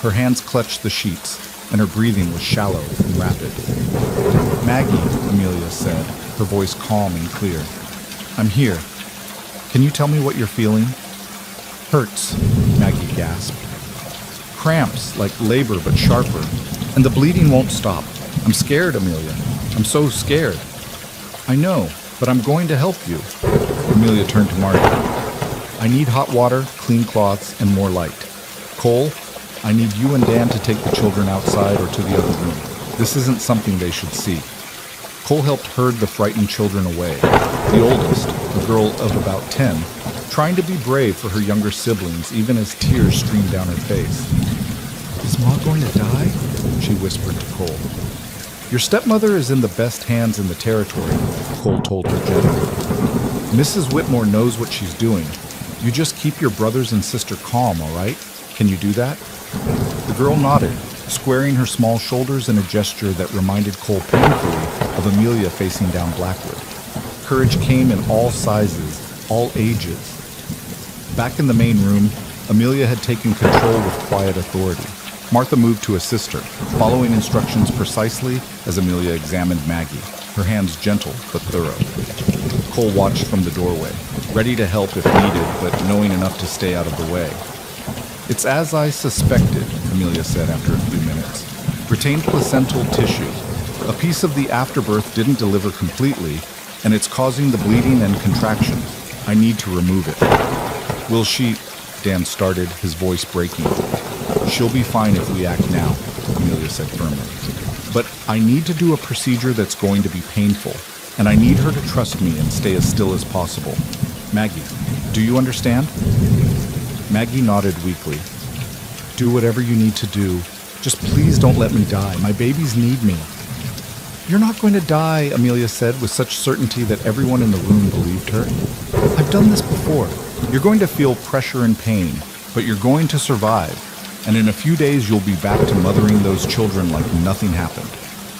Her hands clutched the sheets, and her breathing was shallow and rapid. "Maggie," Amelia said, her voice calm and clear. "I'm here. Can you tell me what you're feeling?" "Hurts," Maggie gasped. "Cramps, like labor but sharper. And the bleeding won't stop. I'm scared, Amelia. I'm so scared." "I know, but I'm going to help you." Amelia turned to Martha. "I need hot water, clean cloths, and more light. Cole, I need you and Dan to take the children outside or to the other room. This isn't something they should see." Cole helped herd the frightened children away. The oldest, a girl of about 10, trying to be brave for her younger siblings even as tears streamed down her face. "Is Ma going to die?" she whispered to Cole. "Your stepmother is in the best hands in the territory," Cole told her gently. "Mrs. Whitmore knows what she's doing. You just keep your brothers and sister calm, all right? Can you do that?" The girl nodded, squaring her small shoulders in a gesture that reminded Cole painfully of Amelia facing down Blackwood. Courage came in all sizes, all ages. Back in the main room, Amelia had taken control with quiet authority. Martha moved to assist her, following instructions precisely as Amelia examined Maggie, her hands gentle but thorough. Cole watched from the doorway, ready to help if needed, but knowing enough to stay out of the way. "It's as I suspected," Amelia said after a few minutes. "Retained placental tissue. A piece of the afterbirth didn't deliver completely, and it's causing the bleeding and contractions. I need to remove it." "Will she—" Dan started, his voice breaking. "She'll be fine if we act now," Amelia said firmly. "But I need to do a procedure that's going to be painful, and I need her to trust me and stay as still as possible. Maggie, do you understand?" Maggie nodded weakly. "Do whatever you need to do. Just please don't let me die. My babies need me." "You're not going to die," Amelia said with such certainty that everyone in the room believed her. "I've done this before. You're going to feel pressure and pain, but you're going to survive. And in a few days, you'll be back to mothering those children like nothing happened.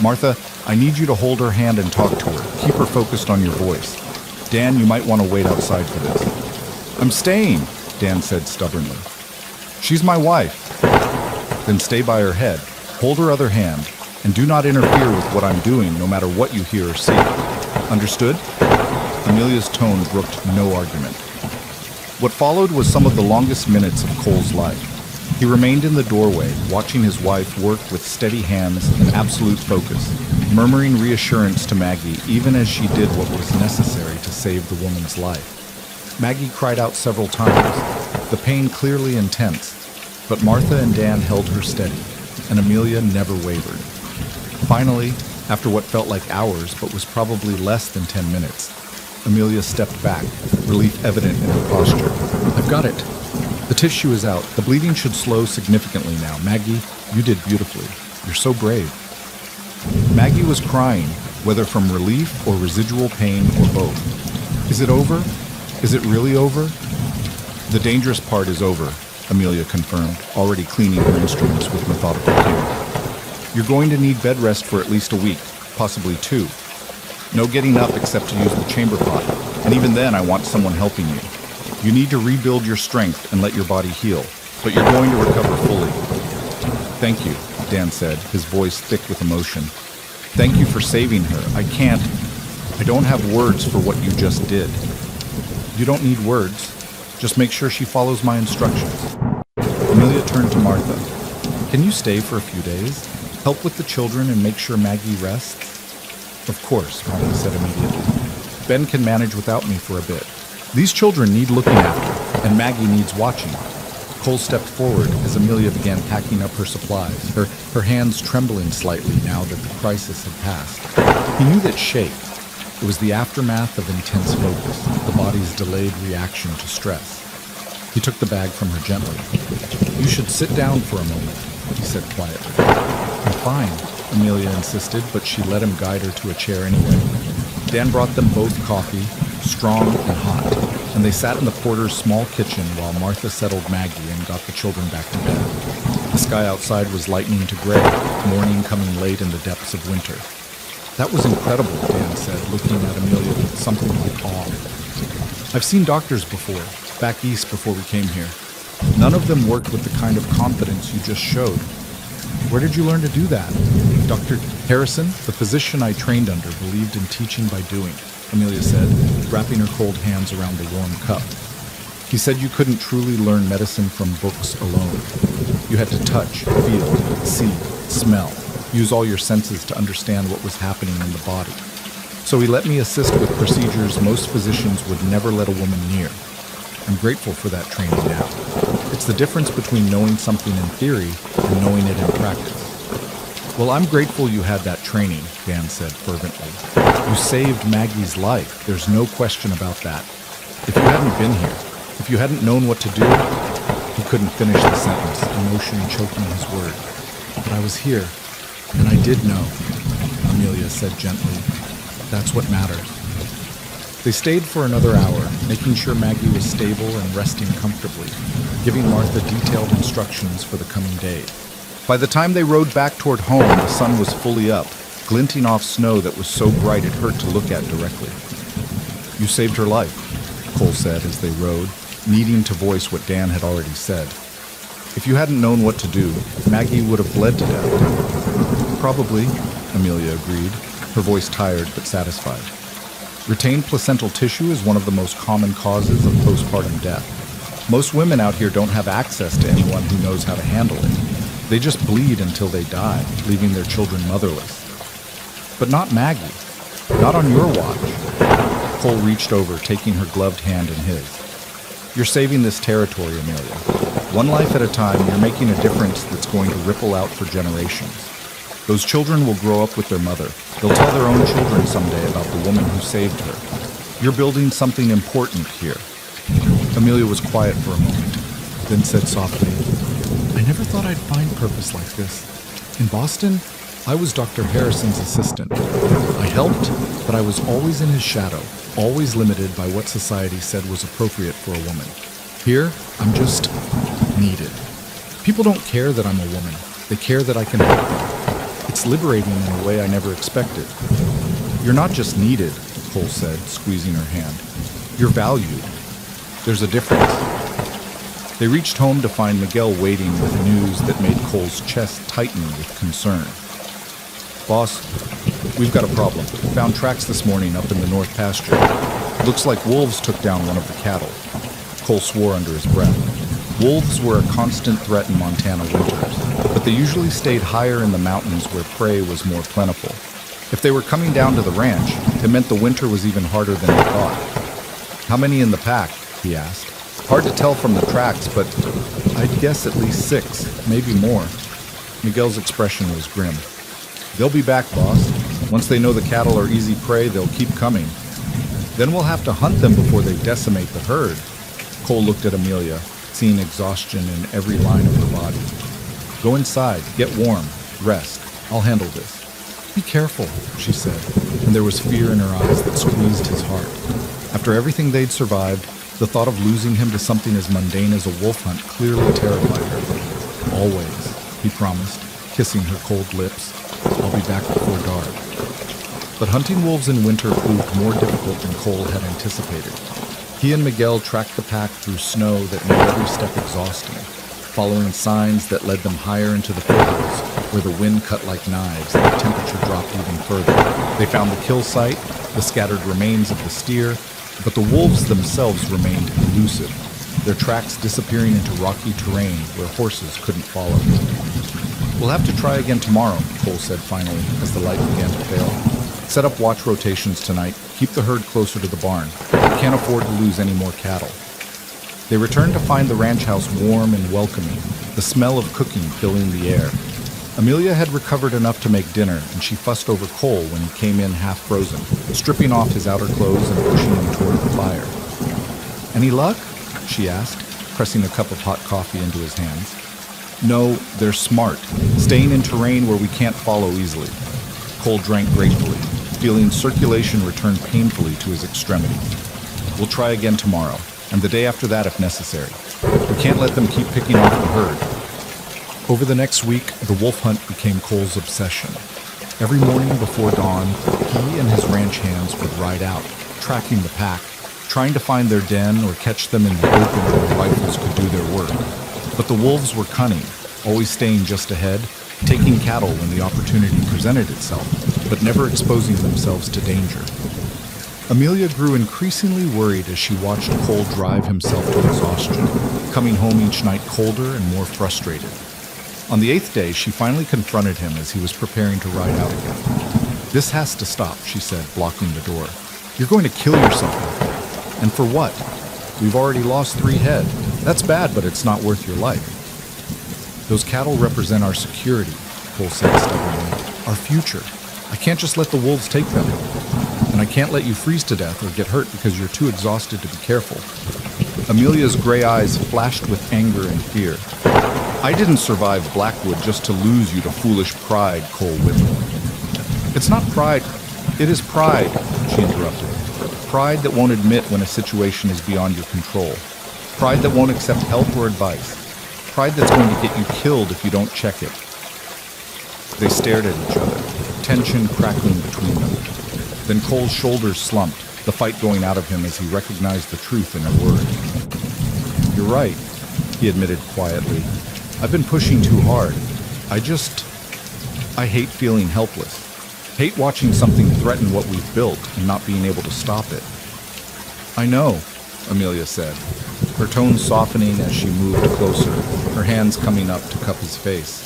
Martha, I need you to hold her hand and talk to her. Keep her focused on your voice. Dan, you might want to wait outside for this." "I'm staying," Dan said stubbornly. "She's my wife." "Then stay by her head, hold her other hand, and do not interfere with what I'm doing, no matter what you hear or see. Understood?" Amelia's tone brooked no argument. What followed was some of the longest minutes of Cole's life. He remained in the doorway, watching his wife work with steady hands and absolute focus, murmuring reassurance to Maggie even as she did what was necessary to save the woman's life. Maggie cried out several times, the pain clearly intense, but Martha and Dan held her steady, and Amelia never wavered. Finally, after what felt like hours but was probably less than 10 minutes, Amelia stepped back, relief evident in her posture. I've got it. The tissue is out. The bleeding should slow significantly now. Maggie, you did beautifully. You're so brave. Maggie was crying, whether from relief or residual pain or both. Is it over? Is it really over? The dangerous part is over, Amelia confirmed, already cleaning her instruments with methodical care. You're going to need bed rest for at least a week, possibly 2. No getting up except to use the chamber pot, and even then I want someone helping you. You need to rebuild your strength and let your body heal, but you're going to recover fully. Thank you, Dan said, his voice thick with emotion. Thank you for saving her. I don't have words for what you just did. You don't need words. Just make sure she follows my instructions. Amelia turned to Martha. Can you stay for a few days? Help with the children and make sure Maggie rests? Of course, Martha said immediately. Ben can manage without me for a bit. These children need looking after, and Maggie needs watching. Cole stepped forward as Amelia began packing up her supplies, her hands trembling slightly now that the crisis had passed. He knew that shake. It was the aftermath of intense focus, the body's delayed reaction to stress. He took the bag from her gently. You should sit down for a moment, he said quietly. I'm fine, Amelia insisted, but she let him guide her to a chair anyway. Dan brought them both coffee, strong and hot, and they sat in the porter's small kitchen while Martha settled Maggie and got the children back to bed. The sky outside was lightening to gray, morning coming late in the depths of winter. That was incredible, Dan said, looking at Amelia with something like awe. I've seen doctors before, back east before we came here. None of them worked with the kind of confidence you just showed. Where did you learn to do that? Dr. Harrison, the physician I trained under, believed in teaching by doing, Amelia said, wrapping her cold hands around the warm cup. He said you couldn't truly learn medicine from books alone. You had to touch, feel, see, smell, use all your senses to understand what was happening in the body. So he let me assist with procedures most physicians would never let a woman near. I'm grateful for that training now. It's the difference between knowing something in theory and knowing it in practice. Well, I'm grateful you had that training, Dan said fervently. You saved Maggie's life. There's no question about that. If you hadn't been here, if you hadn't known what to do, he couldn't finish the sentence, emotion choking his word. But I was here, and I did know, Amelia said gently. That's what matters. They stayed for another hour, making sure Maggie was stable and resting comfortably, giving Martha detailed instructions for the coming day. By the time they rode back toward home, the sun was fully up, glinting off snow that was so bright it hurt to look at directly. You saved her life, Cole said as they rode, needing to voice what Dan had already said. If you hadn't known what to do, Maggie would have bled to death. Probably, Amelia agreed, her voice tired but satisfied. Retained placental tissue is one of the most common causes of postpartum death. Most women out here don't have access to anyone who knows how to handle it. They just bleed until they die, leaving their children motherless. But not Maggie. Not on your watch. Cole reached over, taking her gloved hand in his. You're saving this territory, Amelia. One life at a time, you're making a difference that's going to ripple out for generations. Those children will grow up with their mother. They'll tell their own children someday about the woman who saved her. You're building something important here. Amelia was quiet for a moment, then said softly, I never thought I'd find purpose like this. In Boston, I was Dr. Harrison's assistant. I helped, but I was always in his shadow, always limited by what society said was appropriate for a woman. Here, I'm just needed. People don't care that I'm a woman. They care that I can help them. It's liberating in a way I never expected. You're not just needed, Cole said, squeezing her hand. You're valued. There's a difference. They reached home to find Miguel waiting with news that made Cole's chest tighten with concern. Boss, we've got a problem. Found tracks this morning up in the north pasture. Looks like wolves took down one of the cattle. Cole swore under his breath. Wolves were a constant threat in Montana winters, but they usually stayed higher in the mountains where prey was more plentiful. If they were coming down to the ranch, it meant the winter was even harder than he thought. How many in the pack? He asked. Hard to tell from the tracks, but I'd guess at least 6, maybe more. Miguel's expression was grim. They'll be back, boss. Once they know the cattle are easy prey, they'll keep coming. Then we'll have to hunt them before they decimate the herd. Cole looked at Amelia, seeing exhaustion in every line of her body. Go inside, get warm, rest. I'll handle this. Be careful, she said, and there was fear in her eyes that squeezed his heart. After everything they'd survived, the thought of losing him to something as mundane as a wolf hunt clearly terrified her. Always, he promised, kissing her cold lips. I'll be back before dark. But hunting wolves in winter proved more difficult than Cole had anticipated. He and Miguel tracked the pack through snow that made every step exhausting, following signs that led them higher into the foothills, where the wind cut like knives and the temperature dropped even further. They found the kill site, the scattered remains of the steer, but the wolves themselves remained elusive, their tracks disappearing into rocky terrain where horses couldn't follow. We'll have to try again tomorrow, Cole said finally, as the light began to fail. Set up watch rotations tonight. Keep the herd closer to the barn. We can't afford to lose any more cattle. They returned to find the ranch house warm and welcoming, the smell of cooking filling the air. Amelia had recovered enough to make dinner, and she fussed over Cole when he came in half frozen, stripping off his outer clothes and pushing him toward the fire. Any luck? She asked, pressing a cup of hot coffee into his hands. No, they're smart, staying in terrain where we can't follow easily. Cole drank gratefully, feeling circulation return painfully to his extremities. We'll try again tomorrow, and the day after that if necessary. We can't let them keep picking off the herd. Over the next week, the wolf hunt became Cole's obsession. Every morning before dawn, he and his ranch hands would ride out, tracking the pack, trying to find their den or catch them in the open where rifles could do their work. But the wolves were cunning, always staying just ahead, taking cattle when the opportunity presented itself, but never exposing themselves to danger. Amelia grew increasingly worried as she watched Cole drive himself to exhaustion, coming home each night colder and more frustrated. On the 8th day, she finally confronted him as he was preparing to ride out again. This has to stop, she said, blocking the door. You're going to kill yourself. And for what? We've already lost 3 head. That's bad, but it's not worth your life. Those cattle represent our security, Cole said stubbornly. Our future. I can't just let the wolves take them. And I can't let you freeze to death or get hurt because you're too exhausted to be careful. Amelia's gray eyes flashed with anger and fear. I didn't survive Blackwood just to lose you to foolish pride, Cole whistled. It's not pride. It is pride, she interrupted. Pride that won't admit when a situation is beyond your control. Pride that won't accept help or advice. Pride that's going to get you killed if you don't check it. They stared at each other, tension crackling between them. Then Cole's shoulders slumped, the fight going out of him as he recognized the truth in her words. You're right, he admitted quietly. I've been pushing too hard. I hate feeling helpless. Hate watching something threaten what we've built and not being able to stop it. I know, Amelia said, her tone softening as she moved closer, her hands coming up to cup his face.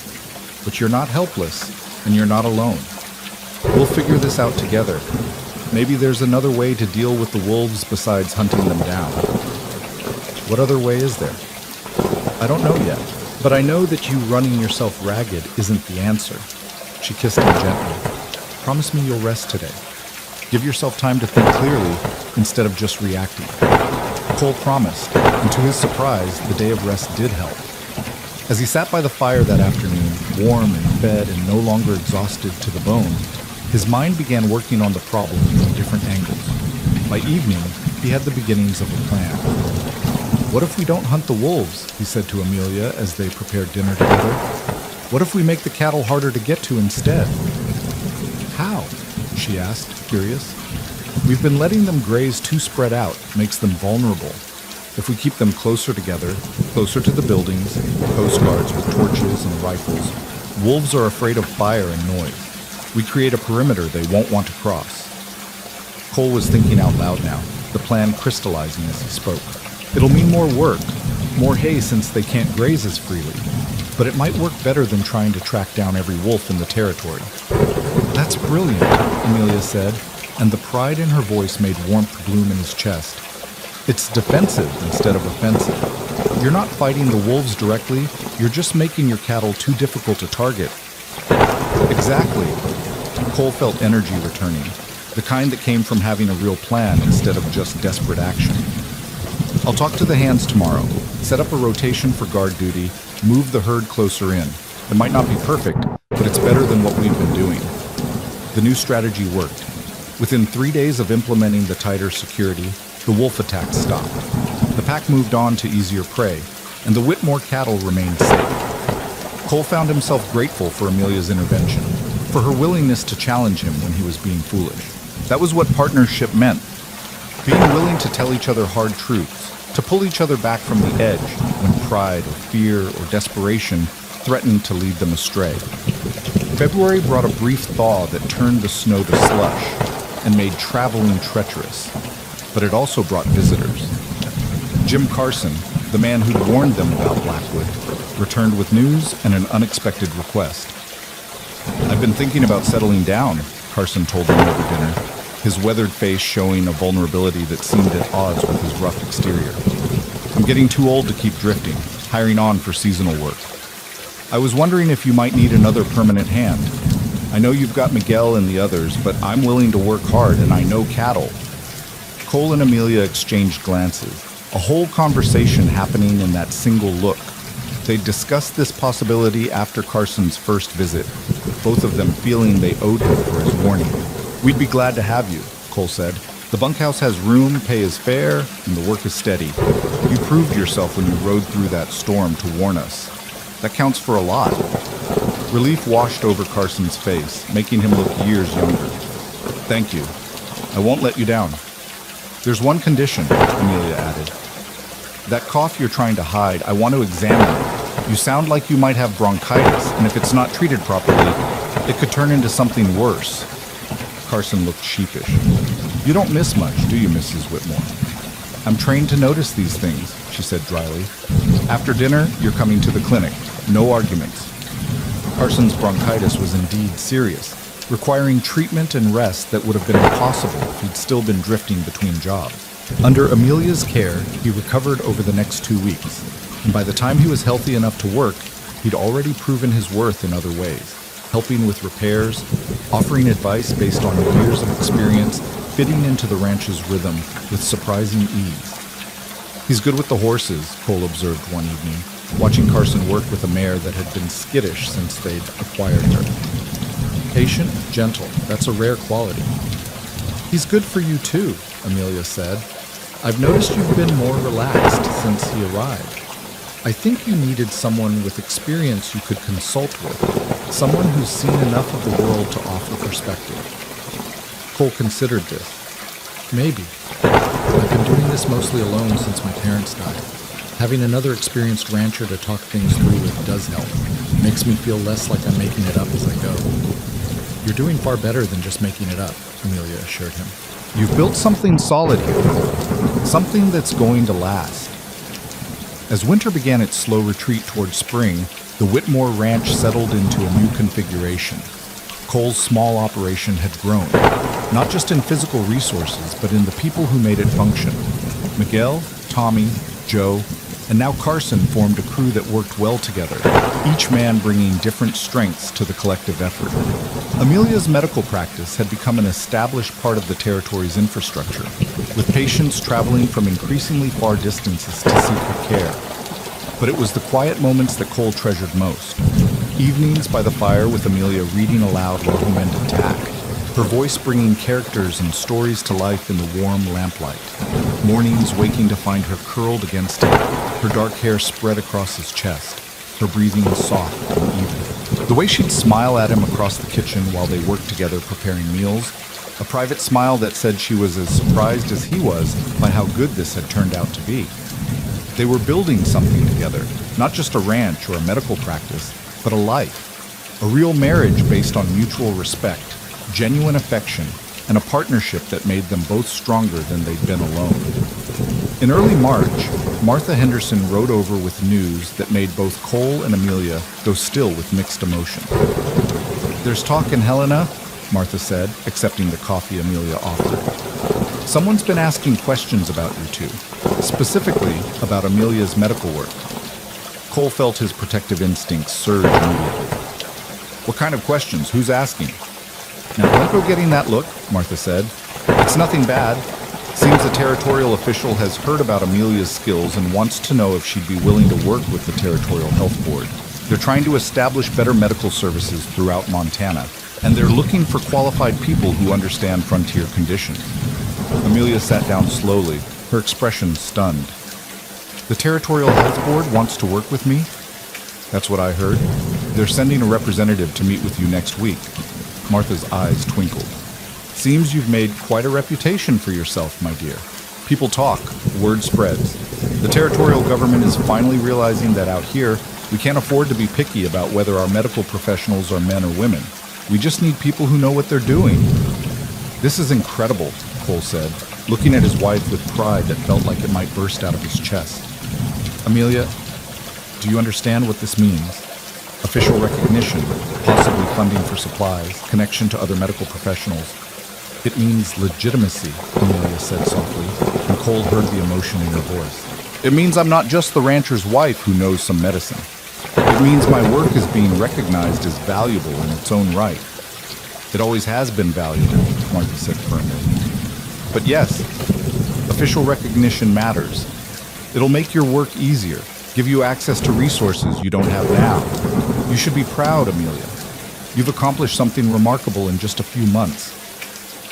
But you're not helpless, and you're not alone. We'll figure this out together. Maybe there's another way to deal with the wolves besides hunting them down. What other way is there? I don't know yet, but I know that you running yourself ragged isn't the answer. She kissed him gently. Promise me you'll rest today. Give yourself time to think clearly instead of just reacting. Cole promised, and to his surprise, the day of rest did help. As he sat by the fire that afternoon, warm and fed and no longer exhausted to the bone, his mind began working on the problem from different angles. By evening, he had the beginnings of a plan. What if we don't hunt the wolves, he said to Amelia as they prepared dinner together. What if we make the cattle harder to get to instead? How? She asked, curious. We've been letting them graze too spread out, makes them vulnerable. If we keep them closer together, closer to the buildings, coast guards with torches and rifles, wolves are afraid of fire and noise. We create a perimeter they won't want to cross. Cole was thinking out loud now, the plan crystallizing as he spoke. It'll mean more work, more hay since they can't graze as freely, but it might work better than trying to track down every wolf in the territory. That's brilliant, Amelia said, and the pride in her voice made warmth bloom in his chest. It's defensive instead of offensive. You're not fighting the wolves directly, you're just making your cattle too difficult to target. Exactly. Cole felt energy returning. the kind that came from having a real plan instead of just desperate action. I'll talk to the hands tomorrow, set up a rotation for guard duty, move the herd closer in. It might not be perfect, but it's better than what we've been doing. The new strategy worked. Within 3 days of implementing the tighter security, the wolf attacks stopped. The pack moved on to easier prey, and the Whitmore cattle remained safe. Cole found himself grateful for Amelia's intervention, for her willingness to challenge him when he was being foolish. That was what partnership meant. Being willing to tell each other hard truths, to pull each other back from the edge when pride or fear or desperation threatened to lead them astray. February brought a brief thaw that turned the snow to slush and made traveling treacherous, but it also brought visitors. Jim Carson, the man who'd warned them about Blackwood, returned with news and an unexpected request. "I've been thinking about settling down," Carson told them over dinner, his weathered face showing a vulnerability that seemed at odds with his rough exterior. "I'm getting too old to keep drifting, hiring on for seasonal work. I was wondering if you might need another permanent hand. I know you've got Miguel and the others, but I'm willing to work hard and I know cattle." Cole and Amelia exchanged glances, a whole conversation happening in that single look. They discussed this possibility after Carson's first visit, both of them feeling they owed him for his warning. "We'd be glad to have you," Cole said. "The bunkhouse has room, pay is fair, and the work is steady. You proved yourself when you rode through that storm to warn us. That counts for a lot." Relief washed over Carson's face, making him look years younger. "Thank you. I won't let you down." "There's one condition," Amelia added. "That cough you're trying to hide, I want to examine it. You sound like you might have bronchitis, and if it's not treated properly, it could turn into something worse." Carson looked sheepish. "You don't miss much, do you, Mrs. Whitmore?" "I'm trained to notice these things," she said dryly. "After dinner, you're coming to the clinic. No arguments." Carson's bronchitis was indeed serious, requiring treatment and rest that would have been impossible if he'd still been drifting between jobs. Under Amelia's care, he recovered over the next 2 weeks, and by the time he was healthy enough to work, he'd already proven his worth in other ways, helping with repairs, offering advice based on years of experience, fitting into the ranch's rhythm with surprising ease. "He's good with the horses," Cole observed one evening, watching Carson work with a mare that had been skittish since they'd acquired her. "Patient, gentle, that's a rare quality." "He's good for you too," Amelia said. "I've noticed you've been more relaxed since he arrived. I think you needed someone with experience you could consult with, someone who's seen enough of the world to offer perspective." Cole considered this. "Maybe. I've been doing this mostly alone since my parents died. Having another experienced rancher to talk things through with does help. Makes me feel less like I'm making it up as I go." "You're doing far better than just making it up," Amelia assured him. "You've built something solid here, Cole. Something that's going to last." As winter began its slow retreat toward spring, the Whitmore Ranch settled into a new configuration. Cole's small operation had grown, not just in physical resources, but in the people who made it function. Miguel, Tommy, Joe, and now Carson formed a crew that worked well together, each man bringing different strengths to the collective effort. Amelia's medical practice had become an established part of the territory's infrastructure, with patients traveling from increasingly far distances to seek her care. But it was the quiet moments that Cole treasured most. Evenings by the fire with Amelia reading aloud while he mended tack, her voice bringing characters and stories to life in the warm lamplight. Mornings waking to find her curled against him, her dark hair spread across his chest, her breathing soft and even. The way she'd smile at him across the kitchen while they worked together preparing meals, a private smile that said she was as surprised as he was by how good this had turned out to be. They were building something together, not just a ranch or a medical practice, but a life, a real marriage based on mutual respect, genuine affection, and a partnership that made them both stronger than they'd been alone. In early March, Martha Henderson rode over with news that made both Cole and Amelia go still with mixed emotion. "There's talk in Helena," Martha said, accepting the coffee Amelia offered. "Someone's been asking questions about you two, specifically about Amelia's medical work." Cole felt his protective instincts surge immediately. "What kind of questions? Who's asking?" Now, don't go getting that look, Martha said. It's nothing bad. Seems the territorial official has heard about Amelia's skills and wants to know if she'd be willing to work with the Territorial Health Board. They're trying to establish better medical services throughout Montana, and they're looking for qualified people who understand frontier conditions. Amelia sat down slowly, her expression stunned. The Territorial Health Board wants to work with me? That's what I heard. They're sending a representative to meet with you next week. Martha's eyes twinkled. Seems you've made quite a reputation for yourself, my dear. People talk, word spreads. The territorial government is finally realizing that out here, we can't afford to be picky about whether our medical professionals are men or women. We just need people who know what they're doing. This is incredible, Cole said, looking at his wife with pride that felt like it might burst out of his chest. Amelia, do you understand what this means? Official recognition, possibly funding for supplies, connection to other medical professionals. It means legitimacy, Amelia said softly, and Cole heard the emotion in her voice. It means I'm not just the rancher's wife who knows some medicine. It means my work is being recognized as valuable in its own right. It always has been valuable, Martha said firmly. But yes, official recognition matters. It'll make your work easier, give you access to resources you don't have now. You should be proud, Amelia. You've accomplished something remarkable in just a few months.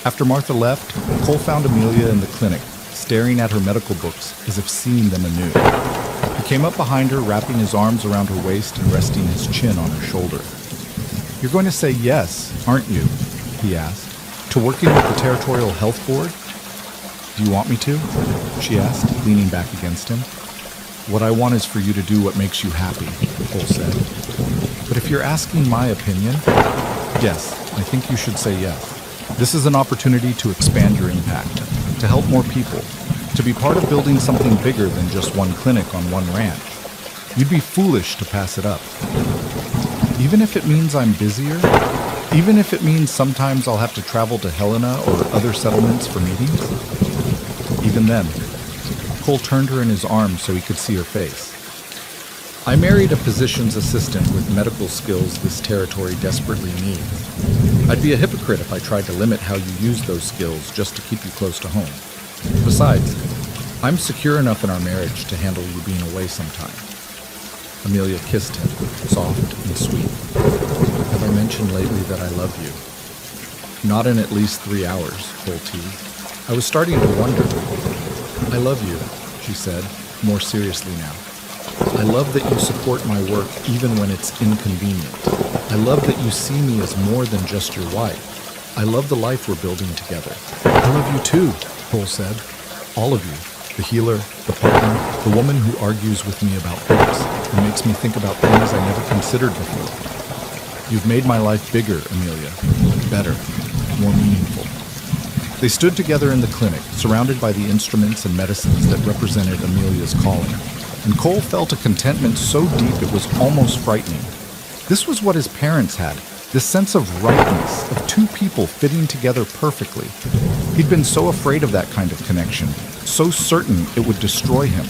After Martha left, Cole found Amelia in the clinic, staring at her medical books as if seeing them anew. He came up behind her, wrapping his arms around her waist and resting his chin on her shoulder. You're going to say yes, aren't you? He asked. To working with the Territorial Health Board? Do you want me to? She asked, leaning back against him. What I want is for you to do what makes you happy, Cole said. But if you're asking my opinion, yes, I think you should say yes. This is an opportunity to expand your impact, to help more people, to be part of building something bigger than just one clinic on one ranch. You'd be foolish to pass it up. Even if it means I'm busier, even if it means sometimes I'll have to travel to Helena or other settlements for meetings. Even then, Cole turned her in his arms so he could see her face. I married a physician's assistant with medical skills this territory desperately needs. I'd be a hypocrite if I tried to limit how you use those skills just to keep you close to home. Besides, I'm secure enough in our marriage to handle you being away sometime. Amelia kissed him, soft and sweet. Have I mentioned lately that I love you? Not in at least 3 hours, Cole teased. I was starting to wonder. I love you, she said, more seriously now. I love that you support my work even when it's inconvenient. I love that you see me as more than just your wife. I love the life we're building together. I love you too, Cole said. All of you. The healer, the partner, the woman who argues with me about books and makes me think about things I never considered before. You've made my life bigger, Amelia. Better. More meaningful. They stood together in the clinic, surrounded by the instruments and medicines that represented Amelia's calling. And Cole felt a contentment so deep it was almost frightening. This was what his parents had, this sense of rightness, of two people fitting together perfectly. He'd been so afraid of that kind of connection, so certain it would destroy him.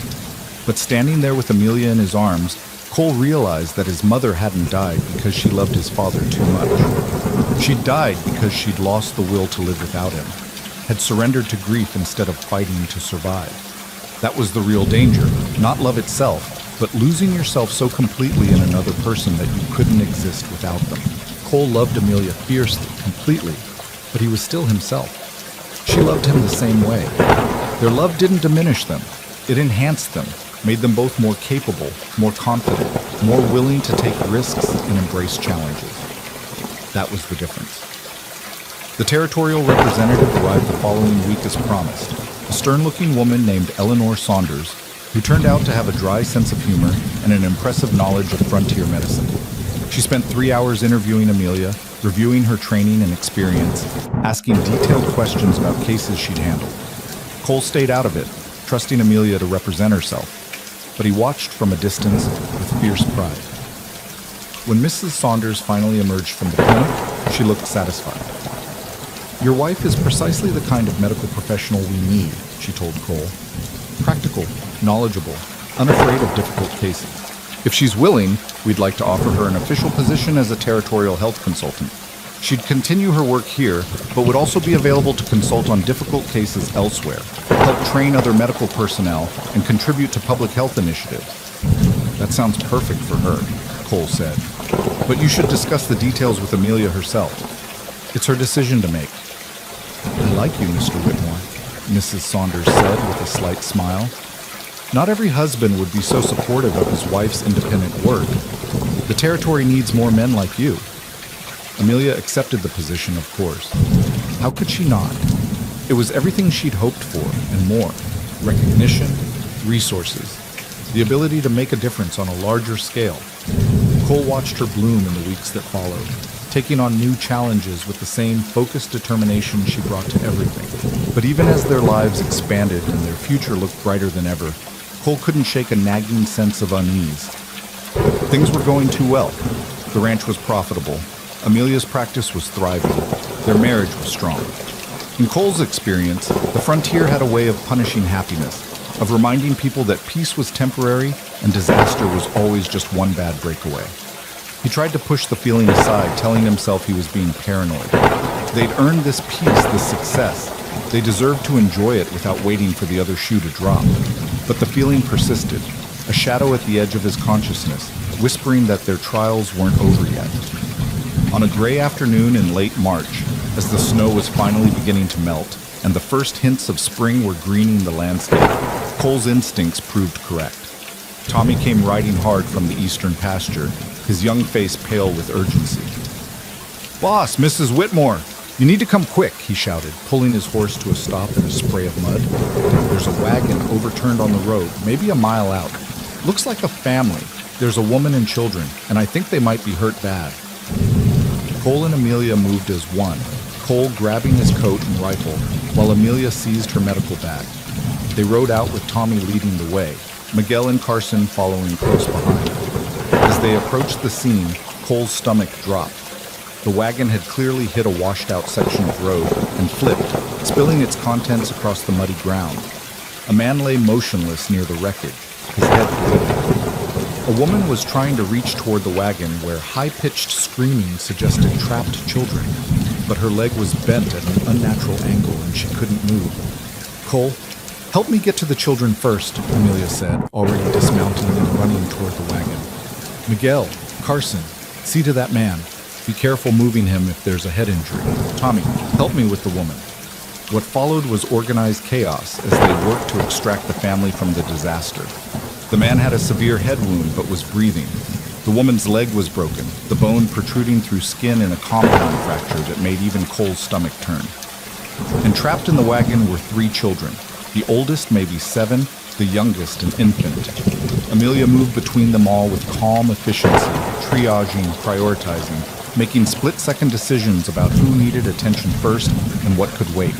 But standing there with Amelia in his arms, Cole realized that his mother hadn't died because she loved his father too much. She'd died because she'd lost the will to live without him, had surrendered to grief instead of fighting to survive. That was the real danger, not love itself, but losing yourself so completely in another person that you couldn't exist without them. Cole loved Amelia fiercely, completely, but he was still himself. She loved him the same way. Their love didn't diminish them. It enhanced them, made them both more capable, more confident, more willing to take risks and embrace challenges. That was the difference. The territorial representative arrived the following week as promised. A stern-looking woman named Eleanor Saunders, who turned out to have a dry sense of humor and an impressive knowledge of frontier medicine. She spent 3 hours interviewing Amelia, reviewing her training and experience, asking detailed questions about cases she'd handled. Cole stayed out of it, trusting Amelia to represent herself, but he watched from a distance with fierce pride. When Mrs. Saunders finally emerged from the clinic, she looked satisfied. Your wife is precisely the kind of medical professional we need, she told Cole. Practical, knowledgeable, unafraid of difficult cases. If she's willing, we'd like to offer her an official position as a territorial health consultant. She'd continue her work here, but would also be available to consult on difficult cases elsewhere, help train other medical personnel, and contribute to public health initiatives. That sounds perfect for her, Cole said. But you should discuss the details with Amelia herself. It's her decision to make. I like you, Mr. Whitmore, Mrs. Saunders said with a slight smile. Not every husband would be so supportive of his wife's independent work. The territory needs more men like you. Amelia accepted the position, of course. How could she not? It was everything she'd hoped for and more. Recognition, resources, the ability to make a difference on a larger scale. Cole watched her bloom in the weeks that followed, taking on new challenges with the same focused determination she brought to everything. But even as their lives expanded and their future looked brighter than ever, Cole couldn't shake a nagging sense of unease. Things were going too well. The ranch was profitable. Amelia's practice was thriving. Their marriage was strong. In Cole's experience, the frontier had a way of punishing happiness, of reminding people that peace was temporary and disaster was always just one bad breakaway. He tried to push the feeling aside, telling himself he was being paranoid. They'd earned this peace, this success. They deserved to enjoy it without waiting for the other shoe to drop. But the feeling persisted, a shadow at the edge of his consciousness, whispering that their trials weren't over yet. On a gray afternoon in late March, as the snow was finally beginning to melt and the first hints of spring were greening the landscape, Cole's instincts proved correct. Tommy came riding hard from the eastern pasture, his young face pale with urgency. "Boss, Mrs. Whitmore, you need to come quick," he shouted, pulling his horse to a stop in a spray of mud. "There's a wagon overturned on the road, maybe a mile out. Looks like a family. There's a woman and children, and I think they might be hurt bad." Cole and Amelia moved as one, Cole grabbing his coat and rifle, while Amelia seized her medical bag. They rode out with Tommy leading the way, Miguel and Carson following close behind. As they approached the scene, Cole's stomach dropped. The wagon had clearly hit a washed-out section of road and flipped, spilling its contents across the muddy ground. A man lay motionless near the wreckage, his head bleeding. A woman was trying to reach toward the wagon where high-pitched screaming suggested trapped children, but her leg was bent at an unnatural angle and she couldn't move. "Cole, help me get to the children first," Amelia said, already dismounting and running toward the wagon. "Miguel, Carson, see to that man. Be careful moving him if there's a head injury. Tommy, help me with the woman." What followed was organized chaos as they worked to extract the family from the disaster. The man had a severe head wound but was breathing. The woman's leg was broken, the bone protruding through skin in a compound fracture that made even Cole's stomach turn. And trapped in the wagon were 3 children. The oldest maybe 7, the youngest an infant. Amelia moved between them all with calm efficiency, triaging, prioritizing, making split-second decisions about who needed attention first and what could wait.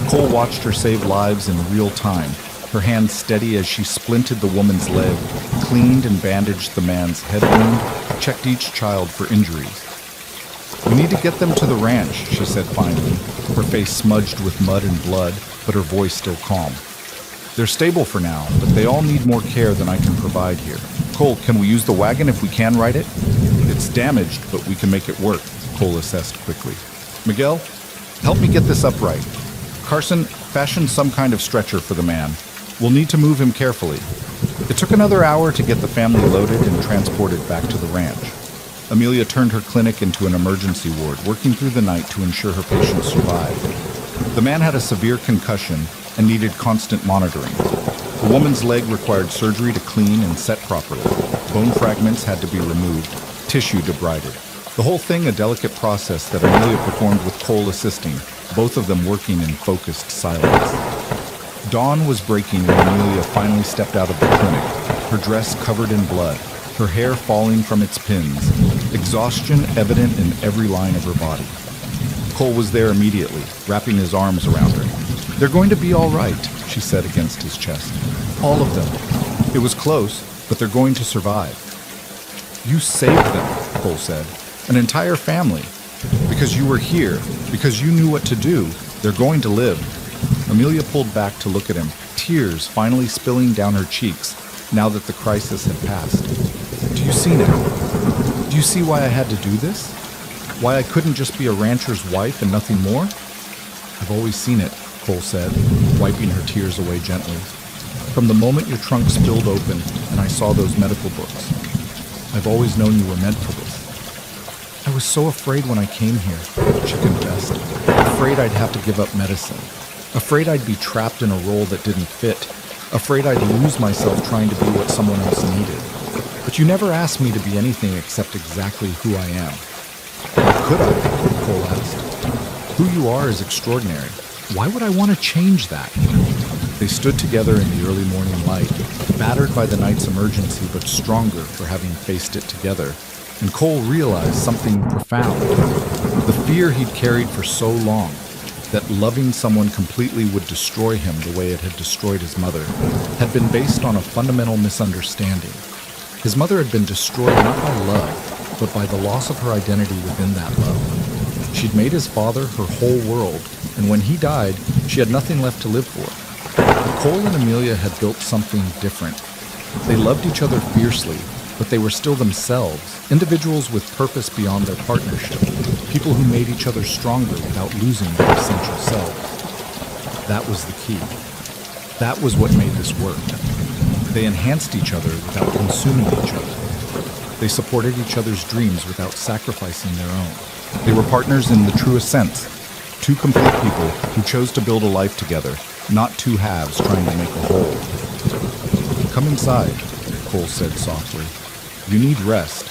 Cole watched her save lives in real time, her hands steady as she splinted the woman's leg, cleaned and bandaged the man's head wound, checked each child for injuries. "We need to get them to the ranch," she said finally, her face smudged with mud and blood, but her voice still calm. "They're stable for now, but they all need more care than I can provide here. Cole, can we use the wagon if we can ride it?" "It's damaged, but we can make it work," Cole assessed quickly. "Miguel, help me get this upright. Carson, fashion some kind of stretcher for the man. We'll need to move him carefully." It took another hour to get the family loaded and transported back to the ranch. Amelia turned her clinic into an emergency ward, working through the night to ensure her patients survived. The man had a severe concussion and needed constant monitoring. The woman's leg required surgery to clean and set properly. Bone fragments had to be removed, tissue debrided. The whole thing a delicate process that Amelia performed with Cole assisting, both of them working in focused silence. Dawn was breaking when Amelia finally stepped out of the clinic, her dress covered in blood, her hair falling from its pins, exhaustion evident in every line of her body. Cole was there immediately, wrapping his arms around her. "They're going to be all right," she said against his chest. "All of them. It was close, but they're going to survive." "You saved them," Cole said. "An entire family. Because you were here, because you knew what to do, they're going to live." Amelia pulled back to look at him, tears finally spilling down her cheeks now that the crisis had passed. "Do you see now? Do you see why I had to do this?" Why I couldn't just be a rancher's wife and nothing more? I've always seen it, Cole said, wiping her tears away gently. From the moment your trunk spilled open and I saw those medical books, I've always known you were meant for this. I was so afraid when I came here, she confessed. Afraid I'd have to give up medicine. Afraid I'd be trapped in a role that didn't fit. Afraid I'd lose myself trying to be what someone else needed. But you never asked me to be anything except exactly who I am. How could I? Cole asked. Who you are is extraordinary. Why would I want to change that? They stood together in the early morning light, battered by the night's emergency but stronger for having faced it together, and Cole realized something profound. The fear he'd carried for so long, that loving someone completely would destroy him the way it had destroyed his mother, had been based on a fundamental misunderstanding. His mother had been destroyed not by love, but by the loss of her identity within that love. She'd made his father her whole world, and when he died, she had nothing left to live for. But Cole and Amelia had built something different. They loved each other fiercely, but they were still themselves, individuals with purpose beyond their partnership, people who made each other stronger without losing their essential selves. That was the key. That was what made this work. They enhanced each other without consuming each other. They supported each other's dreams without sacrificing their own. They were partners in the truest sense, two complete people who chose to build a life together, not two halves trying to make a whole. Come inside, Cole said softly. You need rest.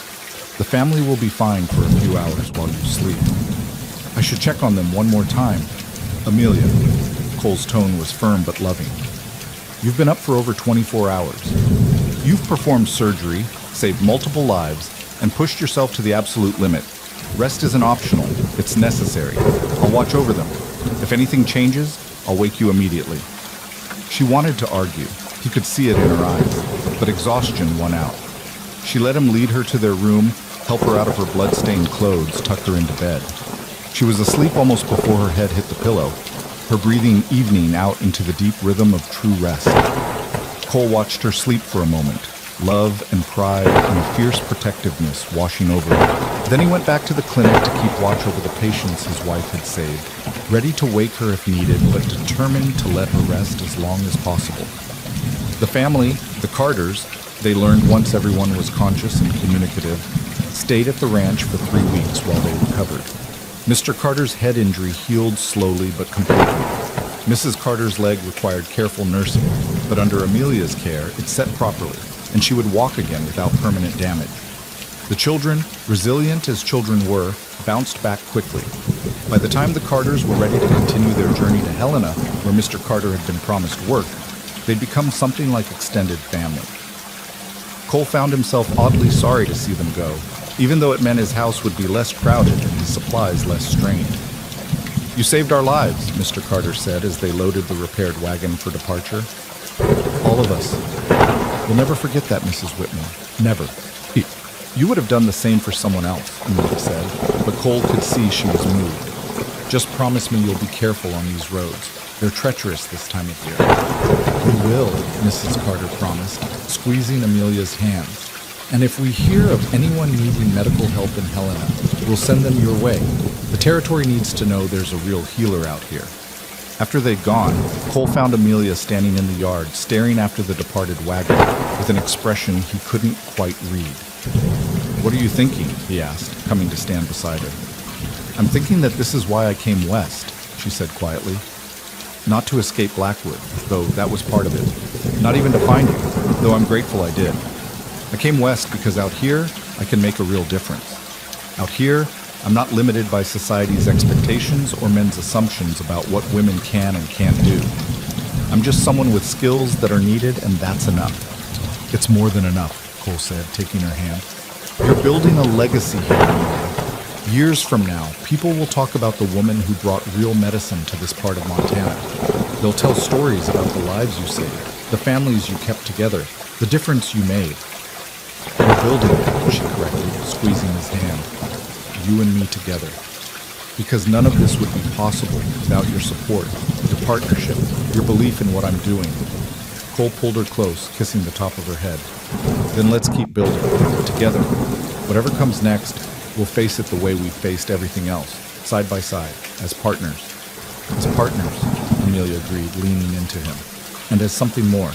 The family will be fine for a few hours while you sleep. I should check on them one more time. Amelia, Cole's tone was firm but loving. You've been up for over 24 hours. You've performed surgery, saved multiple lives, and pushed yourself to the absolute limit. Rest isn't optional, it's necessary. I'll watch over them. If anything changes, I'll wake you immediately. She wanted to argue. He could see it in her eyes, but exhaustion won out. She let him lead her to their room, help her out of her blood-stained clothes, tuck her into bed. She was asleep almost before her head hit the pillow, her breathing evening out into the deep rhythm of true rest. Cole watched her sleep for a moment, love and pride and a fierce protectiveness washing over her. Then he went back to the clinic to keep watch over the patients his wife had saved, ready to wake her if needed, but determined to let her rest as long as possible. The family, the Carters, they learned once everyone was conscious and communicative, stayed at the ranch for 3 weeks while they recovered. Mr. Carter's head injury healed slowly but completely. Mrs. Carter's leg required careful nursing, but under Amelia's care, it set properly, and she would walk again without permanent damage. The children, resilient as children were, bounced back quickly. By the time the Carters were ready to continue their journey to Helena, where Mr. Carter had been promised work, they'd become something like extended family. Cole found himself oddly sorry to see them go, even though it meant his house would be less crowded and his supplies less strained. You saved our lives, Mr. Carter said as they loaded the repaired wagon for departure. All of us. We'll never forget that, Mrs. Whitmore. Never. You would have done the same for someone else, Amelia said, but Cole could see she was moved. Just promise me you'll be careful on these roads. They're treacherous this time of year. We will, Mrs. Carter promised, squeezing Amelia's hand. And if we hear of anyone needing medical help in Helena, we'll send them your way. The territory needs to know there's a real healer out here. After they'd gone, Cole found Amelia standing in the yard, staring after the departed wagon, with an expression he couldn't quite read. What are you thinking? He asked, coming to stand beside her. I'm thinking that this is why I came west, she said quietly. Not to escape Blackwood, though that was part of it. Not even to find you, though I'm grateful I did. I came west because out here, I can make a real difference. Out here, I'm not limited by society's expectations or men's assumptions about what women can and can't do. I'm just someone with skills that are needed, and that's enough. It's more than enough, Cole said, taking her hand. You're building a legacy here, Amelia. Years from now, people will talk about the woman who brought real medicine to this part of Montana. They'll tell stories about the lives you saved, the families you kept together, the difference you made. We're building it, she corrected, squeezing his hand. You and me together. Because none of this would be possible without your support, your partnership, your belief in what I'm doing. Cole pulled her close, kissing the top of her head. Then let's keep building, together. Whatever comes next, We'll face it the way we faced everything else, side by side, as partners. As partners, Amelia agreed, leaning into him. And as something more.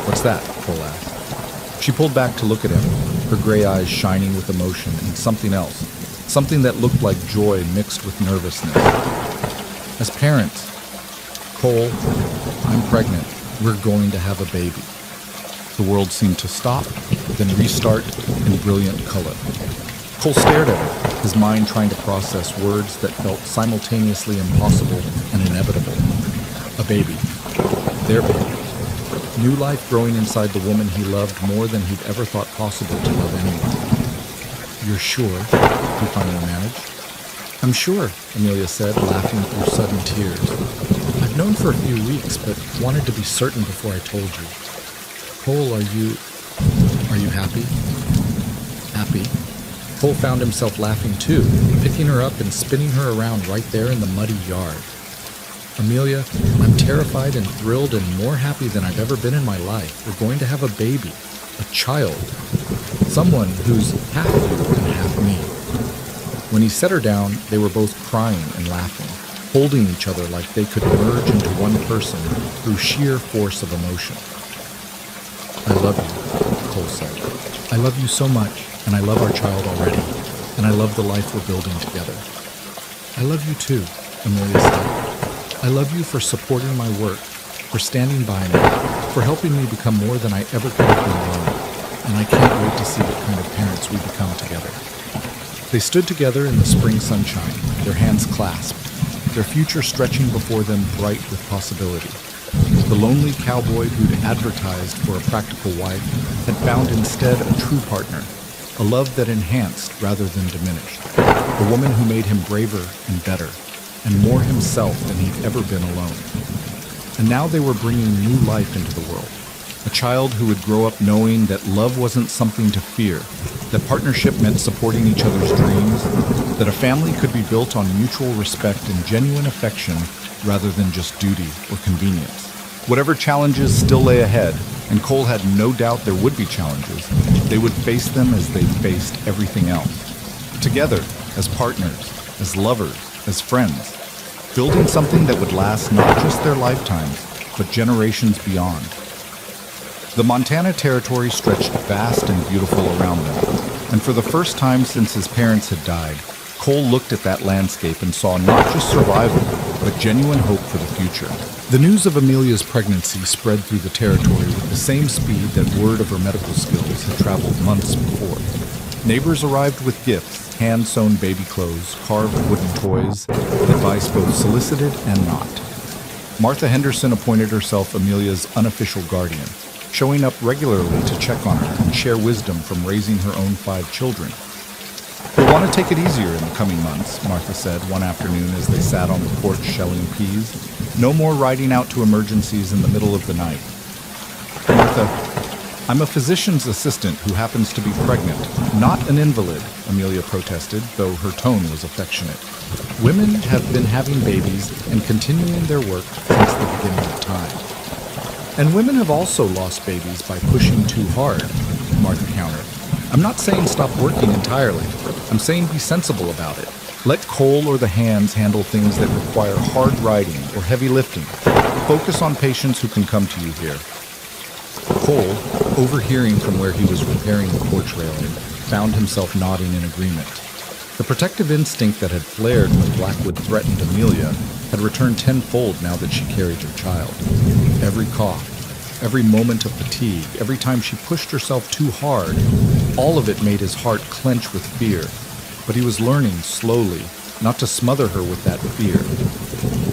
What's that? Cole asked. She pulled back to look at him, her gray eyes shining with emotion and something else. Something that looked like joy mixed with nervousness. As parents, Cole, I'm pregnant. We're going to have a baby. The world seemed to stop, then restart in brilliant color. Cole stared at her, his mind trying to process words that felt simultaneously impossible and inevitable. A baby. Their baby. New life growing inside the woman he loved more than he'd ever thought possible to love anyone. You're sure? He finally managed. I'm sure, Amelia said, laughing through sudden tears. I've known for a few weeks, but wanted to be certain before I told you. Cole, are you happy? Happy? Cole found himself laughing too, picking her up and spinning her around right there in the muddy yard. Amelia, I'm terrified and thrilled and more happy than I've ever been in my life. We're going to have a baby, a child, someone who's half you and half me. When he set her down, they were both crying and laughing, holding each other like they could merge into one person through sheer force of emotion. I love you, Cole said. I love you so much, and I love our child already, and I love the life we're building together. I love you too, Amelia said. I love you for supporting my work, for standing by me, for helping me become more than I ever could have been alone, and I can't wait to see what kind of parents we become together. They stood together in the spring sunshine, their hands clasped, their future stretching before them bright with possibility. The lonely cowboy who'd advertised for a practical wife had found instead a true partner, a love that enhanced rather than diminished, a woman who made him braver and better, and more himself than he'd ever been alone. And now they were bringing new life into the world, a child who would grow up knowing that love wasn't something to fear, that partnership meant supporting each other's dreams, that a family could be built on mutual respect and genuine affection rather than just duty or convenience. Whatever challenges still lay ahead, and Cole had no doubt there would be challenges, they would face them as they faced everything else. Together, as partners, as lovers, as friends, building something that would last not just their lifetimes, but generations beyond. The Montana Territory stretched vast and beautiful around them, and for the first time since his parents had died, Cole looked at that landscape and saw not just survival, but genuine hope for the future. The news of Amelia's pregnancy spread through the territory with the same speed that word of her medical skills had traveled months before. Neighbors arrived with gifts, hand-sewn baby clothes, carved wooden toys, advice both solicited and not. Martha Henderson appointed herself Amelia's unofficial guardian, showing up regularly to check on her and share wisdom from raising her own 5 children. You'll want to take it easier in the coming months, Martha said one afternoon as they sat on the porch shelling peas. No more riding out to emergencies in the middle of the night. Martha, I'm a physician's assistant who happens to be pregnant, not an invalid, Amelia protested, though her tone was affectionate. Women have been having babies and continuing their work since the beginning of time. And women have also lost babies by pushing too hard, Martha countered. I'm not saying stop working entirely. I'm saying be sensible about it. Let Cole or the hands handle things that require hard riding or heavy lifting. Focus on patients who can come to you here. Cole, overhearing from where he was repairing the porch railing, found himself nodding in agreement. The protective instinct that had flared when Blackwood threatened Amelia had returned tenfold now that she carried her child. Every cough, every moment of fatigue, every time she pushed herself too hard, all of it made his heart clench with fear. But he was learning slowly not to smother her with that fear.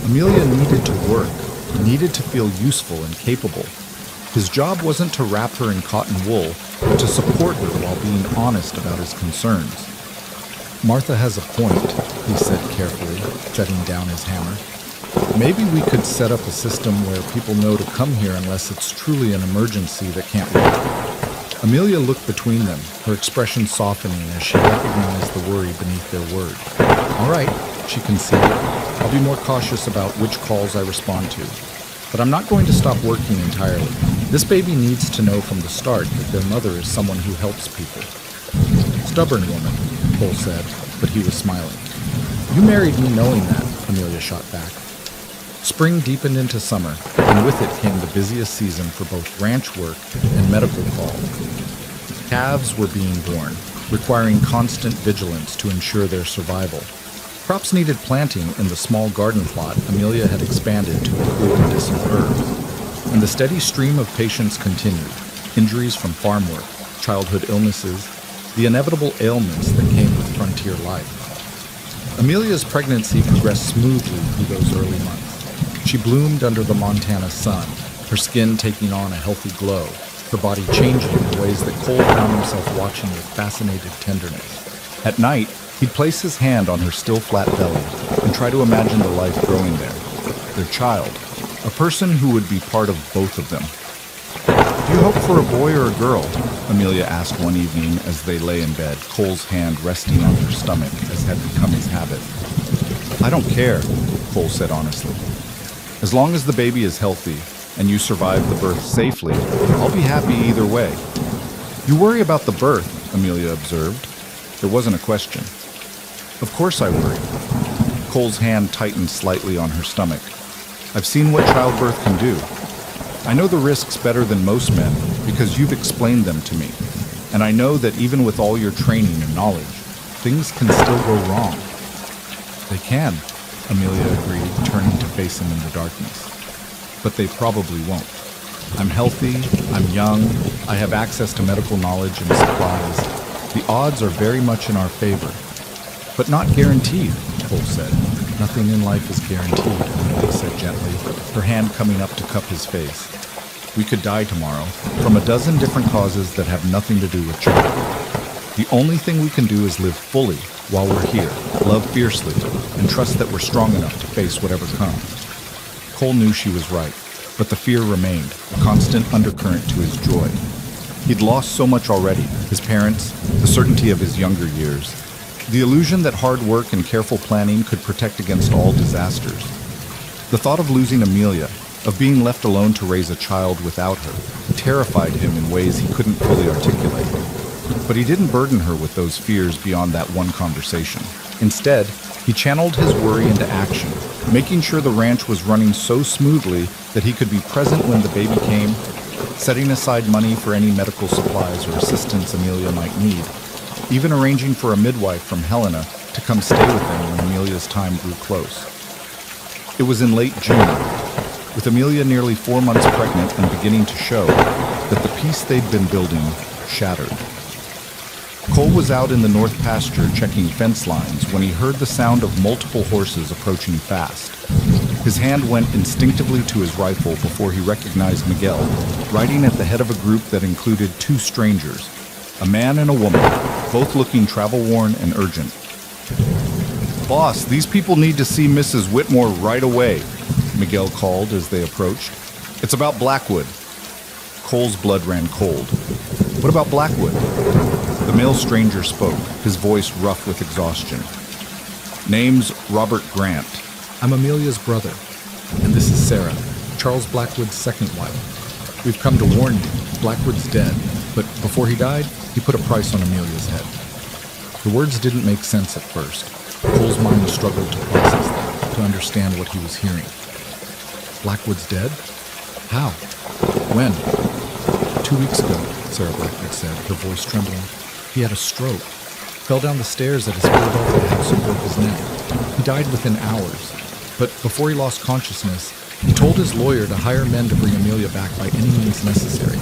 Amelia needed to work, needed to feel useful and capable. His job wasn't to wrap her in cotton wool, but to support her while being honest about his concerns. Martha has a point, he said carefully, setting down his hammer. Maybe we could set up a system where people know to come here unless it's truly an emergency that can't wait. Amelia looked between them, her expression softening as she recognized the worry beneath their word. All right, she conceded. I'll be more cautious about which calls I respond to. But I'm not going to stop working entirely. This baby needs to know from the start that their mother is someone who helps people. Stubborn woman, Cole said, but he was smiling. You married me knowing that, Amelia shot back. Spring deepened into summer, and with it came the busiest season for both ranch work and medical call. Calves were being born, requiring constant vigilance to ensure their survival. Crops needed planting in the small garden plot Amelia had expanded to include medicinal herbs, and the steady stream of patients continued. Injuries from farm work, childhood illnesses, the inevitable ailments that came with frontier life. Amelia's pregnancy progressed smoothly through those early months. She bloomed under the Montana sun, her skin taking on a healthy glow, her body changing in ways that Cole found himself watching with fascinated tenderness. At night, he'd place his hand on her still flat belly and try to imagine the life growing there, their child, a person who would be part of both of them. Do you hope for a boy or a girl? Amelia asked one evening as they lay in bed, Cole's hand resting on her stomach as had become his habit. I don't care, Cole said honestly. As long as the baby is healthy and you survive the birth safely, I'll be happy either way. You worry about the birth, Amelia observed. There wasn't a question. Of course I worry. Cole's hand tightened slightly on her stomach. I've seen what childbirth can do. I know the risks better than most men because you've explained them to me. And I know that even with all your training and knowledge, things can still go wrong. They can, Amelia agreed, turning to face him in the darkness. But they probably won't. I'm healthy, I'm young, I have access to medical knowledge and supplies. The odds are very much in our favor. But not guaranteed, Cole said. Nothing in life is guaranteed, Amelia said gently, her hand coming up to cup his face. We could die tomorrow, from a dozen different causes that have nothing to do with childbirth. The only thing we can do is live fully while we're here, love fiercely, and trust that we're strong enough to face whatever comes. Cole knew she was right, but the fear remained, a constant undercurrent to his joy. He'd lost so much already, his parents, the certainty of his younger years, the illusion that hard work and careful planning could protect against all disasters. The thought of losing Amelia, of being left alone to raise a child without her, terrified him in ways he couldn't fully articulate. But he didn't burden her with those fears beyond that one conversation. Instead, he channeled his worry into action, making sure the ranch was running so smoothly that he could be present when the baby came, setting aside money for any medical supplies or assistance Amelia might need, even arranging for a midwife from Helena to come stay with them when Amelia's time grew close. It was in late June, with Amelia nearly 4 months pregnant and beginning to show, that the peace they'd been building shattered. Cole was out in the north pasture checking fence lines when he heard the sound of multiple horses approaching fast. His hand went instinctively to his rifle before he recognized Miguel, riding at the head of a group that included 2 strangers, a man and a woman, both looking travel-worn and urgent. Boss, these people need to see Mrs. Whitmore right away, Miguel called as they approached. It's about Blackwood. Cole's blood ran cold. What about Blackwood? The male stranger spoke, his voice rough with exhaustion. Name's Robert Grant. I'm Amelia's brother, and this is Sarah, Charles Blackwood's second wife. We've come to warn you, Blackwood's dead, but before he died, he put a price on Amelia's head. The words didn't make sense at first. Cole's mind struggled to process them, to understand what he was hearing. Blackwood's dead? How? When? 2 weeks ago, Sarah Blackwood said, her voice trembling. He had a stroke. Fell down the stairs at his Philadelphia house and broke his neck. He died within hours. But before he lost consciousness, he told his lawyer to hire men to bring Amelia back by any means necessary.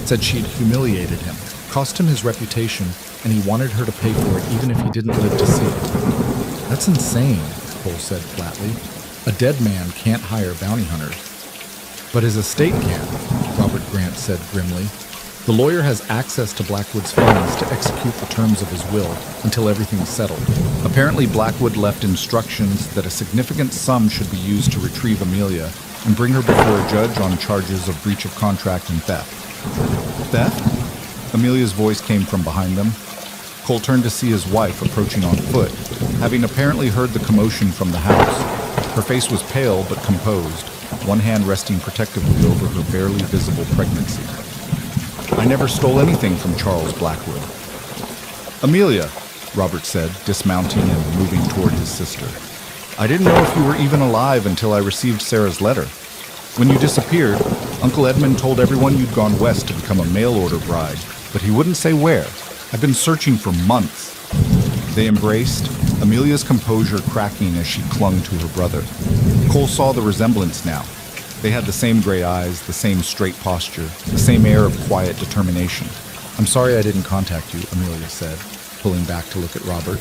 Said she'd humiliated him, cost him his reputation, and he wanted her to pay for it even if he didn't live to see it. That's insane, Cole said flatly. A dead man can't hire bounty hunters. But his estate can, Robert Grant said grimly. The lawyer has access to Blackwood's funds to execute the terms of his will until everything's settled. Apparently, Blackwood left instructions that a significant sum should be used to retrieve Amelia and bring her before a judge on charges of breach of contract and theft. Theft? Amelia's voice came from behind them. Cole turned to see his wife approaching on foot, having apparently heard the commotion from the house. Her face was pale but composed, one hand resting protectively over her barely visible pregnancy. I never stole anything from Charles Blackwood. Amelia, Robert said, dismounting and moving toward his sister. I didn't know if you were even alive until I received Sarah's letter. When you disappeared, Uncle Edmund told everyone you'd gone west to become a mail-order bride, but he wouldn't say where. I've been searching for months. They embraced, Amelia's composure cracking as she clung to her brother. Cole saw the resemblance now. They had the same gray eyes, the same straight posture, the same air of quiet determination. I'm sorry I didn't contact you, Amelia said, pulling back to look at Robert.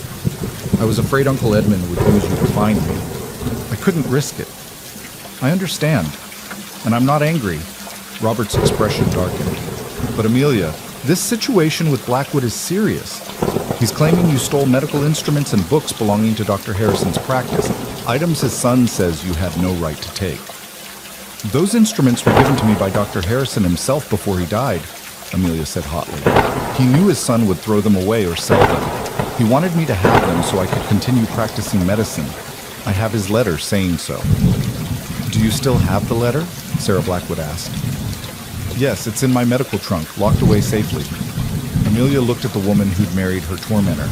I was afraid Uncle Edmund would use you to find me. I couldn't risk it. I understand, and I'm not angry. Robert's expression darkened. But Amelia, this situation with Blackwood is serious. He's claiming you stole medical instruments and books belonging to Dr. Harrison's practice, items his son says you had no right to take. Those instruments were given to me by Dr. Harrison himself before he died, Amelia said hotly. He knew his son would throw them away or sell them. He wanted me to have them so I could continue practicing medicine. I have his letter saying so. Do you still have the letter? Sarah Blackwood asked. Yes, it's in my medical trunk, locked away safely. Amelia looked at the woman who'd married her tormentor.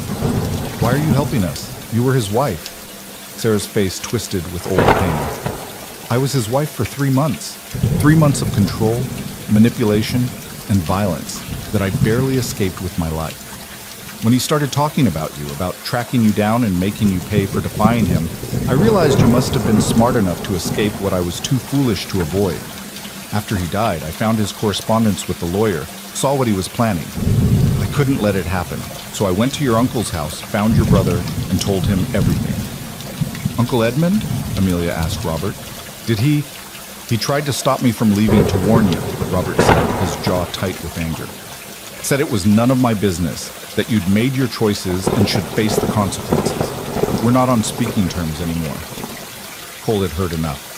Why are you helping us? You were his wife. Sarah's face twisted with old pain. I was his wife for 3 months. 3 months of control, manipulation, and violence that I barely escaped with my life. When he started talking about you, about tracking you down and making you pay for defying him, I realized you must have been smart enough to escape what I was too foolish to avoid. After he died, I found his correspondence with the lawyer, saw what he was planning. I couldn't let it happen, so I went to your uncle's house, found your brother, and told him everything. Uncle Edmund? Amelia asked Robert. Did he? He tried to stop me from leaving to warn you, Robert said, his jaw tight with anger. Said it was none of my business, that you'd made your choices and should face the consequences. We're not on speaking terms anymore. Cole had heard enough.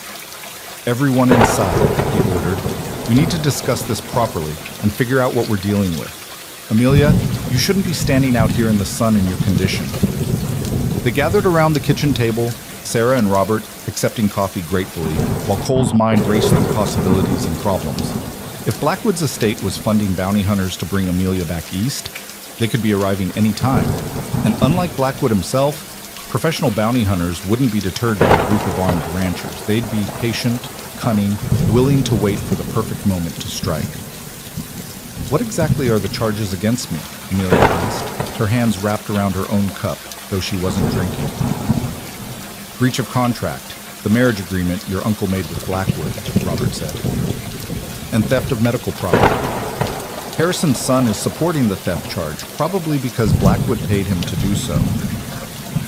Everyone inside, he ordered. We need to discuss this properly and figure out what we're dealing with. Amelia, you shouldn't be standing out here in the sun in your condition. They gathered around the kitchen table, Sarah and Robert accepting coffee gratefully, while Cole's mind raced through possibilities and problems. If Blackwood's estate was funding bounty hunters to bring Amelia back east, they could be arriving any time. And unlike Blackwood himself, professional bounty hunters wouldn't be deterred by a group of armed ranchers. They'd be patient, cunning, willing to wait for the perfect moment to strike. What exactly are the charges against me? Amelia asked, her hands wrapped around her own cup, though she wasn't drinking. Breach of contract, the marriage agreement your uncle made with Blackwood, Robert said. And theft of medical property. Harrison's son is supporting the theft charge, probably because Blackwood paid him to do so.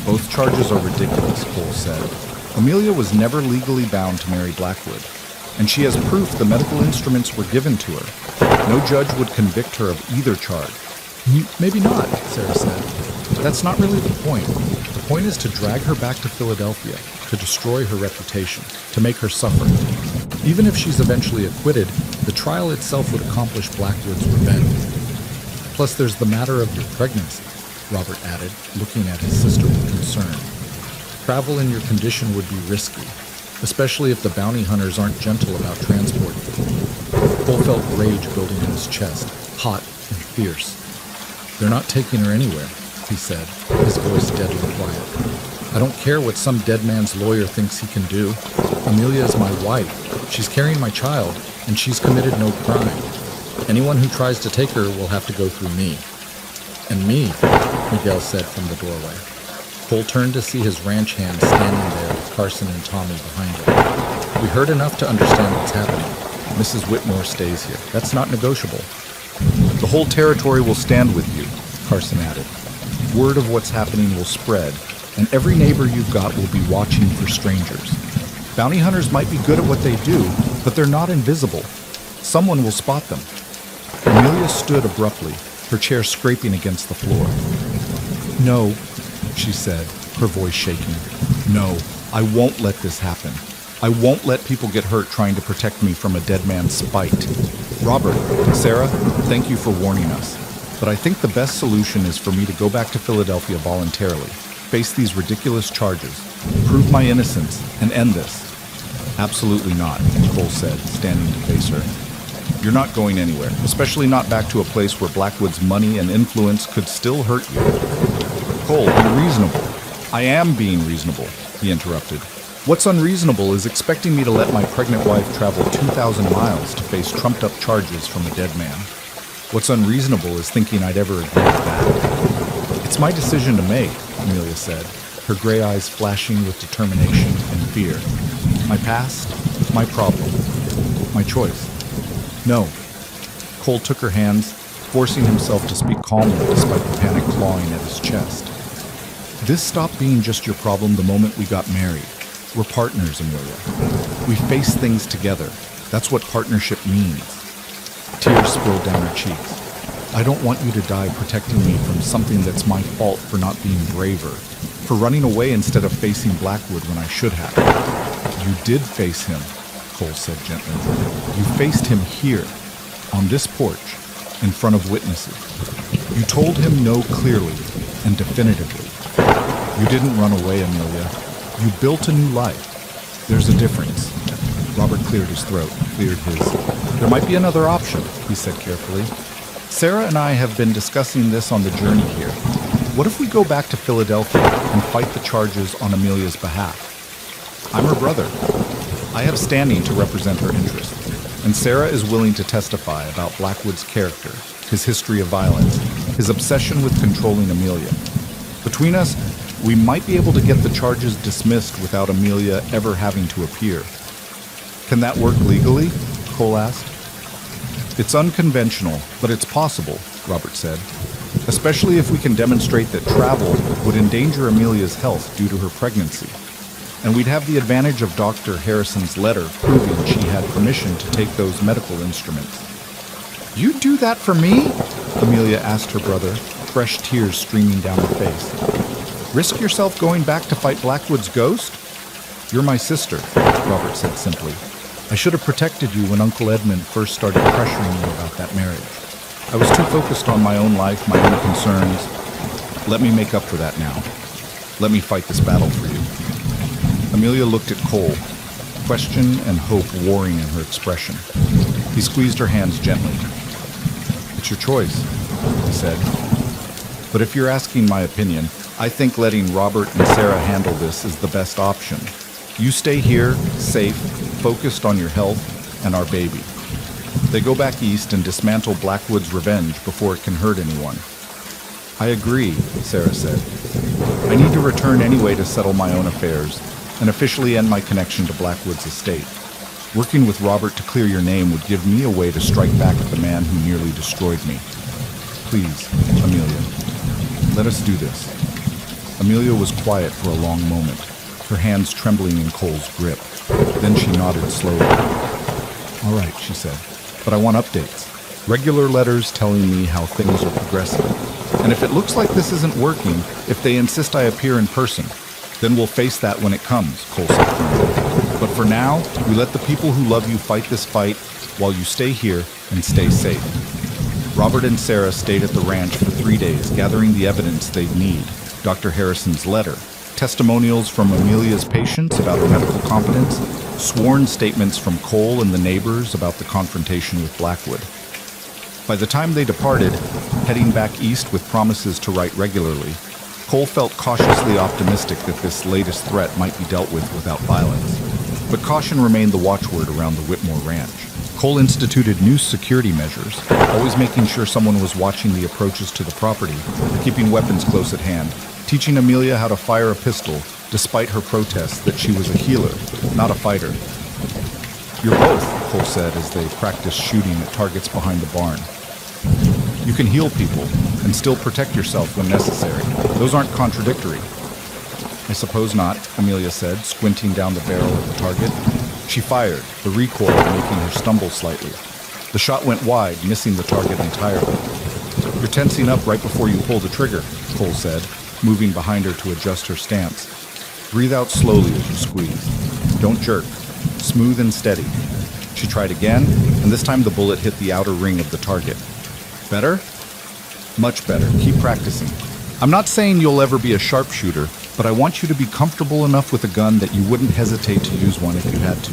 Both charges are ridiculous, Cole said. Amelia was never legally bound to marry Blackwood, and she has proof the medical instruments were given to her. No judge would convict her of either charge. Maybe not, Sarah said. That's not really the point. The point is to drag her back to Philadelphia, to destroy her reputation, to make her suffer. Even if she's eventually acquitted, the trial itself would accomplish Blackwood's revenge. Plus, there's the matter of your pregnancy, Robert added, looking at his sister with concern. Travel in your condition would be risky, especially if the bounty hunters aren't gentle about transporting you. Cole felt rage building in his chest, hot and fierce. They're not taking her anywhere, he said, his voice deadly quiet. I don't care what some dead man's lawyer thinks he can do. Amelia is my wife. She's carrying my child, and she's committed no crime. Anyone who tries to take her will have to go through me. And me, Miguel said from the doorway. Cole turned to see his ranch hand standing there with Carson and Tommy behind him. We heard enough to understand what's happening. Mrs. Whitmore stays here. That's not negotiable. The whole territory will stand with you, Carson added. Word of what's happening will spread, and every neighbor you've got will be watching for strangers. Bounty hunters might be good at what they do, but they're not invisible. Someone will spot them. Amelia stood abruptly, her chair scraping against the floor. No, she said, her voice shaking. No, I won't let this happen. I won't let people get hurt trying to protect me from a dead man's spite. Robert, Sarah, thank you for warning us. But I think the best solution is for me to go back to Philadelphia voluntarily, face these ridiculous charges, prove my innocence, and end this. Absolutely not, Cole said, standing to face her. You're not going anywhere, especially not back to a place where Blackwood's money and influence could still hurt you. Cole, be reasonable. I am being reasonable, he interrupted. What's unreasonable is expecting me to let my pregnant wife travel 2,000 miles to face trumped-up charges from a dead man. What's unreasonable is thinking I'd ever agree to that. It's my decision to make, Amelia said, her gray eyes flashing with determination and fear. My past, my problem, my choice. No. Cole took her hands, forcing himself to speak calmly despite the panic clawing at his chest. This stopped being just your problem the moment we got married. We're partners, Amelia. We face things together. That's what partnership means. Tears spilled down her cheeks. I don't want you to die protecting me from something that's my fault for not being braver, for running away instead of facing Blackwood when I should have. You did face him, Cole said gently. You faced him here, on this porch, in front of witnesses. You told him no clearly and definitively. You didn't run away, Amelia. You built a new life. There's a difference. Robert cleared his throat, cleared his. There might be another option, he said carefully. Sarah and I have been discussing this on the journey here. What if we go back to Philadelphia and fight the charges on Amelia's behalf? I'm her brother. I have standing to represent her interests, and Sarah is willing to testify about Blackwood's character, his history of violence, his obsession with controlling Amelia. Between us, we might be able to get the charges dismissed without Amelia ever having to appear. Can that work legally? Cole asked. It's unconventional, but it's possible, Robert said, especially if we can demonstrate that travel would endanger Amelia's health due to her pregnancy. And we'd have the advantage of Dr. Harrison's letter proving she had permission to take those medical instruments. You'd do that for me? Amelia asked her brother, fresh tears streaming down her face. Risk yourself going back to fight Blackwood's ghost? You're my sister, Robert said simply. I should have protected you when Uncle Edmund first started pressuring you about that marriage. I was too focused on my own life, my own concerns. Let me make up for that now. Let me fight this battle for you. Amelia looked at Cole, question and hope warring in her expression. He squeezed her hands gently. It's your choice, he said. But if you're asking my opinion, I think letting Robert and Sarah handle this is the best option. You stay here, safe, focused on your health and our baby. They go back east and dismantle Blackwood's revenge before it can hurt anyone. I agree, Sarah said. I need to return anyway to settle my own affairs and officially end my connection to Blackwood's estate. Working with Robert to clear your name would give me a way to strike back at the man who nearly destroyed me. Please, Amelia, let us do this. Amelia was quiet for a long moment, her hands trembling in Cole's grip. Then she nodded slowly. All right, she said, but I want updates. Regular letters telling me how things are progressing. And if it looks like this isn't working, if they insist I appear in person, then we'll face that when it comes, Cole said firmly. But for now, we let the people who love you fight this fight while you stay here and stay safe. Robert and Sarah stayed at the ranch for 3 days, gathering the evidence they'd need. Dr. Harrison's letter, testimonials from Amelia's patients about her medical competence, sworn statements from Cole and the neighbors about the confrontation with Blackwood. By the time they departed, heading back east with promises to write regularly, Cole felt cautiously optimistic that this latest threat might be dealt with without violence. But caution remained the watchword around the Whitmore ranch. Cole instituted new security measures, always making sure someone was watching the approaches to the property, keeping weapons close at hand, teaching Amelia how to fire a pistol despite her protests that she was a healer, not a fighter. You're both, Cole said as they practiced shooting at targets behind the barn. You can heal people and still protect yourself when necessary. Those aren't contradictory. I suppose not, Amelia said, squinting down the barrel of the target. She fired, the recoil making her stumble slightly. The shot went wide, missing the target entirely. You're tensing up right before you pull the trigger, Cole said, moving behind her to adjust her stance. Breathe out slowly as you squeeze. Don't jerk. Smooth and steady. She tried again, and this time the bullet hit the outer ring of the target. Better? Much better. Keep practicing. I'm not saying you'll ever be a sharpshooter, but I want you to be comfortable enough with a gun that you wouldn't hesitate to use one if you had to.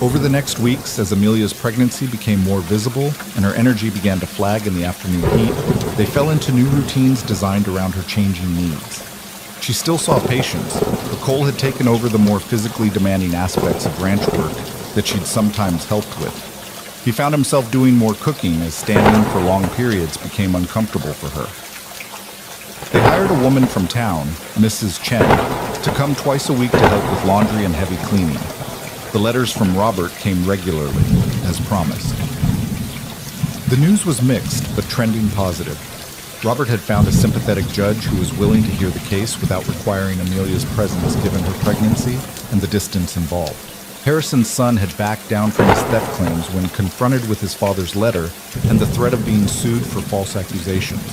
Over the next weeks, as Amelia's pregnancy became more visible and her energy began to flag in the afternoon heat, they fell into new routines designed around her changing needs. She still saw patients, but Cole had taken over the more physically demanding aspects of ranch work that she'd sometimes helped with. He found himself doing more cooking as standing for long periods became uncomfortable for her. They hired a woman from town, Mrs. Chen, to come twice a week to help with laundry and heavy cleaning. The letters from Robert came regularly, as promised. The news was mixed, but trending positive. Robert had found a sympathetic judge who was willing to hear the case without requiring Amelia's presence given her pregnancy and the distance involved. Harrison's son had backed down from his theft claims when confronted with his father's letter and the threat of being sued for false accusations.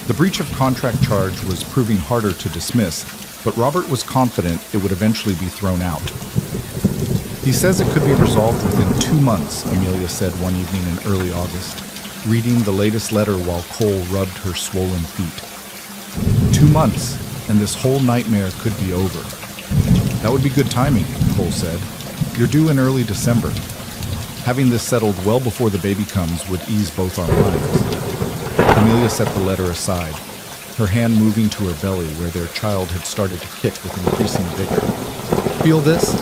The breach of contract charge was proving harder to dismiss, but Robert was confident it would eventually be thrown out. He says it could be resolved within 2 months, Amelia said one evening in early August, reading the latest letter while Cole rubbed her swollen feet. 2 months, and this whole nightmare could be over. That would be good timing, Cole said. You're due in early December. Having this settled well before the baby comes would ease both our minds. Amelia set the letter aside, her hand moving to her belly where their child had started to kick with increasing vigor. Feel this?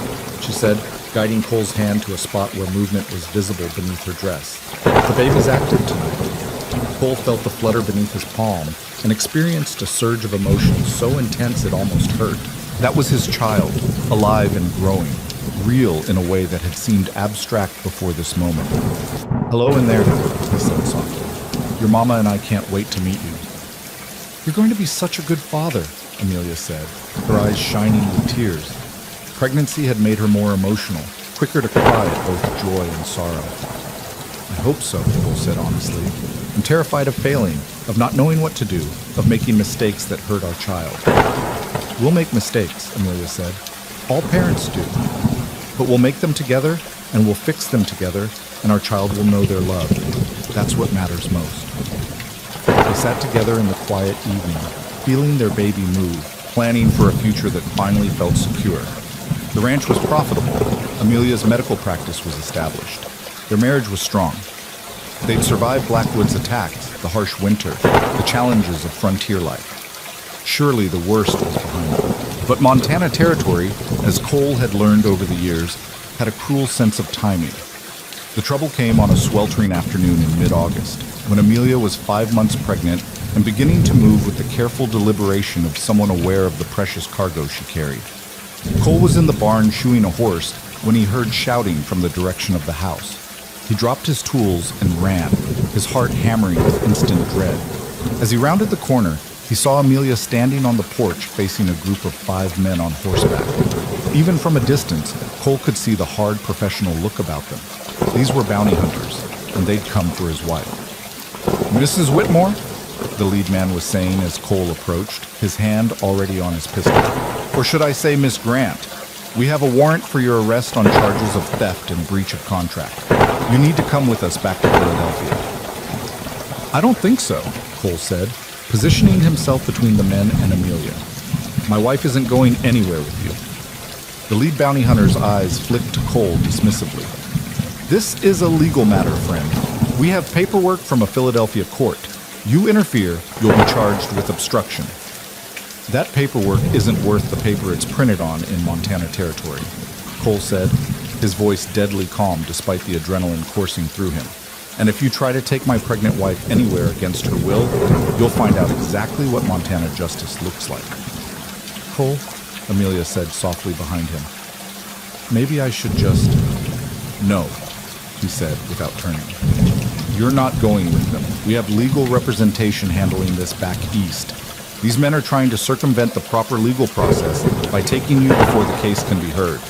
She said, guiding Cole's hand to a spot where movement was visible beneath her dress. The baby's active tonight. Cole felt the flutter beneath his palm and experienced a surge of emotion so intense it almost hurt. That was his child, alive and growing, real in a way that had seemed abstract before this moment. Hello in there, he said softly. Your mama and I can't wait to meet you. You're going to be such a good father, Amelia said, her eyes shining with tears. Pregnancy had made her more emotional, quicker to cry at both joy and sorrow. I hope so, Cole said honestly. I'm terrified of failing, of not knowing what to do, of making mistakes that hurt our child. We'll make mistakes, Amelia said. All parents do. But we'll make them together, and we'll fix them together, and our child will know they're loved. That's what matters most. They sat together in the quiet evening, feeling their baby move, planning for a future that finally felt secure. The ranch was profitable. Amelia's medical practice was established. Their marriage was strong. They'd survived Blackwood's attacks, the harsh winter, the challenges of frontier life. Surely the worst was behind them. But Montana Territory, as Cole had learned over the years, had a cruel sense of timing. The trouble came on a sweltering afternoon in mid-August, when Amelia was 5 months pregnant and beginning to move with the careful deliberation of someone aware of the precious cargo she carried. Cole was in the barn shoeing a horse when he heard shouting from the direction of the house. He dropped his tools and ran, his heart hammering with instant dread. As he rounded the corner, he saw Amelia standing on the porch facing a group of 5 men on horseback. Even from a distance, Cole could see the hard professional look about them. These were bounty hunters, and they'd come for his wife. Mrs. Whitmore? The lead man was saying as Cole approached, his hand already on his pistol. Or should I say Miss Grant? We have a warrant for your arrest on charges of theft and breach of contract. You need to come with us back to Philadelphia. I don't think so, Cole said, positioning himself between the men and Amelia. My wife isn't going anywhere with you. The lead bounty hunter's eyes flicked to Cole dismissively. This is a legal matter, friend. We have paperwork from a Philadelphia court. You interfere, you'll be charged with obstruction. That paperwork isn't worth the paper it's printed on in Montana Territory, Cole said, his voice deadly calm despite the adrenaline coursing through him. And if you try to take my pregnant wife anywhere against her will, you'll find out exactly what Montana justice looks like. Cole, Amelia said softly behind him. Maybe I should just... No, he said without turning. You're not going with them. We have legal representation handling this back east. These men are trying to circumvent the proper legal process by taking you before the case can be heard.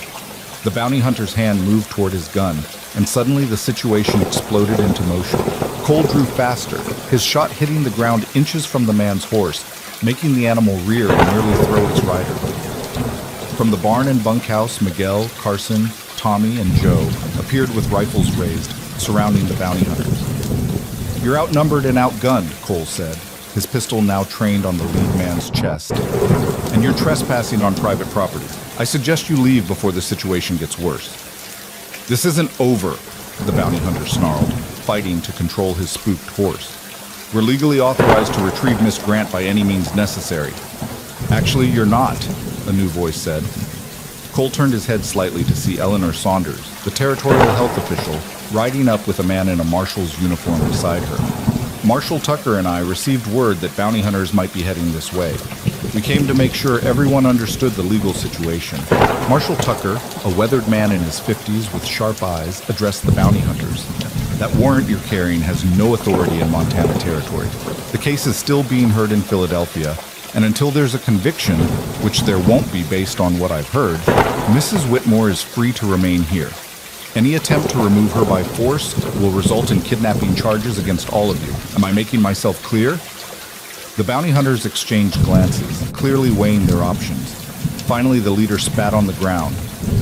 The bounty hunter's hand moved toward his gun, and suddenly the situation exploded into motion. Cole drew faster, his shot hitting the ground inches from the man's horse, making the animal rear and nearly throw its rider. From the barn and bunkhouse, Miguel, Carson, Tommy, and Joe appeared with rifles raised, surrounding the bounty hunters. You're outnumbered and outgunned, Cole said, his pistol now trained on the lead man's chest. And you're trespassing on private property. I suggest you leave before the situation gets worse. This isn't over, the bounty hunter snarled, fighting to control his spooked horse. We're legally authorized to retrieve Miss Grant by any means necessary. Actually, you're not, a new voice said. Cole turned his head slightly to see Eleanor Saunders, the territorial health official, riding up with a man in a marshal's uniform beside her. Marshal Tucker and I received word that bounty hunters might be heading this way. We came to make sure everyone understood the legal situation. Marshal Tucker, a weathered man in his 50s with sharp eyes, addressed the bounty hunters. That warrant you're carrying has no authority in Montana territory. The case is still being heard in Philadelphia, and until there's a conviction, which there won't be based on what I've heard, Mrs. Whitmore is free to remain here. Any attempt to remove her by force will result in kidnapping charges against all of you. Am I making myself clear? The bounty hunters exchanged glances, clearly weighing their options. Finally, the leader spat on the ground.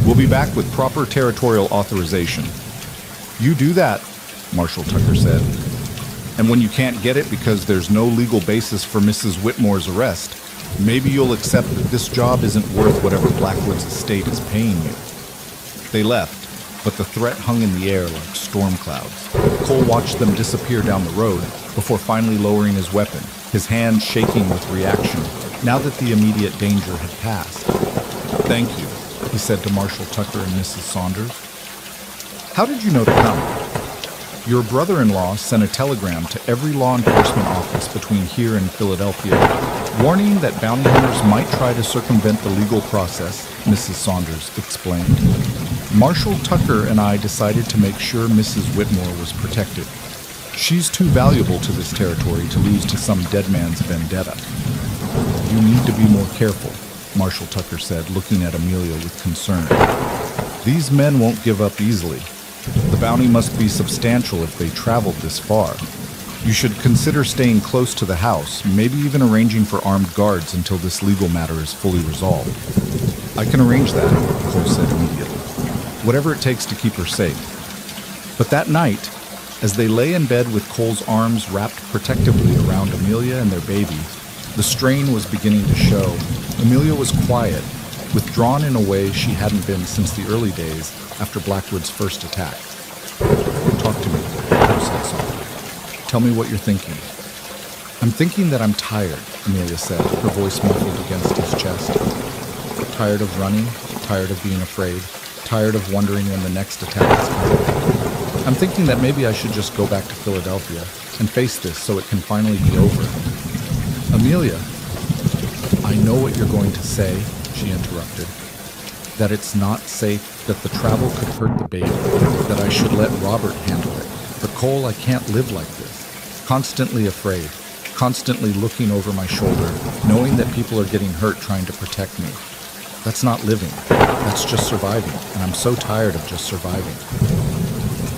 We'll be back with proper territorial authorization. You do that, Marshal Tucker said. And when you can't get it because there's no legal basis for Mrs. Whitmore's arrest, maybe you'll accept that this job isn't worth whatever Blackwood's estate is paying you. They left, but the threat hung in the air like storm clouds. Cole watched them disappear down the road before finally lowering his weapon, his hand shaking with reaction now that the immediate danger had passed. Thank you, he said to Marshal Tucker and Mrs. Saunders. How did you know to come? Your brother-in-law sent a telegram to every law enforcement office between here and Philadelphia, warning that bounty hunters might try to circumvent the legal process, Mrs. Saunders explained. Marshal Tucker and I decided to make sure Mrs. Whitmore was protected. She's too valuable to this territory to lose to some dead man's vendetta. You need to be more careful, Marshal Tucker said, looking at Amelia with concern. These men won't give up easily. The bounty must be substantial if they traveled this far. You should consider staying close to the house, maybe even arranging for armed guards until this legal matter is fully resolved. I can arrange that, Cole said immediately. Whatever it takes to keep her safe. But that night, as they lay in bed with Cole's arms wrapped protectively around Amelia and their baby, the strain was beginning to show. Amelia was quiet, withdrawn in a way she hadn't been since the early days after Blackwood's first attack. Talk to me, Cole said softly. Tell me what you're thinking. I'm thinking that I'm tired, Amelia said, her voice muffled against his chest. Tired of running, tired of being afraid, tired of wondering when the next attack is coming. I'm thinking that maybe I should just go back to Philadelphia and face this so it can finally be over. Amelia, I know what you're going to say, she interrupted. That it's not safe, that the travel could hurt the baby, that I should let Robert handle it. But Cole, I can't live like this. Constantly afraid, constantly looking over my shoulder, knowing that people are getting hurt trying to protect me. That's not living. That's just surviving, and I'm so tired of just surviving.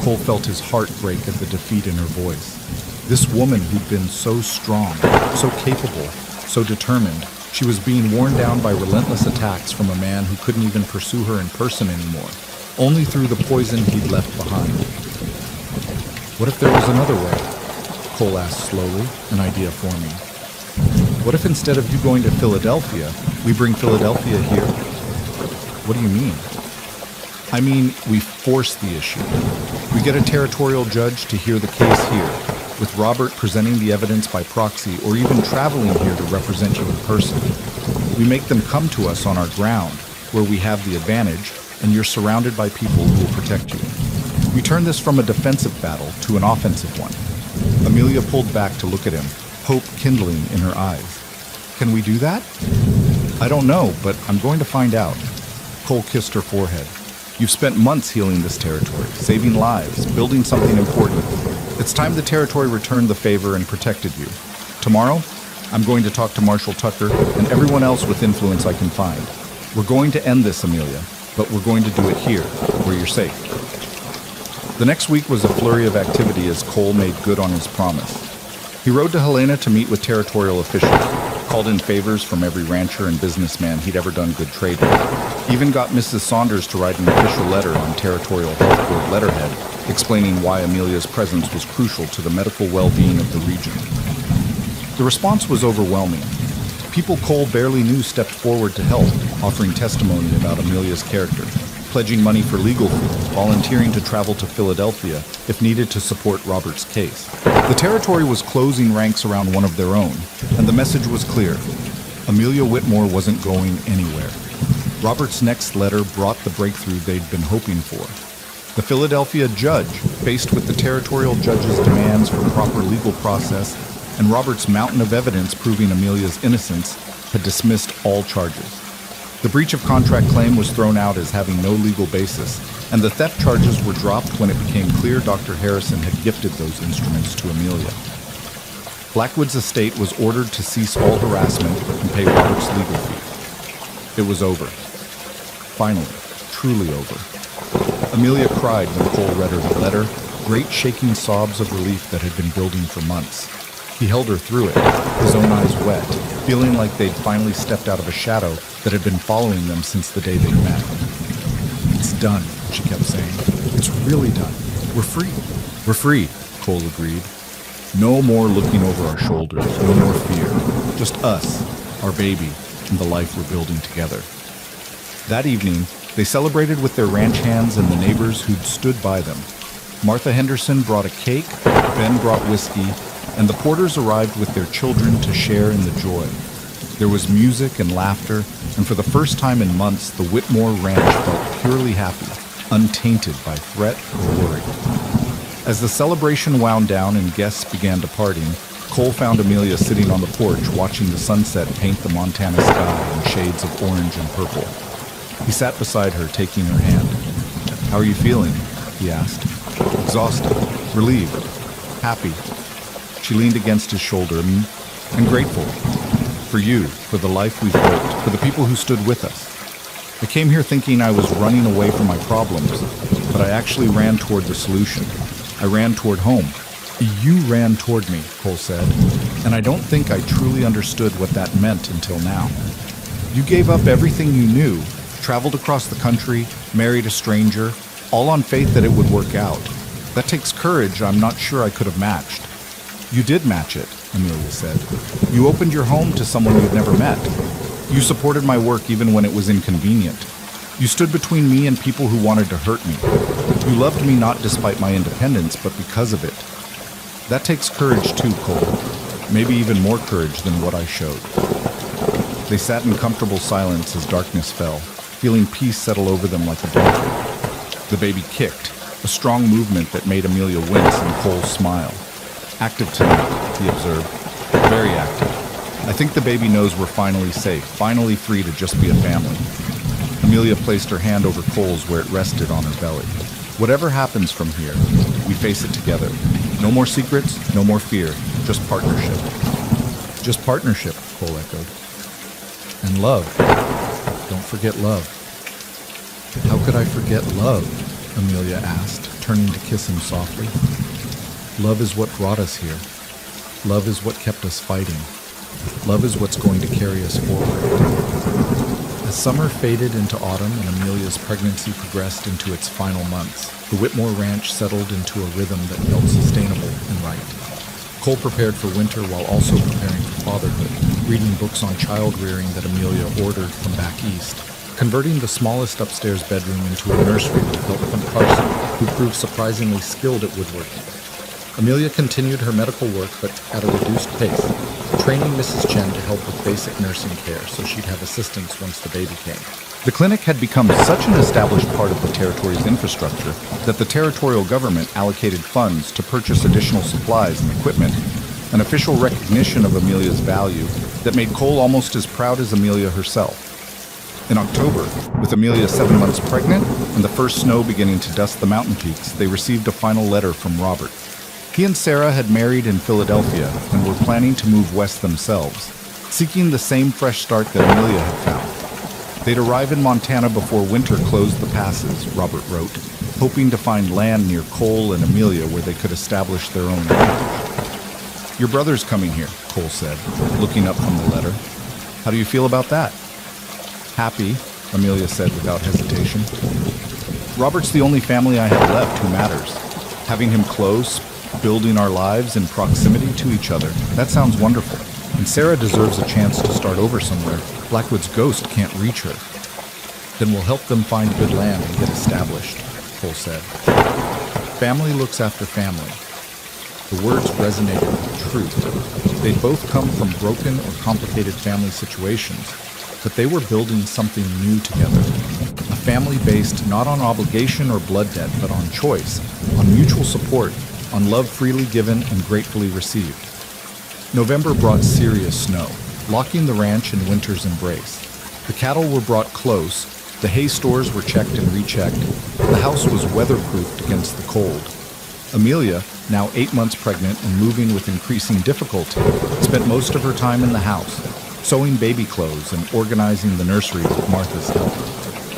Cole felt his heart break at the defeat in her voice. This woman who'd been so strong, so capable, so determined, she was being worn down by relentless attacks from a man who couldn't even pursue her in person anymore, only through the poison he'd left behind. What if there was another way? Cole asked slowly, an idea forming. What if instead of you going to Philadelphia, we bring Philadelphia here? What do you mean? I mean, we force the issue. We get a territorial judge to hear the case here, with Robert presenting the evidence by proxy or even traveling here to represent you in person. We make them come to us on our ground, where we have the advantage, and you're surrounded by people who will protect you. We turn this from a defensive battle to an offensive one. Amelia pulled back to look at him, hope kindling in her eyes. Can we do that? I don't know, but I'm going to find out. Cole kissed her forehead. You've spent months healing this territory, saving lives, building something important. It's time the territory returned the favor and protected you. Tomorrow, I'm going to talk to Marshal Tucker and everyone else with influence I can find. We're going to end this, Amelia, but we're going to do it here, where you're safe. The next week was a flurry of activity as Cole made good on his promise. He rode to Helena to meet with territorial officials, called in favors from every rancher and businessman he'd ever done good trade with. Even got Mrs. Saunders to write an official letter on Territorial Health Board letterhead, explaining why Amelia's presence was crucial to the medical well-being of the region. The response was overwhelming. People Cole barely knew stepped forward to help, offering testimony about Amelia's character. pledging money for legal fees, volunteering to travel to Philadelphia if needed to support Robert's case. The territory was closing ranks around one of their own, and the message was clear. Amelia Whitmore wasn't going anywhere. Robert's next letter brought the breakthrough they'd been hoping for. The Philadelphia judge, faced with the territorial judge's demands for proper legal process and Robert's mountain of evidence proving Amelia's innocence, had dismissed all charges. The breach of contract claim was thrown out as having no legal basis, and the theft charges were dropped when it became clear Dr. Harrison had gifted those instruments to Amelia. Blackwood's estate was ordered to cease all harassment and pay Robert's legal fee. It was over. Finally, truly over. Amelia cried when Cole read her the letter, great shaking sobs of relief that had been building for months. He held her through it, his own eyes wet, feeling like they'd finally stepped out of a shadow that had been following them since the day they'd met. "It's done," she kept saying. "It's really done. We're free." "We're free," Cole agreed. "No more looking over our shoulders, no more fear. Just us, our baby, and the life we're building together." That evening, they celebrated with their ranch hands and the neighbors who'd stood by them. Martha Henderson brought a cake, Ben brought whiskey, and the Porters arrived with their children to share in the joy. There was music and laughter, and for the first time in months, the Whitmore Ranch felt purely happy, untainted by threat or worry. As the celebration wound down and guests began departing, Cole found Amelia sitting on the porch watching the sunset paint the Montana sky in shades of orange and purple. He sat beside her, taking her hand. "How are you feeling?" he asked. "Exhausted, relieved, happy." She leaned against his shoulder, "And grateful. For you, for the life we've built, for the people who stood with us. I came here thinking I was running away from my problems, but I actually ran toward the solution. I ran toward home." "You ran toward me," Cole said, "and I don't think I truly understood what that meant until now. You gave up everything you knew, traveled across the country, married a stranger, all on faith that it would work out. That takes courage I'm not sure I could have matched." "You did match it," Amelia said. "You opened your home to someone you'd never met. You supported my work even when it was inconvenient. You stood between me and people who wanted to hurt me. You loved me not despite my independence, but because of it. That takes courage too, Cole. Maybe even more courage than what I showed." They sat in comfortable silence as darkness fell, feeling peace settle over them like a blanket. The baby kicked, a strong movement that made Amelia wince and Cole smile. "Active tonight," he observed. "Very active. I think the baby knows we're finally safe, finally free to just be a family." Amelia placed her hand over Cole's where it rested on her belly. "Whatever happens from here, we face it together. No more secrets, no more fear, just partnership." "Just partnership," Cole echoed. "And love. Don't forget love." "How could I forget love?" Amelia asked, turning to kiss him softly. "Love is what brought us here. Love is what kept us fighting. Love is what's going to carry us forward." As summer faded into autumn and Amelia's pregnancy progressed into its final months, the Whitmore Ranch settled into a rhythm that felt sustainable and right. Cole prepared for winter while also preparing for fatherhood, reading books on child rearing that Amelia ordered from back east, converting the smallest upstairs bedroom into a nursery with help from Carson, who proved surprisingly skilled at woodworking. Amelia continued her medical work, but at a reduced pace, training Mrs. Chen to help with basic nursing care so she'd have assistance once the baby came. The clinic had become such an established part of the territory's infrastructure that the territorial government allocated funds to purchase additional supplies and equipment, an official recognition of Amelia's value that made Cole almost as proud as Amelia herself. In October, with Amelia 7 months pregnant and the first snow beginning to dust the mountain peaks, they received a final letter from Robert. He and Sarah had married in Philadelphia and were planning to move west themselves, seeking the same fresh start that Amelia had found. They'd arrive in Montana before winter closed the passes, Robert wrote, hoping to find land near Cole and Amelia where they could establish their own ranch. "Your brother's coming here," Cole said, looking up from the letter. "How do you feel about that?" "Happy," Amelia said without hesitation. "Robert's the only family I have left who matters. Having him close, building our lives in proximity to each other, that sounds wonderful. And Sarah deserves a chance to start over somewhere. Blackwood's ghost can't reach her." Then we'll help them find good land and get established, Cole said. Family looks after family. The words resonated with truth. They'd both come from broken or complicated family situations, but they were building something new together. A family based not on obligation or blood debt, but on choice, on mutual support, on love freely given and gratefully received. November brought serious snow, locking the ranch in winter's embrace. The cattle were brought close, the hay stores were checked and rechecked, the house was weatherproofed against the cold. Amelia, now 8 months pregnant and moving with increasing difficulty, spent most of her time in the house, sewing baby clothes and organizing the nursery with Martha's help.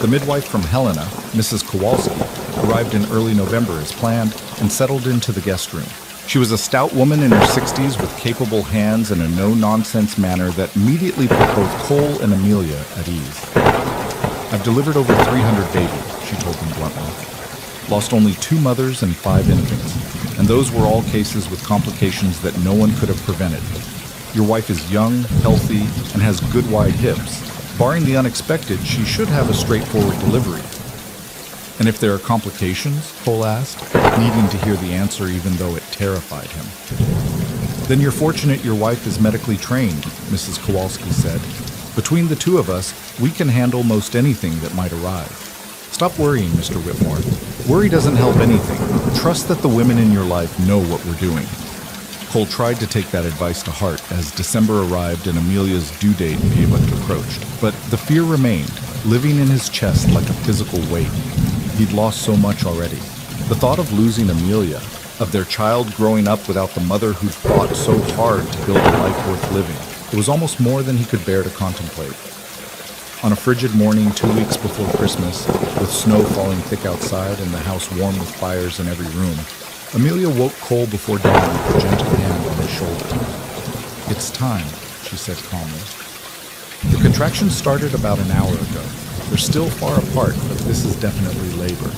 The midwife from Helena, Mrs. Kowalski, arrived in early November as planned and settled into the guest room. She was a stout woman in her 60s with capable hands and a no-nonsense manner that immediately put both Cole and Amelia at ease. "I've delivered over 300 babies," she told them bluntly. "Lost only 2 mothers and 5 infants, and those were all cases with complications that no one could have prevented. Your wife is young, healthy, and has good wide hips. Barring the unexpected, she should have a straightforward delivery." "And if there are complications?" Cole asked, needing to hear the answer even though it terrified him. "Then you're fortunate your wife is medically trained," Mrs. Kowalski said. "Between the 2 of us, we can handle most anything that might arise. Stop worrying, Mr. Whitmore. Worry doesn't help anything. Trust that the women in your life know what we're doing." Cole tried to take that advice to heart as December arrived and Amelia's due date approached. But the fear remained, living in his chest like a physical weight. He'd lost so much already. The thought of losing Amelia, of their child growing up without the mother who'd fought so hard to build a life worth living, it was almost more than he could bear to contemplate. On a frigid morning 2 weeks before Christmas, with snow falling thick outside and the house warm with fires in every room, Amelia woke Cole before dawn with a gentle hand on his shoulder. "It's time," she said calmly. The contractions started about an hour ago. They're still far apart, but this is definitely labor.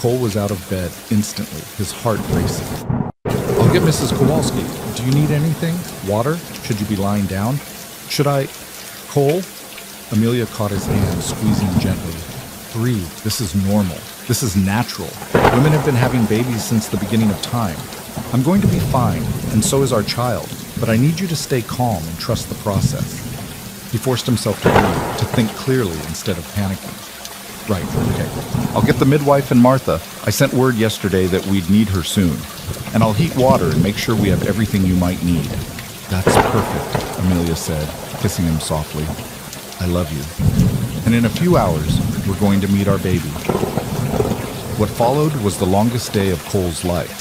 Cole was out of bed instantly, his heart racing. "I'll get Mrs. Kowalski. Do you need anything? Water? Should you be lying down? Should I... Cole?" Amelia caught his hand, squeezing gently. "Breathe. This is normal. This is natural. Women have been having babies since the beginning of time. I'm going to be fine, and so is our child, but I need you to stay calm and trust the process." He forced himself to breathe, to think clearly instead of panicking. "Right, okay. I'll get the midwife and Martha. I sent word yesterday that we'd need her soon. And I'll heat water and make sure we have everything you might need." "That's perfect," Amelia said, kissing him softly. "I love you. And in a few hours, we're going to meet our baby." What followed was the longest day of Cole's life.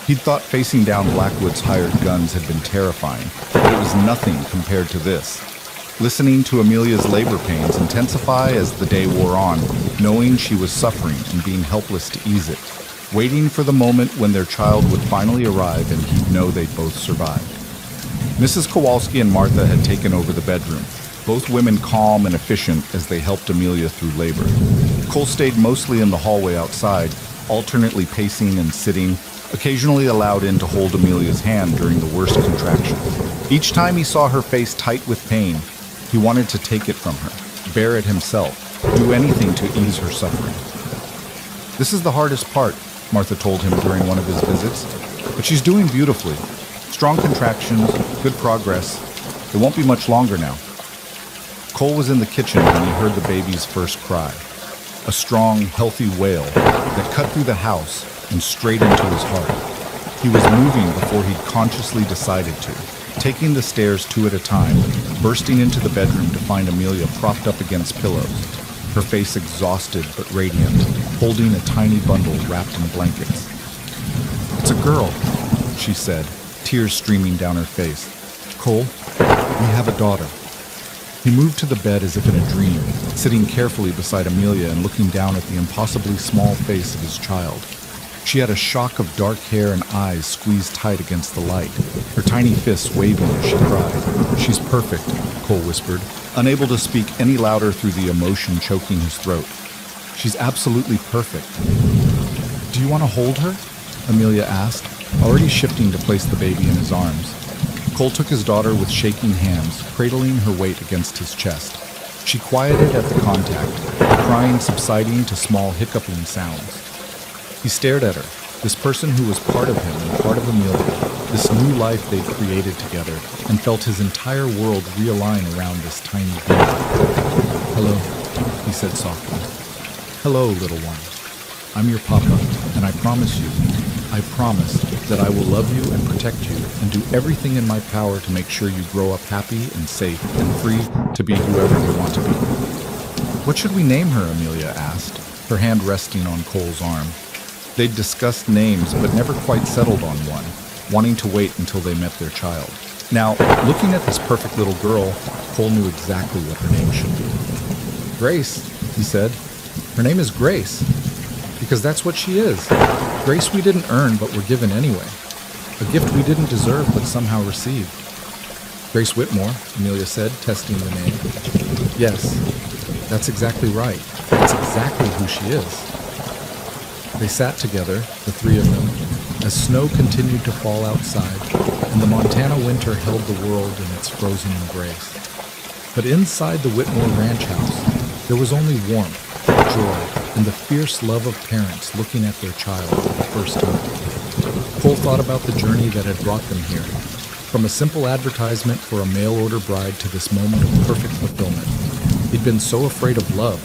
He'd thought facing down Blackwood's hired guns had been terrifying, but it was nothing compared to this. Listening to Amelia's labor pains intensify as the day wore on, knowing she was suffering and being helpless to ease it, waiting for the moment when their child would finally arrive and he'd know they'd both survived. Mrs. Kowalski and Martha had taken over the bedroom, both women calm and efficient as they helped Amelia through labor. Cole stayed mostly in the hallway outside, alternately pacing and sitting, occasionally allowed in to hold Amelia's hand during the worst contractions. Each time he saw her face tight with pain, he wanted to take it from her, bear it himself, do anything to ease her suffering. "This is the hardest part," Martha told him during one of his visits, "but she's doing beautifully. Strong contractions, good progress. It won't be much longer now." Cole was in the kitchen when he heard the baby's first cry, a strong, healthy wail that cut through the house and straight into his heart. He was moving before he'd consciously decided to, taking the stairs 2 at a time, bursting into the bedroom to find Amelia propped up against pillows, her face exhausted but radiant, holding a tiny bundle wrapped in blankets. "It's a girl," she said, tears streaming down her face. "Cole, we have a daughter." He moved to the bed as if in a dream, sitting carefully beside Amelia and looking down at the impossibly small face of his child. She had a shock of dark hair and eyes squeezed tight against the light, her tiny fists waving as she cried. "She's perfect," Cole whispered, unable to speak any louder through the emotion choking his throat. "She's absolutely perfect." "Do you want to hold her?" Amelia asked, already shifting to place the baby in his arms. Cole took his daughter with shaking hands, cradling her weight against his chest. She quieted at the contact, crying subsiding to small hiccuping sounds. He stared at her, this person who was part of him and part of Amelia, this new life they'd created together, and felt his entire world realign around this tiny being. "Hello," he said softly. "Hello, little one. I'm your papa, and I promise that I will love you and protect you and do everything in my power to make sure you grow up happy and safe and free to be whoever you want to be." "What should we name her?" Amelia asked, her hand resting on Cole's arm. They'd discussed names but never quite settled on one, wanting to wait until they met their child. Now, looking at this perfect little girl, Cole knew exactly what her name should be. "Grace," he said. "Her name is Grace, because that's what she is. Grace we didn't earn but were given anyway. A gift we didn't deserve but somehow received." "Grace Whitmore," Amelia said, testing the name. "Yes, that's exactly right. That's exactly who she is." They sat together, the three of them, as snow continued to fall outside, and the Montana winter held the world in its frozen embrace. But inside the Whitmore ranch house, there was only warmth, joy, and the fierce love of parents looking at their child for the first time. Cole thought about the journey that had brought them here, from a simple advertisement for a mail-order bride to this moment of perfect fulfillment. He'd been so afraid of love,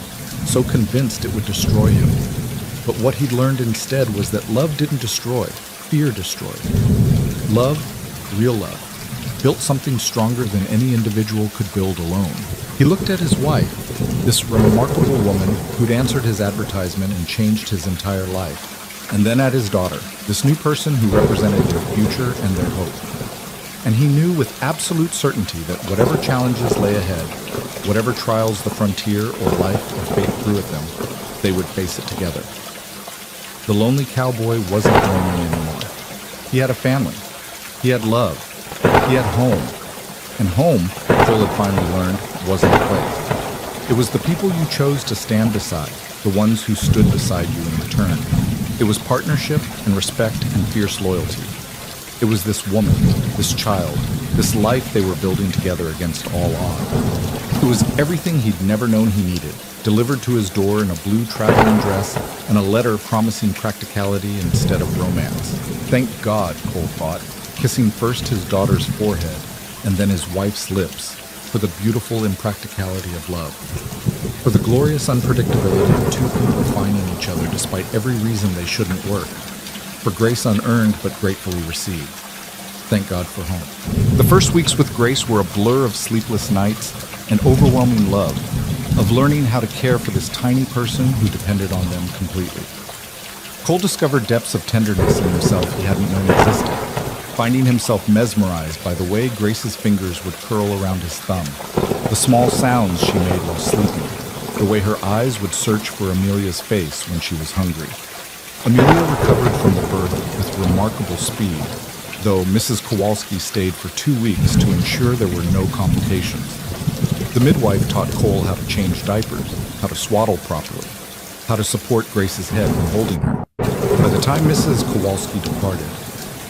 so convinced it would destroy him. But what he'd learned instead was that love didn't destroy, fear destroyed. Love, real love, built something stronger than any individual could build alone. He looked at his wife, this remarkable woman who'd answered his advertisement and changed his entire life, and then at his daughter, this new person who represented their future and their hope. And he knew with absolute certainty that whatever challenges lay ahead, whatever trials the frontier or life or fate threw at them, they would face it together. The lonely cowboy wasn't lonely anymore. He had a family. He had love. He had home. And home, Cole had finally learned, wasn't a place. It was the people you chose to stand beside, the ones who stood beside you in return. It was partnership and respect and fierce loyalty. It was this woman, this child, this life they were building together against all odds. It was everything he'd never known he needed, delivered to his door in a blue traveling dress and a letter promising practicality instead of romance. Thank God, Cole thought, kissing first his daughter's forehead and then his wife's lips, for the beautiful impracticality of love, for the glorious unpredictability of two people finding each other despite every reason they shouldn't work, for grace unearned but gratefully received. Thank God for home. The first weeks with Grace were a blur of sleepless nights and overwhelming love, of learning how to care for this tiny person who depended on them completely. Cole discovered depths of tenderness in himself he hadn't known existed, finding himself mesmerized by the way Grace's fingers would curl around his thumb, the small sounds she made while sleeping, the way her eyes would search for Amelia's face when she was hungry. Amelia recovered from the birth with remarkable speed, though Mrs. Kowalski stayed for 2 weeks to ensure there were no complications. The midwife taught Cole how to change diapers, how to swaddle properly, how to support Grace's head when holding her. By the time Mrs. Kowalski departed,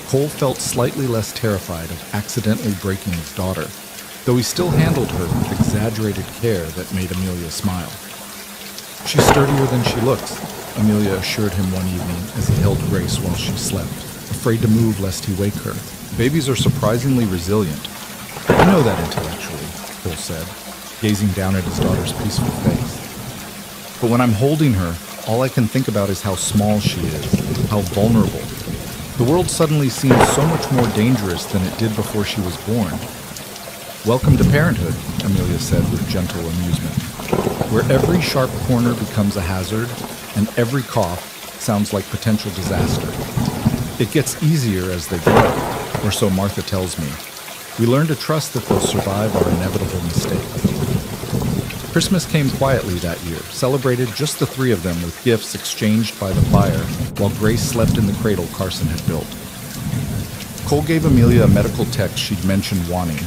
Cole felt slightly less terrified of accidentally breaking his daughter, though he still handled her with exaggerated care that made Amelia smile. "She's sturdier than she looks," Amelia assured him one evening as he held Grace while she slept, afraid to move lest he wake her. "Babies are surprisingly resilient." "I know that intellectually," Cole said, gazing down at his daughter's peaceful face. "But when I'm holding her, all I can think about is how small she is, how vulnerable. The world suddenly seems so much more dangerous than it did before she was born." "Welcome to parenthood," Amelia said with gentle amusement, "where every sharp corner becomes a hazard and every cough sounds like potential disaster. It gets easier as they grow, or so Martha tells me. We learn to trust that they'll survive our inevitable mistakes." Christmas came quietly that year, celebrated just the three of them with gifts exchanged by the fire while Grace slept in the cradle Carson had built. Cole gave Amelia a medical text she'd mentioned wanting,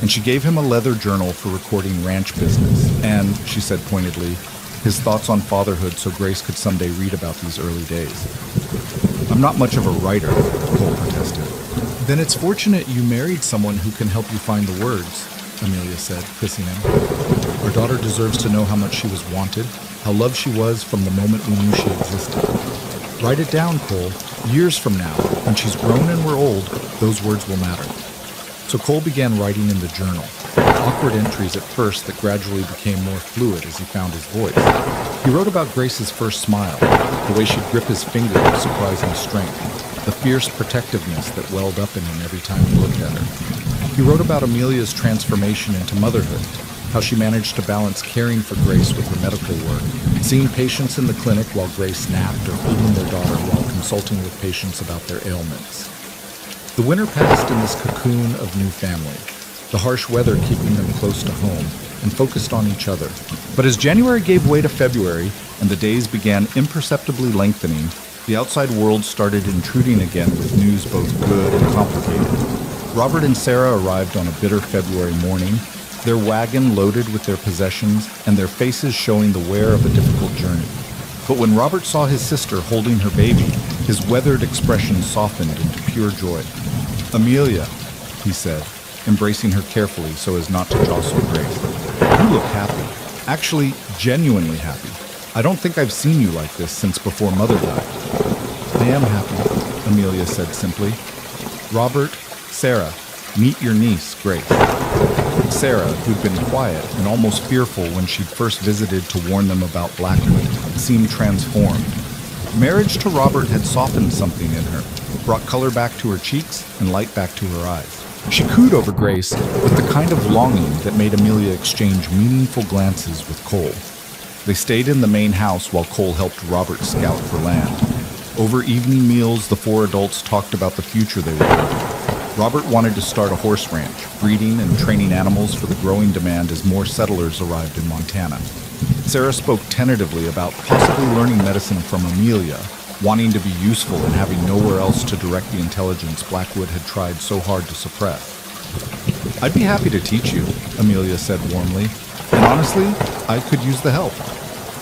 and she gave him a leather journal for recording ranch business, and, she said pointedly, his thoughts on fatherhood so Grace could someday read about these early days. "I'm not much of a writer," Cole protested. "Then it's fortunate you married someone who can help you find the words," Amelia said, kissing him. Our daughter deserves to know how much she was wanted, how loved she was from the moment we knew she existed. Write it down, Cole. Years from now, when she's grown and we're old, those words will matter. So Cole began writing in the journal, awkward entries at first that gradually became more fluid as he found his voice. He wrote about Grace's first smile, the way she'd grip his finger with surprising strength, the fierce protectiveness that welled up in him every time he looked at her. He wrote about Amelia's transformation into motherhood, how she managed to balance caring for Grace with her medical work, seeing patients in the clinic while Grace napped or feeding their daughter while consulting with patients about their ailments. The winter passed in this cocoon of new family, the harsh weather keeping them close to home and focused on each other. But as January gave way to February and the days began imperceptibly lengthening, the outside world started intruding again with news both good and complicated. Robert and Sarah arrived on a bitter February morning, their wagon loaded with their possessions and their faces showing the wear of a difficult journey. But when Robert saw his sister holding her baby, his weathered expression softened into pure joy. "Amelia," he said, embracing her carefully so as not to jostle Grace. "You look happy. Actually, genuinely happy. I don't think I've seen you like this since before Mother died." "I am happy," Amelia said simply. "Robert, Sarah, meet your niece, Grace." Sarah, who'd been quiet and almost fearful when she'd first visited to warn them about Blackwood, seemed transformed. Marriage to Robert had softened something in her, brought color back to her cheeks and light back to her eyes. She cooed over Grace with the kind of longing that made Amelia exchange meaningful glances with Cole. They stayed in the main house while Cole helped Robert scout for land. Over evening meals, the four adults talked about the future they were building. Robert wanted to start a horse ranch, breeding and training animals for the growing demand as more settlers arrived in Montana. Sarah spoke tentatively about possibly learning medicine from Amelia, wanting to be useful and having nowhere else to direct the intelligence Blackwood had tried so hard to suppress. "I'd be happy to teach you," Amelia said warmly, "and honestly, I could use the help.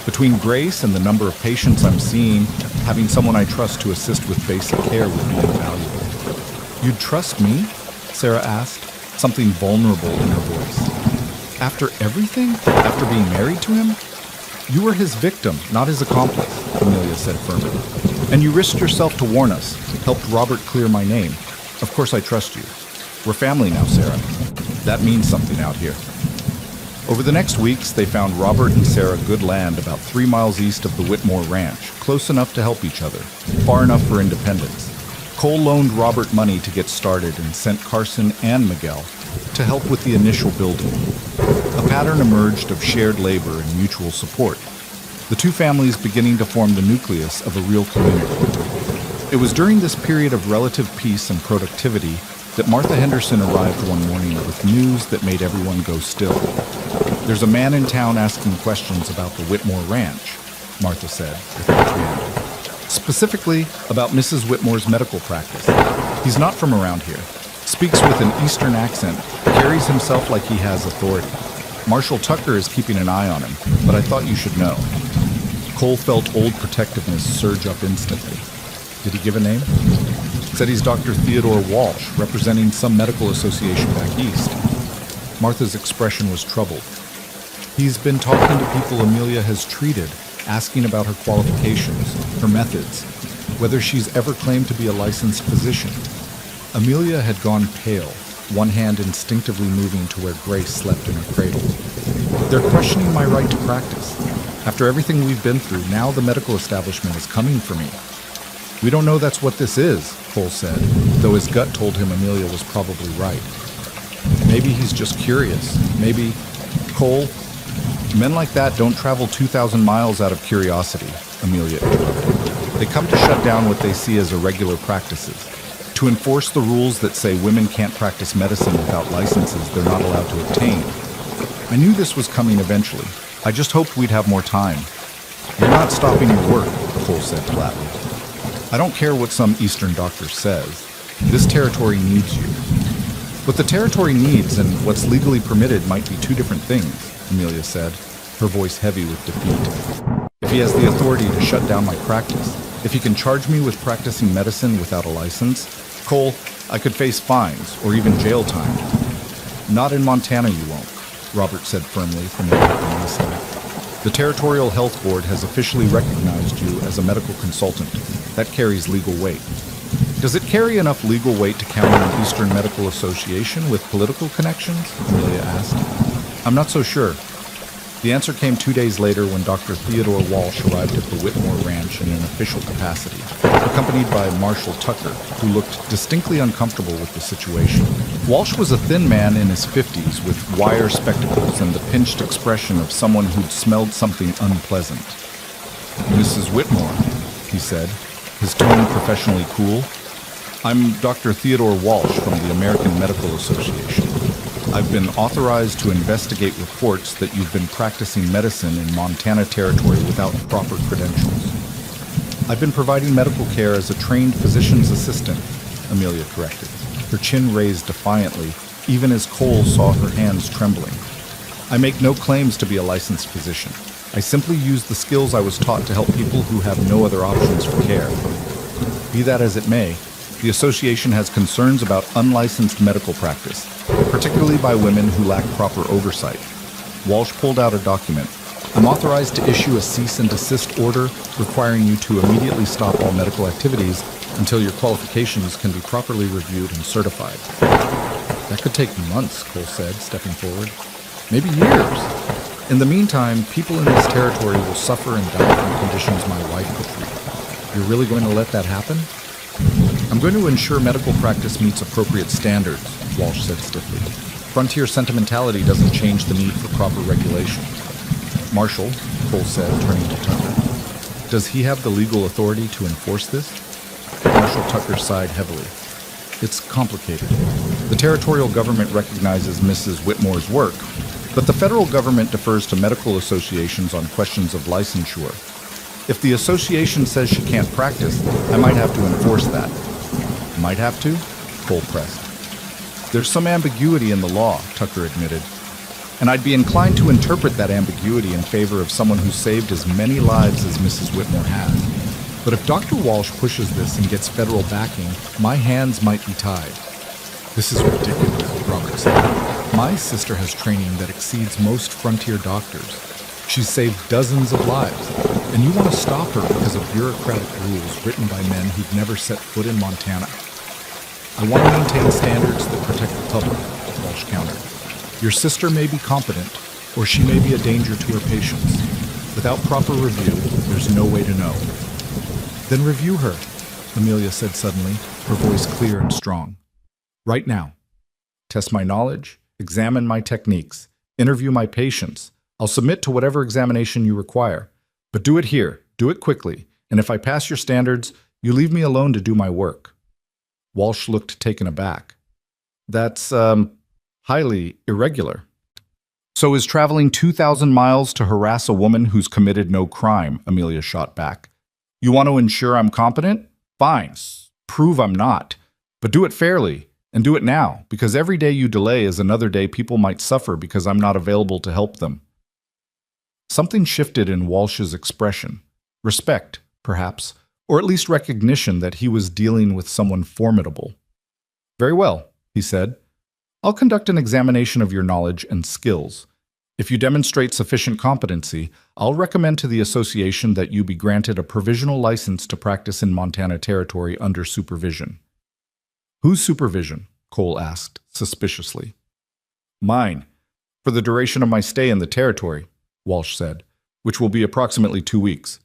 Between Grace and the number of patients I'm seeing, having someone I trust to assist with basic care would be invaluable." "You'd trust me?" Sarah asked, something vulnerable in her voice. "After everything? After being married to him?" "You were his victim, not his accomplice," Amelia said firmly. "And you risked yourself to warn us, helped Robert clear my name. Of course I trust you. We're family now, Sarah. That means something out here." Over the next weeks, they found Robert and Sarah good land about 3 miles east of the Whitmore Ranch, close enough to help each other, far enough for independence. Cole loaned Robert money to get started and sent Carson and Miguel to help with the initial building. A pattern emerged of shared labor and mutual support, the two families beginning to form the nucleus of a real community. It was during this period of relative peace and productivity that Martha Henderson arrived one morning with news that made everyone go still. "There's a man in town asking questions about the Whitmore Ranch," Martha said with a hand. "Specifically about Mrs. Whitmore's medical practice. He's not from around here, speaks with an Eastern accent, carries himself like he has authority. Marshal Tucker is keeping an eye on him, but I thought you should know." Cole felt old protectiveness surge up instantly. Did he give a name? Said he's Dr. Theodore Walsh, representing some medical association back east. Martha's expression was troubled. "He's been talking to people Amelia has treated, asking about her qualifications, her methods, whether she's ever claimed to be a licensed physician." Amelia had gone pale, one hand instinctively moving to where Grace slept in her cradle. "They're questioning my right to practice. After everything we've been through, now the medical establishment is coming for me." "We don't know that's what this is," Cole said, though his gut told him Amelia was probably right. "Maybe he's just curious. Maybe..." "Cole, men like that don't travel 2,000 miles out of curiosity," Amelia interrupted. "They come to shut down what they see as irregular practices, to enforce the rules that say women can't practice medicine without licenses they're not allowed to obtain. I knew this was coming eventually. I just hoped we'd have more time." "You're not stopping your work," Cole said flatly. "I don't care what some Eastern doctor says. This territory needs you." "What the territory needs and what's legally permitted might be two different things," Amelia said, her voice heavy with defeat. "If he has the authority to shut down my practice, if he can charge me with practicing medicine without a license, Cole, I could face fines or even jail time." Not in Montana, you won't, Robert said firmly from the mesa. The Territorial Health Board has officially recognized you as a medical consultant. That carries legal weight. Does it carry enough legal weight to counter an Eastern Medical Association with political connections? Amelia asked. I'm not so sure. The answer came 2 days later when Dr. Theodore Walsh arrived at the Whitmore Ranch in an official capacity, accompanied by Marshal Tucker, who looked distinctly uncomfortable with the situation. Walsh was a thin man in his 50s with wire spectacles and the pinched expression of someone who'd smelled something unpleasant. Mrs. Whitmore, he said, his tone professionally cool. I'm Dr. Theodore Walsh from the American Medical Association. I've been authorized to investigate reports that you've been practicing medicine in Montana Territory without proper credentials. I've been providing medical care as a trained physician's assistant, Amelia corrected, her chin raised defiantly, even as Cole saw her hands trembling. I make no claims to be a licensed physician. I simply use the skills I was taught to help people who have no other options for care. Be that as it may, the association has concerns about unlicensed medical practice, particularly by women who lack proper oversight. Walsh pulled out a document. I'm authorized to issue a cease and desist order requiring you to immediately stop all medical activities until your qualifications can be properly reviewed and certified. That could take months, Cole said, stepping forward. Maybe years. In the meantime, people in this territory will suffer and die from conditions my wife could treat. You're really going to let that happen? I'm going to ensure medical practice meets appropriate standards, Walsh said stiffly. Frontier sentimentality doesn't change the need for proper regulation. Marshal, Cole said, turning to Tucker. Does he have the legal authority to enforce this? Marshal Tucker sighed heavily. It's complicated. The territorial government recognizes Mrs. Whitmore's work, but the federal government defers to medical associations on questions of licensure. If the association says she can't practice, I might have to enforce that. Might have to? Cole pressed. There's some ambiguity in the law, Tucker admitted, and I'd be inclined to interpret that ambiguity in favor of someone who saved as many lives as Mrs. Whitmore has. But if Dr. Walsh pushes this and gets federal backing, my hands might be tied. This is ridiculous, Robert said. My sister has training that exceeds most frontier doctors. She's saved dozens of lives, and you want to stop her because of bureaucratic rules written by men who've never set foot in Montana. I want to maintain standards that protect the public, Walsh countered. Your sister may be competent, or she may be a danger to her patients. Without proper review, there's no way to know. Then review her, Amelia said suddenly, her voice clear and strong. Right now. Test my knowledge, examine my techniques, interview my patients. I'll submit to whatever examination you require. But do it here, do it quickly, and if I pass your standards, you leave me alone to do my work. Walsh looked taken aback. That's, highly irregular. So is traveling 2,000 miles to harass a woman who's committed no crime, Amelia shot back. You want to ensure I'm competent? Fine. Prove I'm not. But do it fairly, and do it now, because every day you delay is another day people might suffer because I'm not available to help them. Something shifted in Walsh's expression. Respect, perhaps, or at least recognition that he was dealing with someone formidable. Very well, he said. I'll conduct an examination of your knowledge and skills. If you demonstrate sufficient competency, I'll recommend to the association that you be granted a provisional license to practice in Montana Territory under supervision. Whose supervision? Cole asked, suspiciously. Mine, for the duration of my stay in the territory, Walsh said, which will be approximately 2 weeks.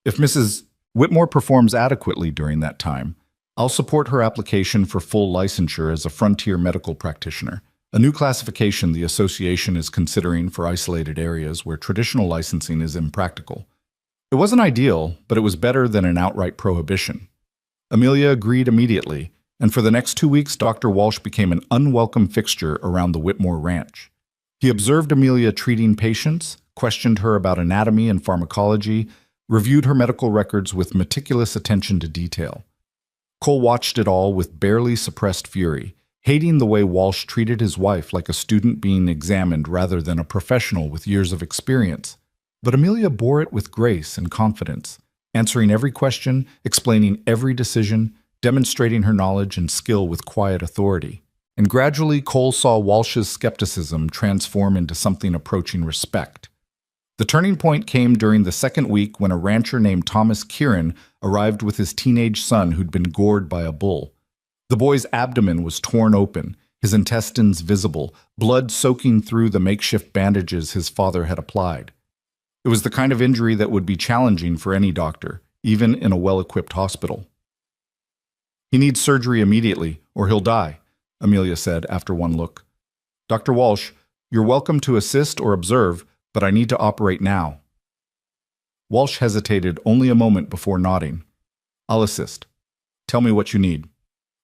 If Mrs. Whitmore performs adequately during that time, I'll support her application for full licensure as a frontier medical practitioner, a new classification the association is considering for isolated areas where traditional licensing is impractical. It wasn't ideal, but it was better than an outright prohibition. Amelia agreed immediately, and for the next 2 weeks, Dr. Walsh became an unwelcome fixture around the Whitmore Ranch. He observed Amelia treating patients, questioned her about anatomy and pharmacology, reviewed her medical records with meticulous attention to detail. Cole watched it all with barely suppressed fury, hating the way Walsh treated his wife like a student being examined rather than a professional with years of experience. But Amelia bore it with grace and confidence, answering every question, explaining every decision, demonstrating her knowledge and skill with quiet authority. And gradually Cole saw Walsh's skepticism transform into something approaching respect. The turning point came during the second week when a rancher named Thomas Kieran arrived with his teenage son who'd been gored by a bull. The boy's abdomen was torn open, his intestines visible, blood soaking through the makeshift bandages his father had applied. It was the kind of injury that would be challenging for any doctor, even in a well-equipped hospital. "He needs surgery immediately, or he'll die," Amelia said after one look. "Dr. Walsh, you're welcome to assist or observe, but I need to operate now." Walsh hesitated only a moment before nodding. "I'll assist. Tell me what you need."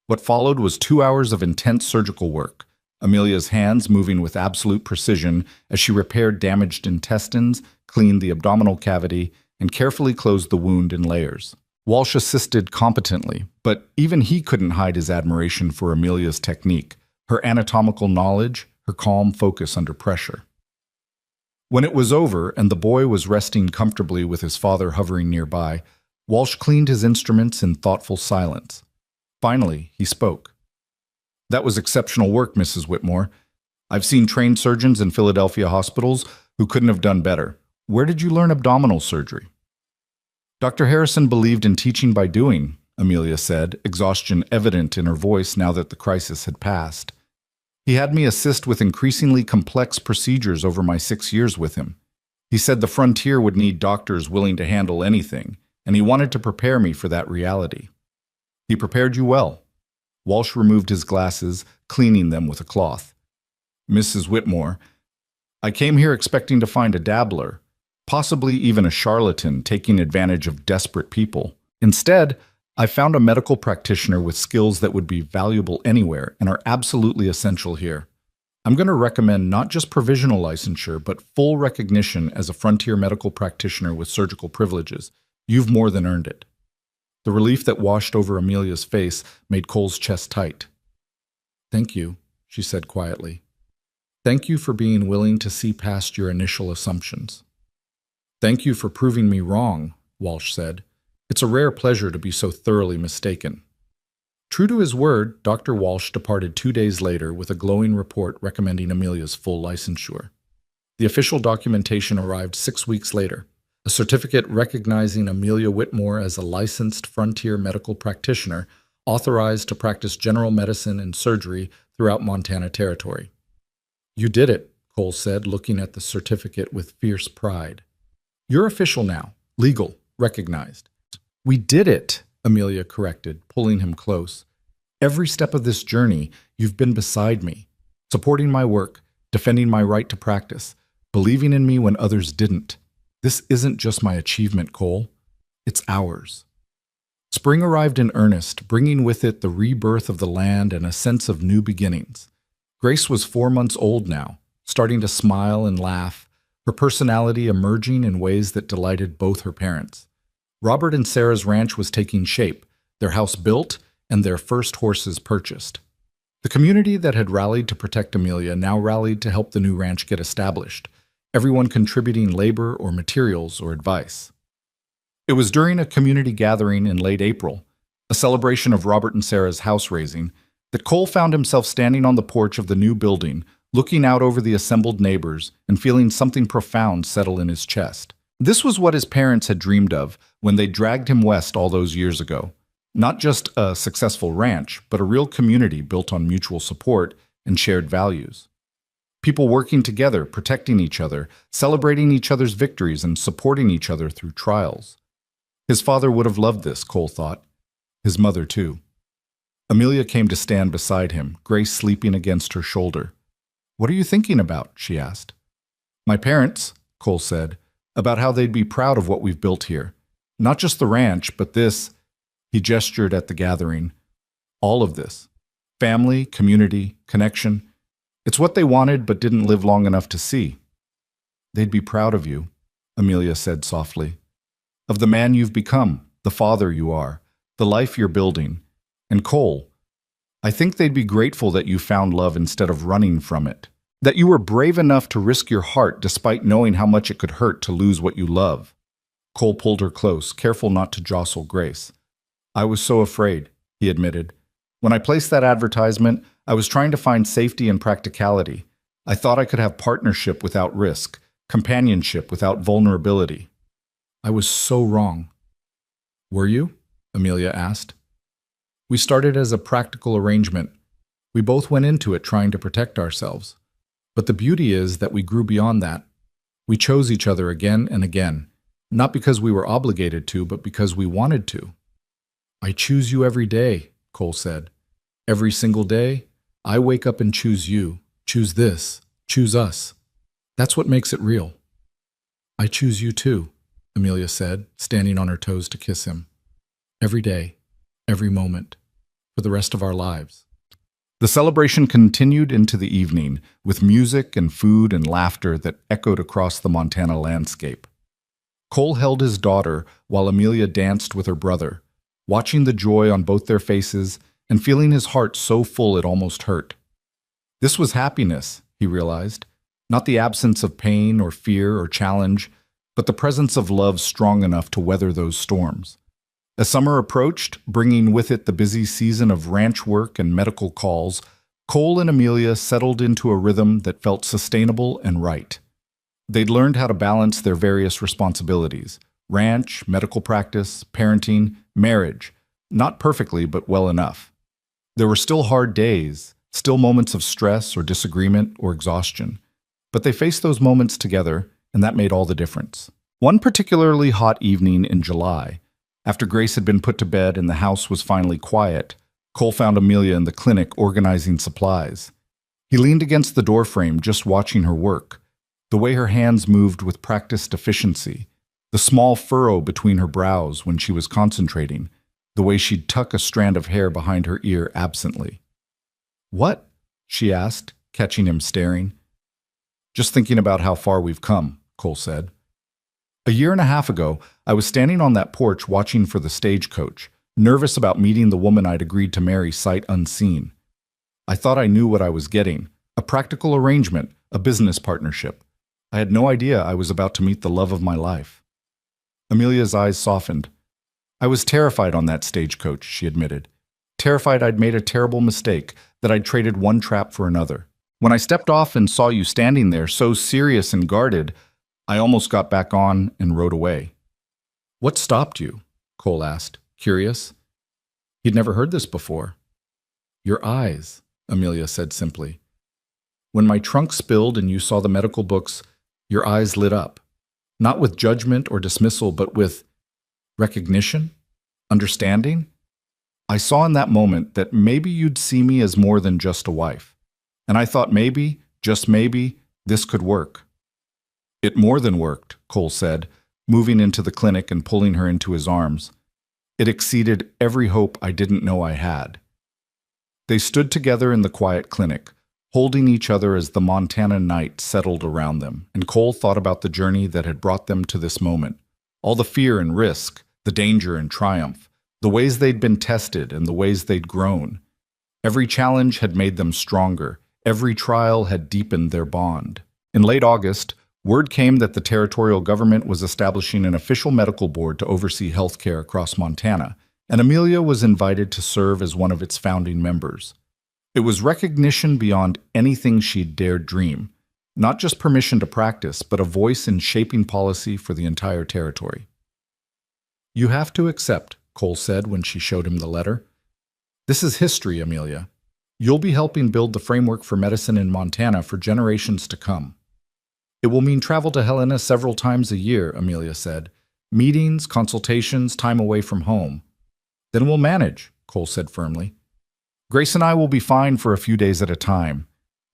What followed was 2 hours of intense surgical work, Amelia's hands moving with absolute precision as she repaired damaged intestines, cleaned the abdominal cavity, and carefully closed the wound in layers. Walsh assisted competently, but even he couldn't hide his admiration for Amelia's technique, her anatomical knowledge, her calm focus under pressure. When it was over and the boy was resting comfortably with his father hovering nearby, Walsh cleaned his instruments in thoughtful silence. Finally, he spoke. "That was exceptional work, Mrs. Whitmore. I've seen trained surgeons in Philadelphia hospitals who couldn't have done better. Where did you learn abdominal surgery?" "Dr. Harrison believed in teaching by doing," Amelia said, exhaustion evident in her voice now that the crisis had passed. "He had me assist with increasingly complex procedures over my 6 years with him. He said the frontier would need doctors willing to handle anything, and he wanted to prepare me for that reality. He prepared you well." Walsh removed his glasses, cleaning them with a cloth. "Mrs. Whitmore, I came here expecting to find a dabbler, possibly even a charlatan taking advantage of desperate people. Instead, I found a medical practitioner with skills that would be valuable anywhere and are absolutely essential here. I'm going to recommend not just provisional licensure, but full recognition as a frontier medical practitioner with surgical privileges. You've more than earned it." The relief that washed over Amelia's face made Cole's chest tight. "Thank you," she said quietly. "Thank you for being willing to see past your initial assumptions." "Thank you for proving me wrong," Walsh said. "It's a rare pleasure to be so thoroughly mistaken." True to his word, Dr. Walsh departed 2 days later with a glowing report recommending Amelia's full licensure. The official documentation arrived 6 weeks later, a certificate recognizing Amelia Whitmore as a licensed frontier medical practitioner authorized to practice general medicine and surgery throughout Montana Territory. "You did it," Cole said, looking at the certificate with fierce pride. "You're official now, legal, recognized." "We did it," Amelia corrected, pulling him close. "Every step of this journey, you've been beside me, supporting my work, defending my right to practice, believing in me when others didn't. This isn't just my achievement, Cole. It's ours." Spring arrived in earnest, bringing with it the rebirth of the land and a sense of new beginnings. Grace was 4 months old now, starting to smile and laugh, her personality emerging in ways that delighted both her parents. Robert and Sarah's ranch was taking shape, their house built, and their first horses purchased. The community that had rallied to protect Amelia now rallied to help the new ranch get established, everyone contributing labor or materials or advice. It was during a community gathering in late April, a celebration of Robert and Sarah's house raising, that Cole found himself standing on the porch of the new building, looking out over the assembled neighbors and feeling something profound settle in his chest. This was what his parents had dreamed of when they dragged him west all those years ago. Not just a successful ranch, but a real community built on mutual support and shared values. People working together, protecting each other, celebrating each other's victories, and supporting each other through trials. His father would have loved this, Cole thought. His mother, too. Amelia came to stand beside him, Grace sleeping against her shoulder. "What are you thinking about?" she asked. "My parents," Cole said, "about how they'd be proud of what we've built here. Not just the ranch, but this," he gestured at the gathering, "all of this. Family, community, connection. It's what they wanted but didn't live long enough to see." "They'd be proud of you," Amelia said softly. "Of the man you've become, the father you are, the life you're building. And Cole, I think they'd be grateful that you found love instead of running from it. That you were brave enough to risk your heart despite knowing how much it could hurt to lose what you love." Cole pulled her close, careful not to jostle Grace. "I was so afraid," he admitted. When I placed that advertisement, I was trying to find safety and practicality. I thought I could have partnership without risk, companionship without vulnerability. I was so wrong. Were you? Amelia asked. We started as a practical arrangement. We both went into it trying to protect ourselves. But the beauty is that we grew beyond that. We chose each other again and again, not because we were obligated to, but because we wanted to. I choose you every day, Cole said. Every single day, I wake up and choose you, choose this, choose us. That's what makes it real. I choose you too, Amelia said, standing on her toes to kiss him. Every day, every moment, for the rest of our lives. The celebration continued into the evening, with music and food and laughter that echoed across the Montana landscape. Cole held his daughter while Amelia danced with her brother, watching the joy on both their faces and feeling his heart so full it almost hurt. This was happiness, he realized, not the absence of pain or fear or challenge, but the presence of love strong enough to weather those storms. As summer approached, bringing with it the busy season of ranch work and medical calls, Cole and Amelia settled into a rhythm that felt sustainable and right. They'd learned how to balance their various responsibilities: ranch, medical practice, parenting, marriage. Not perfectly, but well enough. There were still hard days, still moments of stress or disagreement or exhaustion. But they faced those moments together, and that made all the difference. One particularly hot evening in July, after Grace had been put to bed and the house was finally quiet, Cole found Amelia in the clinic organizing supplies. He leaned against the doorframe just watching her work, the way her hands moved with practiced efficiency, the small furrow between her brows when she was concentrating, the way she'd tuck a strand of hair behind her ear absently. "What?" she asked, catching him staring. "Just thinking about how far we've come," Cole said. "A year and a half ago, I was standing on that porch watching for the stagecoach, nervous about meeting the woman I'd agreed to marry sight unseen. I thought I knew what I was getting, a practical arrangement, a business partnership. I had no idea I was about to meet the love of my life." Amelia's eyes softened. "I was terrified on that stagecoach," she admitted. "Terrified I'd made a terrible mistake, that I'd traded one trap for another. When I stepped off and saw you standing there, so serious and guarded, I almost got back on and rode away." "What stopped you?" Cole asked, curious. He'd never heard this before. "Your eyes," Amelia said simply. "When my trunk spilled and you saw the medical books, your eyes lit up. Not with judgment or dismissal, but with recognition, understanding. I saw in that moment that maybe you'd see me as more than just a wife. And I thought maybe, just maybe, this could work." "It more than worked," Cole said, moving into the clinic and pulling her into his arms. "It exceeded every hope I didn't know I had." They stood together in the quiet clinic, holding each other as the Montana night settled around them, and Cole thought about the journey that had brought them to this moment. All the fear and risk, the danger and triumph, the ways they'd been tested and the ways they'd grown. Every challenge had made them stronger. Every trial had deepened their bond. In late August, word came that the territorial government was establishing an official medical board to oversee healthcare across Montana, and Amelia was invited to serve as one of its founding members. It was recognition beyond anything she'd dared dream, not just permission to practice, but a voice in shaping policy for the entire territory. "You have to accept," Cole said when she showed him the letter. "This is history, Amelia. You'll be helping build the framework for medicine in Montana for generations to come." "It will mean travel to Helena several times a year," Amelia said. "Meetings, consultations, time away from home." "Then we'll manage," Cole said firmly. "Grace and I will be fine for a few days at a time,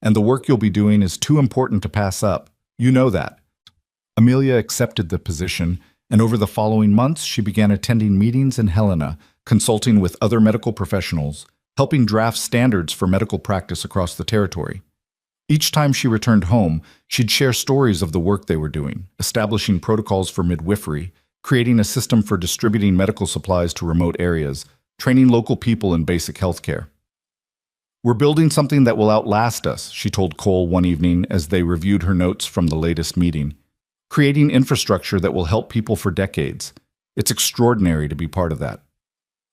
and the work you'll be doing is too important to pass up. You know that." Amelia accepted the position, and over the following months she began attending meetings in Helena, consulting with other medical professionals, helping draft standards for medical practice across the territory. Each time she returned home, she'd share stories of the work they were doing, establishing protocols for midwifery, creating a system for distributing medical supplies to remote areas, training local people in basic health care. "We're building something that will outlast us," she told Cole one evening as they reviewed her notes from the latest meeting. "Creating infrastructure that will help people for decades. It's extraordinary to be part of that."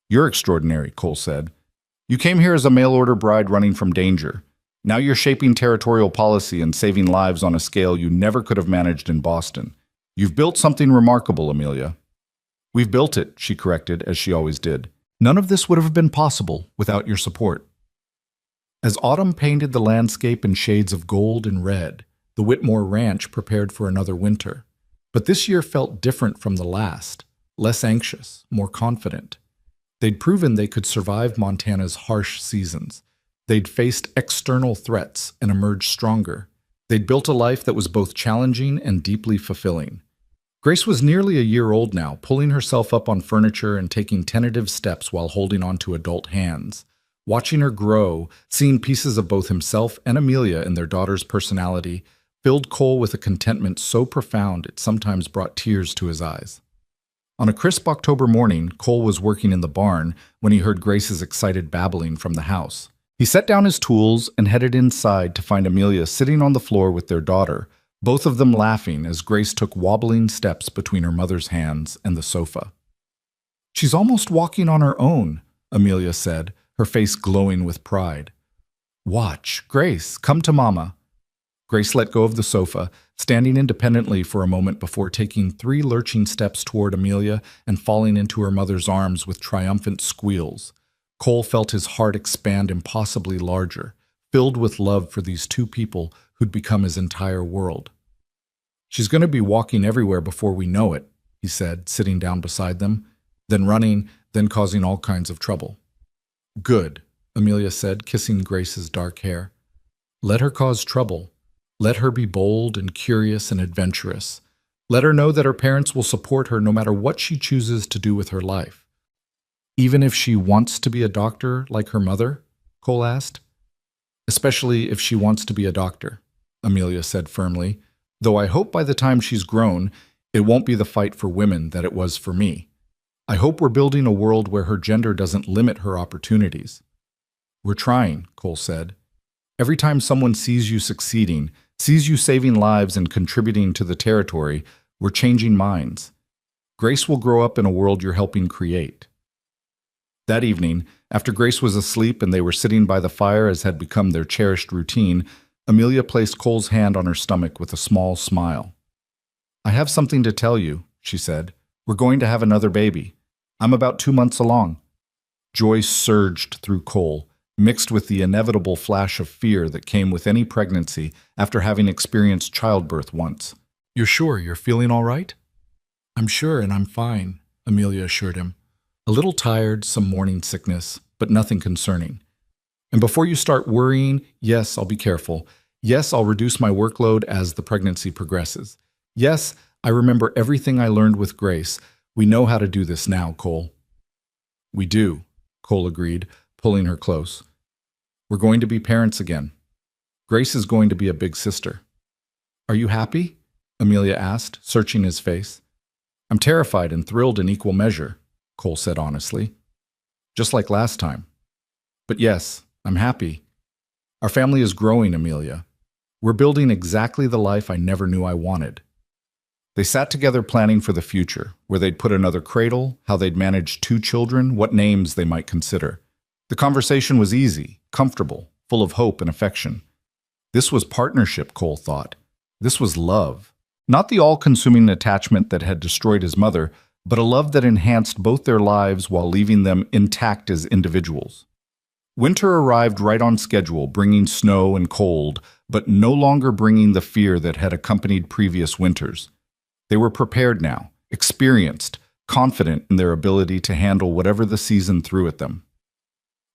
"You're extraordinary," Cole said. You came here as a mail-order bride running from danger. Now you're shaping territorial policy and saving lives on a scale you never could have managed in Boston. You've built something remarkable, Amelia. We've built it, she corrected, as she always did. None of this would have been possible without your support. As autumn painted the landscape in shades of gold and red, the Whitmore Ranch prepared for another winter. But this year felt different from the last, less anxious, more confident. They'd proven they could survive Montana's harsh seasons. They'd faced external threats and emerged stronger. They'd built a life that was both challenging and deeply fulfilling. Grace was nearly a year old now, pulling herself up on furniture and taking tentative steps while holding on to adult hands. Watching her grow, seeing pieces of both himself and Amelia in their daughter's personality, filled Cole with a contentment so profound it sometimes brought tears to his eyes. On a crisp October morning, Cole was working in the barn when he heard Grace's excited babbling from the house. He set down his tools and headed inside to find Amelia sitting on the floor with their daughter, both of them laughing as Grace took wobbling steps between her mother's hands and the sofa. "She's almost walking on her own," Amelia said, her face glowing with pride. "Watch, Grace, come to Mama." Grace let go of the sofa, standing independently for a moment before taking 3 lurching steps toward Amelia and falling into her mother's arms with triumphant squeals. Cole felt his heart expand impossibly larger, filled with love for these 2 people who'd become his entire world. "She's going to be walking everywhere before we know it," he said, sitting down beside them, then running, then causing all kinds of trouble. "Good," Amelia said, kissing Grace's dark hair. "Let her cause trouble. Let her be bold and curious and adventurous. Let her know that her parents will support her no matter what she chooses to do with her life." "Even if she wants to be a doctor like her mother?" Cole asked. "Especially if she wants to be a doctor," Amelia said firmly, "though I hope by the time she's grown, it won't be the fight for women that it was for me. I hope we're building a world where her gender doesn't limit her opportunities." "We're trying," Cole said. "Every time someone sees you succeeding, sees you saving lives and contributing to the territory, we're changing minds. Grace will grow up in a world you're helping create." That evening, after Grace was asleep and they were sitting by the fire as had become their cherished routine, Amelia placed Cole's hand on her stomach with a small smile. "I have something to tell you," she said. "We're going to have another baby. I'm about 2 months along." Joy surged through Cole, mixed with the inevitable flash of fear that came with any pregnancy after having experienced childbirth once. "You're sure you're feeling all right?" "I'm sure, and I'm fine," Amelia assured him. "A little tired, some morning sickness, but nothing concerning. And before you start worrying, yes, I'll be careful. Yes, I'll reduce my workload as the pregnancy progresses. Yes, I remember everything I learned with Grace. We know how to do this now, Cole." "We do," Cole agreed, pulling her close. "We're going to be parents again. Grace is going to be a big sister." "Are you happy?" Amelia asked, searching his face. "I'm terrified and thrilled in equal measure," Cole said honestly. "Just like last time. But yes, I'm happy. Our family is growing, Amelia. We're building exactly the life I never knew I wanted." They sat together planning for the future, where they'd put another cradle, how they'd manage 2 children, what names they might consider. The conversation was easy, comfortable, full of hope and affection. This was partnership, Cole thought. This was love. Not the all-consuming attachment that had destroyed his mother, but a love that enhanced both their lives while leaving them intact as individuals. Winter arrived right on schedule, bringing snow and cold, but no longer bringing the fear that had accompanied previous winters. They were prepared now, experienced, confident in their ability to handle whatever the season threw at them.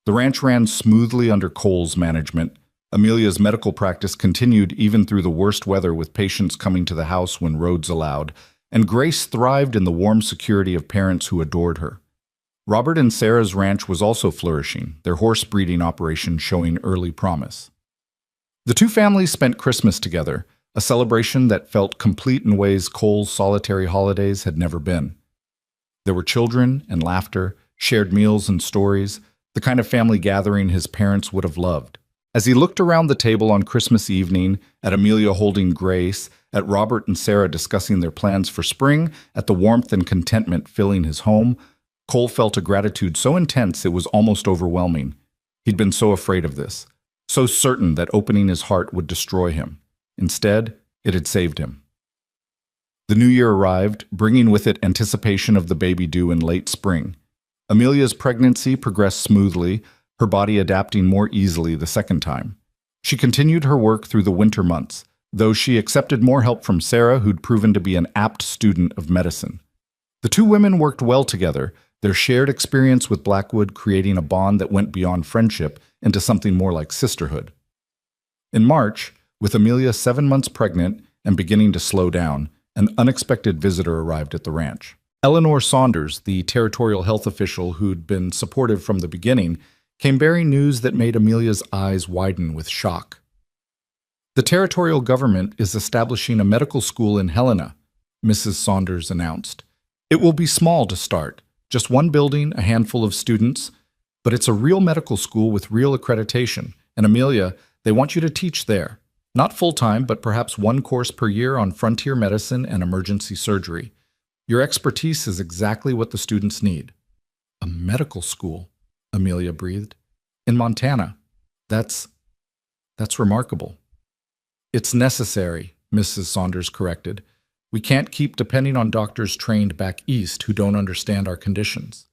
The ranch ran smoothly under Cole's management. Amelia's medical practice continued even through the worst weather, with patients coming to the house when roads allowed, and Grace thrived in the warm security of parents who adored her. Robert and Sarah's ranch was also flourishing, their horse breeding operation showing early promise. The 2 families spent Christmas together, a celebration that felt complete in ways Cole's solitary holidays had never been. There were children and laughter, shared meals and stories, the kind of family gathering his parents would have loved. As he looked around the table on Christmas evening, at Amelia holding Grace, at Robert and Sarah discussing their plans for spring, at the warmth and contentment filling his home, Cole felt a gratitude so intense it was almost overwhelming. He'd been so afraid of this, so certain that opening his heart would destroy him. Instead, it had saved him. The new year arrived, bringing with it anticipation of the baby due in late spring. Amelia's pregnancy progressed smoothly, her body adapting more easily the second time. She continued her work through the winter months, though she accepted more help from Sarah, who'd proven to be an apt student of medicine. The two women worked well together, their shared experience with Blackwood creating a bond that went beyond friendship into something more like sisterhood. In March, with Amelia 7 months pregnant and beginning to slow down, an unexpected visitor arrived at the ranch. Eleanor Saunders, the territorial health official who'd been supportive from the beginning, came bearing news that made Amelia's eyes widen with shock. The territorial government is establishing a medical school in Helena, Mrs. Saunders announced. It will be small to start, just one building, a handful of students, but it's a real medical school with real accreditation. And Amelia, they want you to teach there. Not full-time, but perhaps one course per year on frontier medicine and emergency surgery. Your expertise is exactly what the students need. A medical school, Amelia breathed. In Montana. That's remarkable. It's necessary, Mrs. Saunders corrected. We can't keep depending on doctors trained back east who don't understand our conditions.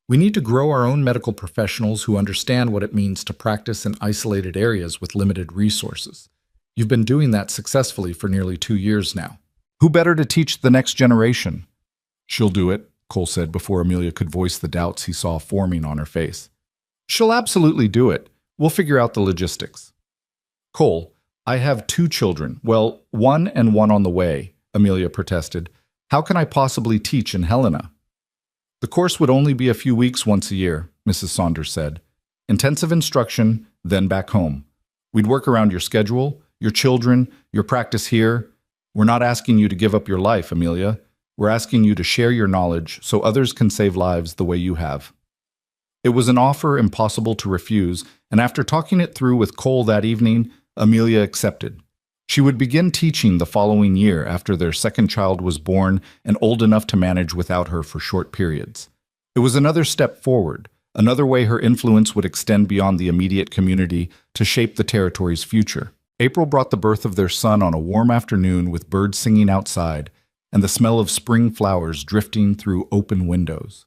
We need to grow our own medical professionals who understand what it means to practice in isolated areas with limited resources. You've been doing that successfully for nearly 2 years now. Who better to teach the next generation? She'll do it, Cole said before Amelia could voice the doubts he saw forming on her face. She'll absolutely do it. We'll figure out the logistics. Cole, I have 2 children. Well, 1 and 1 on the way, Amelia protested. How can I possibly teach in Helena? The course would only be a few weeks once a year, Mrs. Saunders said. Intensive instruction, then back home. We'd work around your schedule, your children, your practice here. We're not asking you to give up your life, Amelia. We're asking you to share your knowledge so others can save lives the way you have. It was an offer impossible to refuse, and after talking it through with Cole that evening, Amelia accepted. She would begin teaching the following year after their second child was born and old enough to manage without her for short periods. It was another step forward, another way her influence would extend beyond the immediate community to shape the territory's future. April brought the birth of their son on a warm afternoon with birds singing outside and the smell of spring flowers drifting through open windows.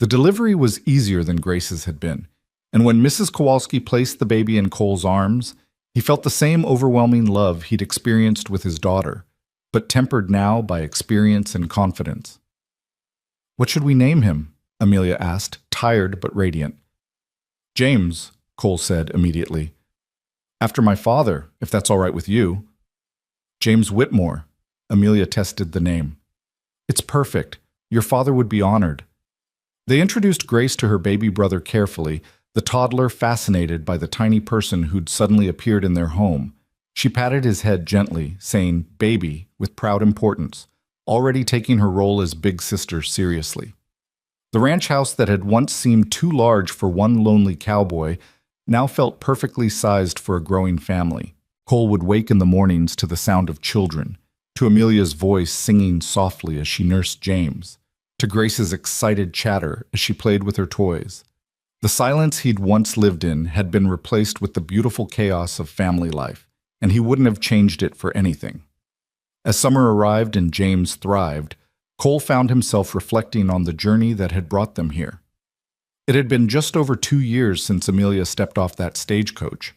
The delivery was easier than Grace's had been, and when Mrs. Kowalski placed the baby in Cole's arms, he felt the same overwhelming love he'd experienced with his daughter, but tempered now by experience and confidence. What should we name him? Amelia asked, tired but radiant. James, Cole said immediately. After my father, if that's all right with you. James Whitmore. Amelia tested the name. It's perfect. Your father would be honored. They introduced Grace to her baby brother carefully, the toddler fascinated by the tiny person who'd suddenly appeared in their home. She patted his head gently, saying, "Baby," with proud importance, already taking her role as big sister seriously. The ranch house that had once seemed too large for one lonely cowboy now felt perfectly sized for a growing family. Cole would wake in the mornings to the sound of children, to Amelia's voice singing softly as she nursed James, to Grace's excited chatter as she played with her toys. The silence he'd once lived in had been replaced with the beautiful chaos of family life, and he wouldn't have changed it for anything. As summer arrived and James thrived, Cole found himself reflecting on the journey that had brought them here. It had been just over 2 years since Amelia stepped off that stagecoach,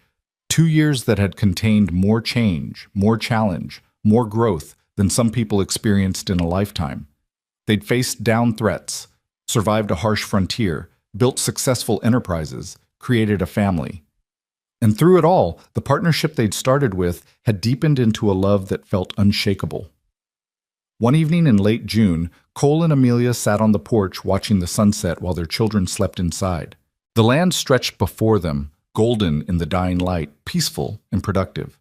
2 years that had contained more change, more challenge, more growth than some people experienced in a lifetime. They'd faced down threats, survived a harsh frontier, built successful enterprises, created a family. And through it all, the partnership they'd started with had deepened into a love that felt unshakable. One evening in late June, Cole and Amelia sat on the porch watching the sunset while their children slept inside. The land stretched before them, golden in the dying light, peaceful and productive.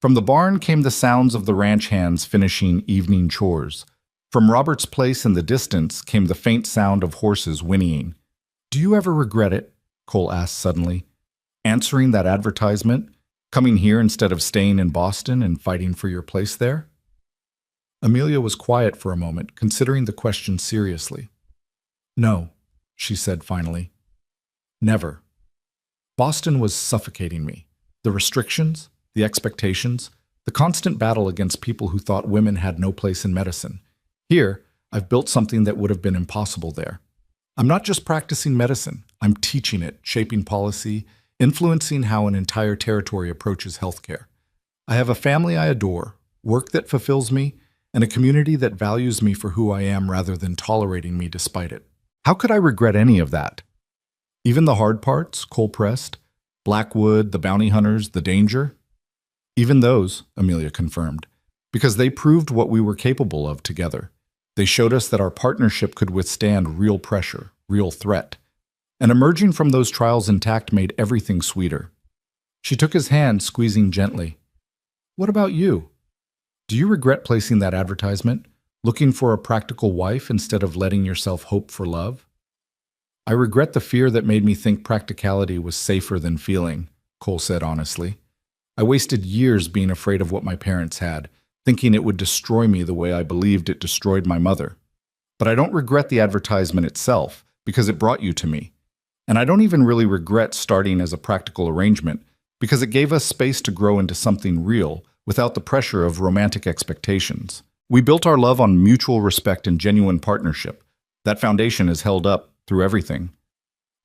From the barn came the sounds of the ranch hands finishing evening chores. From Robert's place in the distance came the faint sound of horses whinnying. "Do you ever regret it?" Cole asked suddenly. "Answering that advertisement? Coming here instead of staying in Boston and fighting for your place there?" Amelia was quiet for a moment, considering the question seriously. "No," she said finally. "Never." Boston was suffocating me. The restrictions, the expectations, the constant battle against people who thought women had no place in medicine. Here, I've built something that would have been impossible there. I'm not just practicing medicine, I'm teaching it, shaping policy, influencing how an entire territory approaches healthcare. I have a family I adore, work that fulfills me, and a community that values me for who I am rather than tolerating me despite it. How could I regret any of that? Even the hard parts, Cole pressed, Blackwood, the bounty hunters, the danger? Even those, Amelia confirmed, because they proved what we were capable of together. They showed us that our partnership could withstand real pressure, real threat. And emerging from those trials intact made everything sweeter. She took his hand, squeezing gently. What about you? Do you regret placing that advertisement, looking for a practical wife instead of letting yourself hope for love? I regret the fear that made me think practicality was safer than feeling, Cole said honestly. I wasted years being afraid of what my parents had, thinking it would destroy me the way I believed it destroyed my mother. But I don't regret the advertisement itself, because it brought you to me. And I don't even really regret starting as a practical arrangement, because it gave us space to grow into something real without the pressure of romantic expectations. We built our love on mutual respect and genuine partnership. That foundation has held up through everything.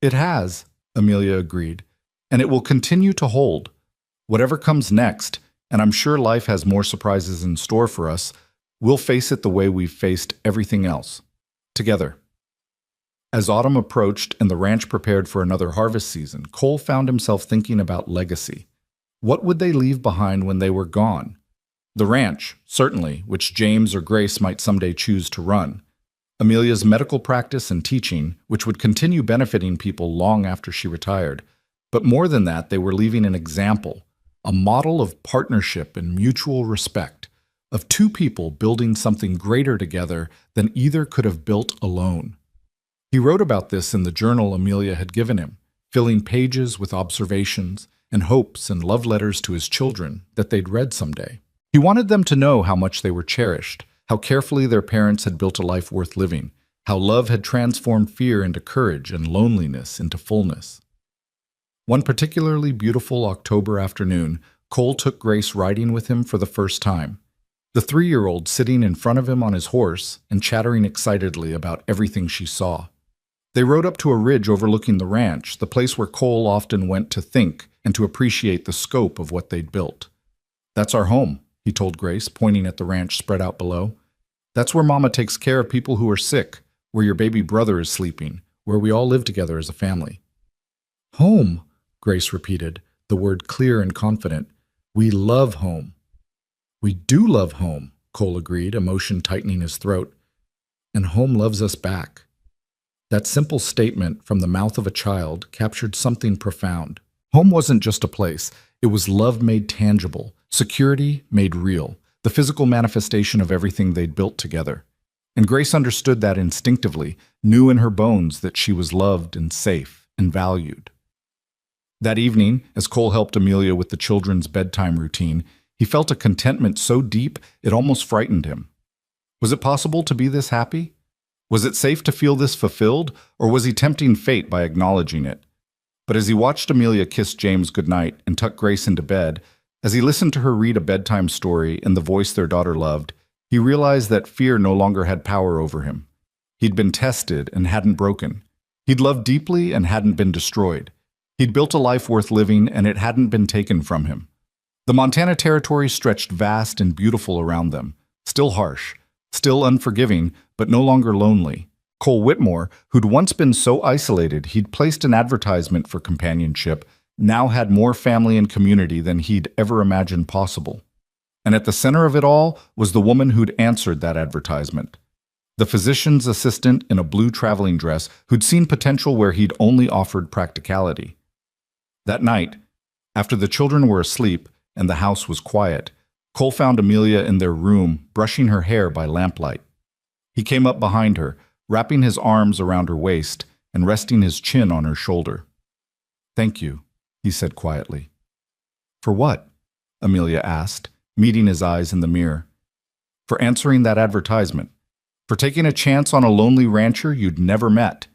It has, Amelia agreed, and it will continue to hold. Whatever comes next, and I'm sure life has more surprises in store for us, we'll face it the way we've faced everything else, together. As autumn approached and the ranch prepared for another harvest season, Cole found himself thinking about legacy. What would they leave behind when they were gone? The ranch, certainly, which James or Grace might someday choose to run. Amelia's medical practice and teaching, which would continue benefiting people long after she retired. But more than that, they were leaving an example, a model of partnership and mutual respect, of two people building something greater together than either could have built alone. He wrote about this in the journal Amelia had given him, filling pages with observations and hopes and love letters to his children that they'd read someday. He wanted them to know how much they were cherished, how carefully their parents had built a life worth living, how love had transformed fear into courage and loneliness into fullness. One particularly beautiful October afternoon, Cole took Grace riding with him for the first time. The 3-year-old sitting in front of him on his horse and chattering excitedly about everything she saw. They rode up to a ridge overlooking the ranch, the place where Cole often went to think and to appreciate the scope of what they'd built. That's our home, he told Grace, pointing at the ranch spread out below. That's where Mama takes care of people who are sick, where your baby brother is sleeping, where we all live together as a family. Home, Grace repeated, the word clear and confident. We love home. We do love home, Cole agreed, emotion tightening his throat. And home loves us back. That simple statement from the mouth of a child captured something profound. Home wasn't just a place. It was love made tangible, security made real, the physical manifestation of everything they'd built together. And Grace understood that instinctively, knew in her bones that she was loved and safe and valued. That evening, as Cole helped Amelia with the children's bedtime routine, he felt a contentment so deep it almost frightened him. Was it possible to be this happy? Was it safe to feel this fulfilled, or was he tempting fate by acknowledging it? But as he watched Amelia kiss James goodnight and tuck Grace into bed, as he listened to her read a bedtime story in the voice their daughter loved, he realized that fear no longer had power over him. He'd been tested and hadn't broken. He'd loved deeply and hadn't been destroyed. He'd built a life worth living and it hadn't been taken from him. The Montana Territory stretched vast and beautiful around them, still harsh, still unforgiving, but no longer lonely. Cole Whitmore, who'd once been so isolated he'd placed an advertisement for companionship, now had more family and community than he'd ever imagined possible. And at the center of it all was the woman who'd answered that advertisement. The physician's assistant in a blue traveling dress who'd seen potential where he'd only offered practicality. That night, after the children were asleep and the house was quiet, Cole found Amelia in their room, brushing her hair by lamplight. He came up behind her, wrapping his arms around her waist and resting his chin on her shoulder. "Thank you," he said quietly. "For what?" Amelia asked, meeting his eyes in the mirror. "For answering that advertisement. For taking a chance on a lonely rancher you'd never met.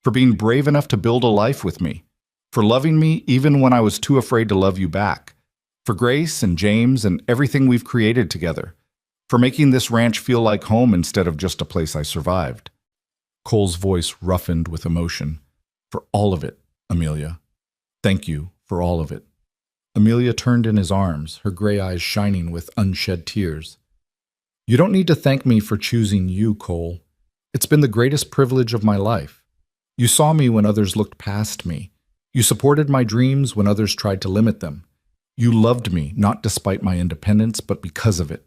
For being brave enough to build a life with me. For loving me even when I was too afraid to love you back. For Grace and James and everything we've created together. For making this ranch feel like home instead of just a place I survived. Cole's voice roughened with emotion. For all of it, Amelia. Thank you for all of it. Amelia turned in his arms, her gray eyes shining with unshed tears. You don't need to thank me for choosing you, Cole. It's been the greatest privilege of my life. You saw me when others looked past me. You supported my dreams when others tried to limit them. You loved me, not despite my independence, but because of it.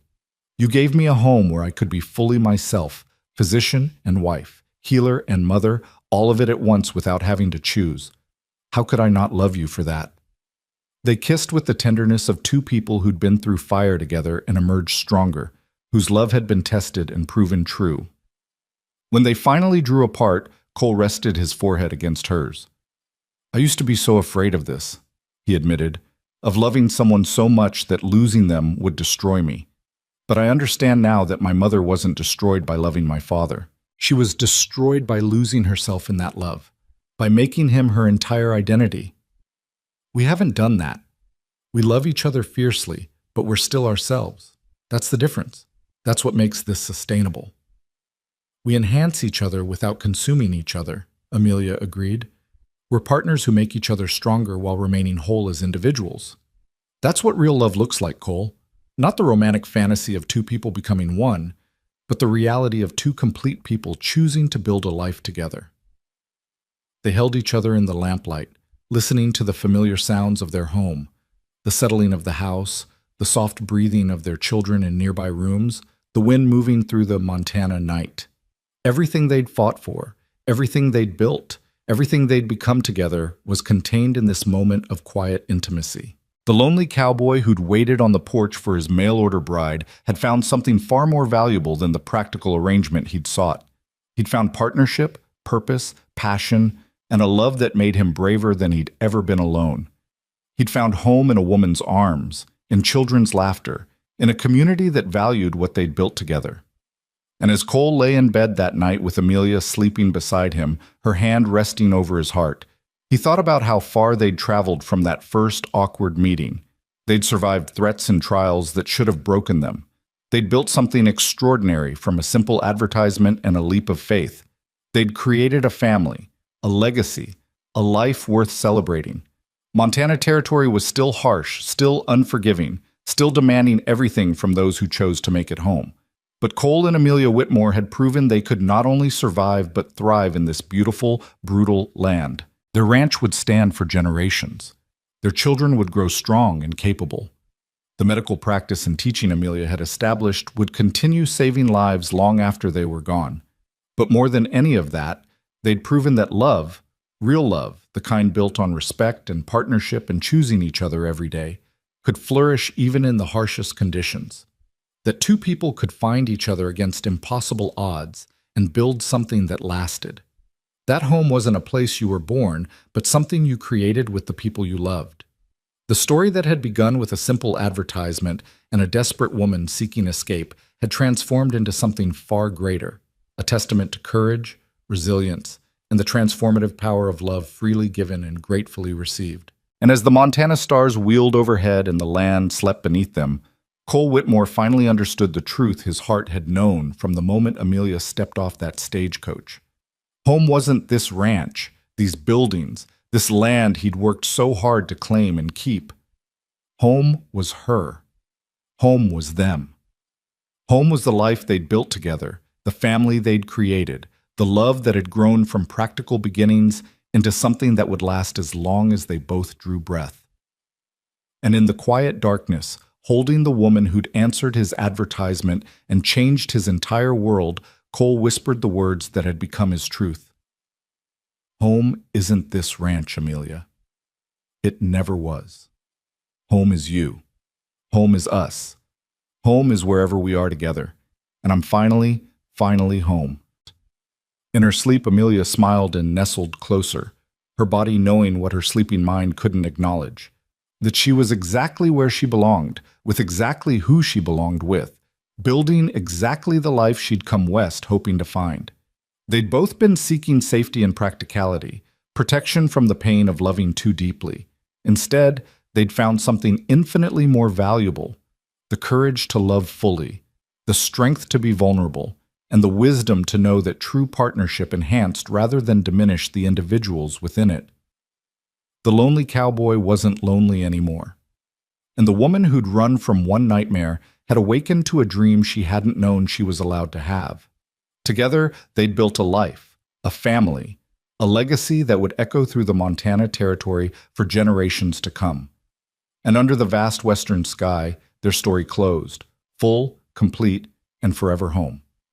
You gave me a home where I could be fully myself, physician and wife, healer and mother, all of it at once without having to choose. How could I not love you for that? They kissed with the tenderness of two people who'd been through fire together and emerged stronger, whose love had been tested and proven true. When they finally drew apart, Cole rested his forehead against hers. I used to be so afraid of this, he admitted, of loving someone so much that losing them would destroy me. But I understand now that my mother wasn't destroyed by loving my father. She was destroyed by losing herself in that love, by making him her entire identity. We haven't done that. We love each other fiercely, but we're still ourselves. That's the difference. That's what makes this sustainable. We enhance each other without consuming each other, Amelia agreed. We're partners who make each other stronger while remaining whole as individuals. That's what real love looks like, Cole. Not the romantic fantasy of two people becoming one, but the reality of two complete people choosing to build a life together. They held each other in the lamplight, listening to the familiar sounds of their home, the settling of the house, the soft breathing of their children in nearby rooms, the wind moving through the Montana night. Everything they'd fought for, everything they'd built, everything they'd become together was contained in this moment of quiet intimacy. The lonely cowboy who'd waited on the porch for his mail-order bride had found something far more valuable than the practical arrangement he'd sought. He'd found partnership, purpose, passion, and a love that made him braver than he'd ever been alone. He'd found home in a woman's arms, in children's laughter, in a community that valued what they'd built together. And as Cole lay in bed that night with Amelia sleeping beside him, her hand resting over his heart, he thought about how far they'd traveled from that first awkward meeting. They'd survived threats and trials that should have broken them. They'd built something extraordinary from a simple advertisement and a leap of faith. They'd created a family, a legacy, a life worth celebrating. Montana territory was still harsh, still unforgiving, still demanding everything from those who chose to make it home. But Cole and Amelia Whitmore had proven they could not only survive but thrive in this beautiful, brutal land. Their ranch would stand for generations. Their children would grow strong and capable. The medical practice and teaching Amelia had established would continue saving lives long after they were gone. But more than any of that, they'd proven that love, real love, the kind built on respect and partnership and choosing each other every day, could flourish even in the harshest conditions. That two people could find each other against impossible odds and build something that lasted. That home wasn't a place you were born, but something you created with the people you loved. The story that had begun with a simple advertisement and a desperate woman seeking escape had transformed into something far greater, a testament to courage, resilience, and the transformative power of love freely given and gratefully received. And as the Montana stars wheeled overhead and the land slept beneath them, Cole Whitmore finally understood the truth his heart had known from the moment Amelia stepped off that stagecoach. Home wasn't this ranch, these buildings, this land he'd worked so hard to claim and keep. Home was her. Home was them. Home was the life they'd built together, the family they'd created, the love that had grown from practical beginnings into something that would last as long as they both drew breath. And in the quiet darkness, holding the woman who'd answered his advertisement and changed his entire world, Cole whispered the words that had become his truth. Home isn't this ranch, Amelia. It never was. Home is you. Home is us. Home is wherever we are together. And I'm finally home. In her sleep, Amelia smiled and nestled closer, her body knowing what her sleeping mind couldn't acknowledge. That she was exactly where she belonged, with exactly who she belonged with, building exactly the life she'd come west hoping to find. They'd both been seeking safety and practicality, protection from the pain of loving too deeply. Instead, they'd found something infinitely more valuable: the courage to love fully, the strength to be vulnerable, and the wisdom to know that true partnership enhanced rather than diminished the individuals within it. The lonely cowboy wasn't lonely anymore, and the woman who'd run from one nightmare had awakened to a dream she hadn't known she was allowed to have. Together, they'd built a life, a family, a legacy that would echo through the Montana territory for generations to come. And under the vast western sky, their story closed, full, complete, and forever home.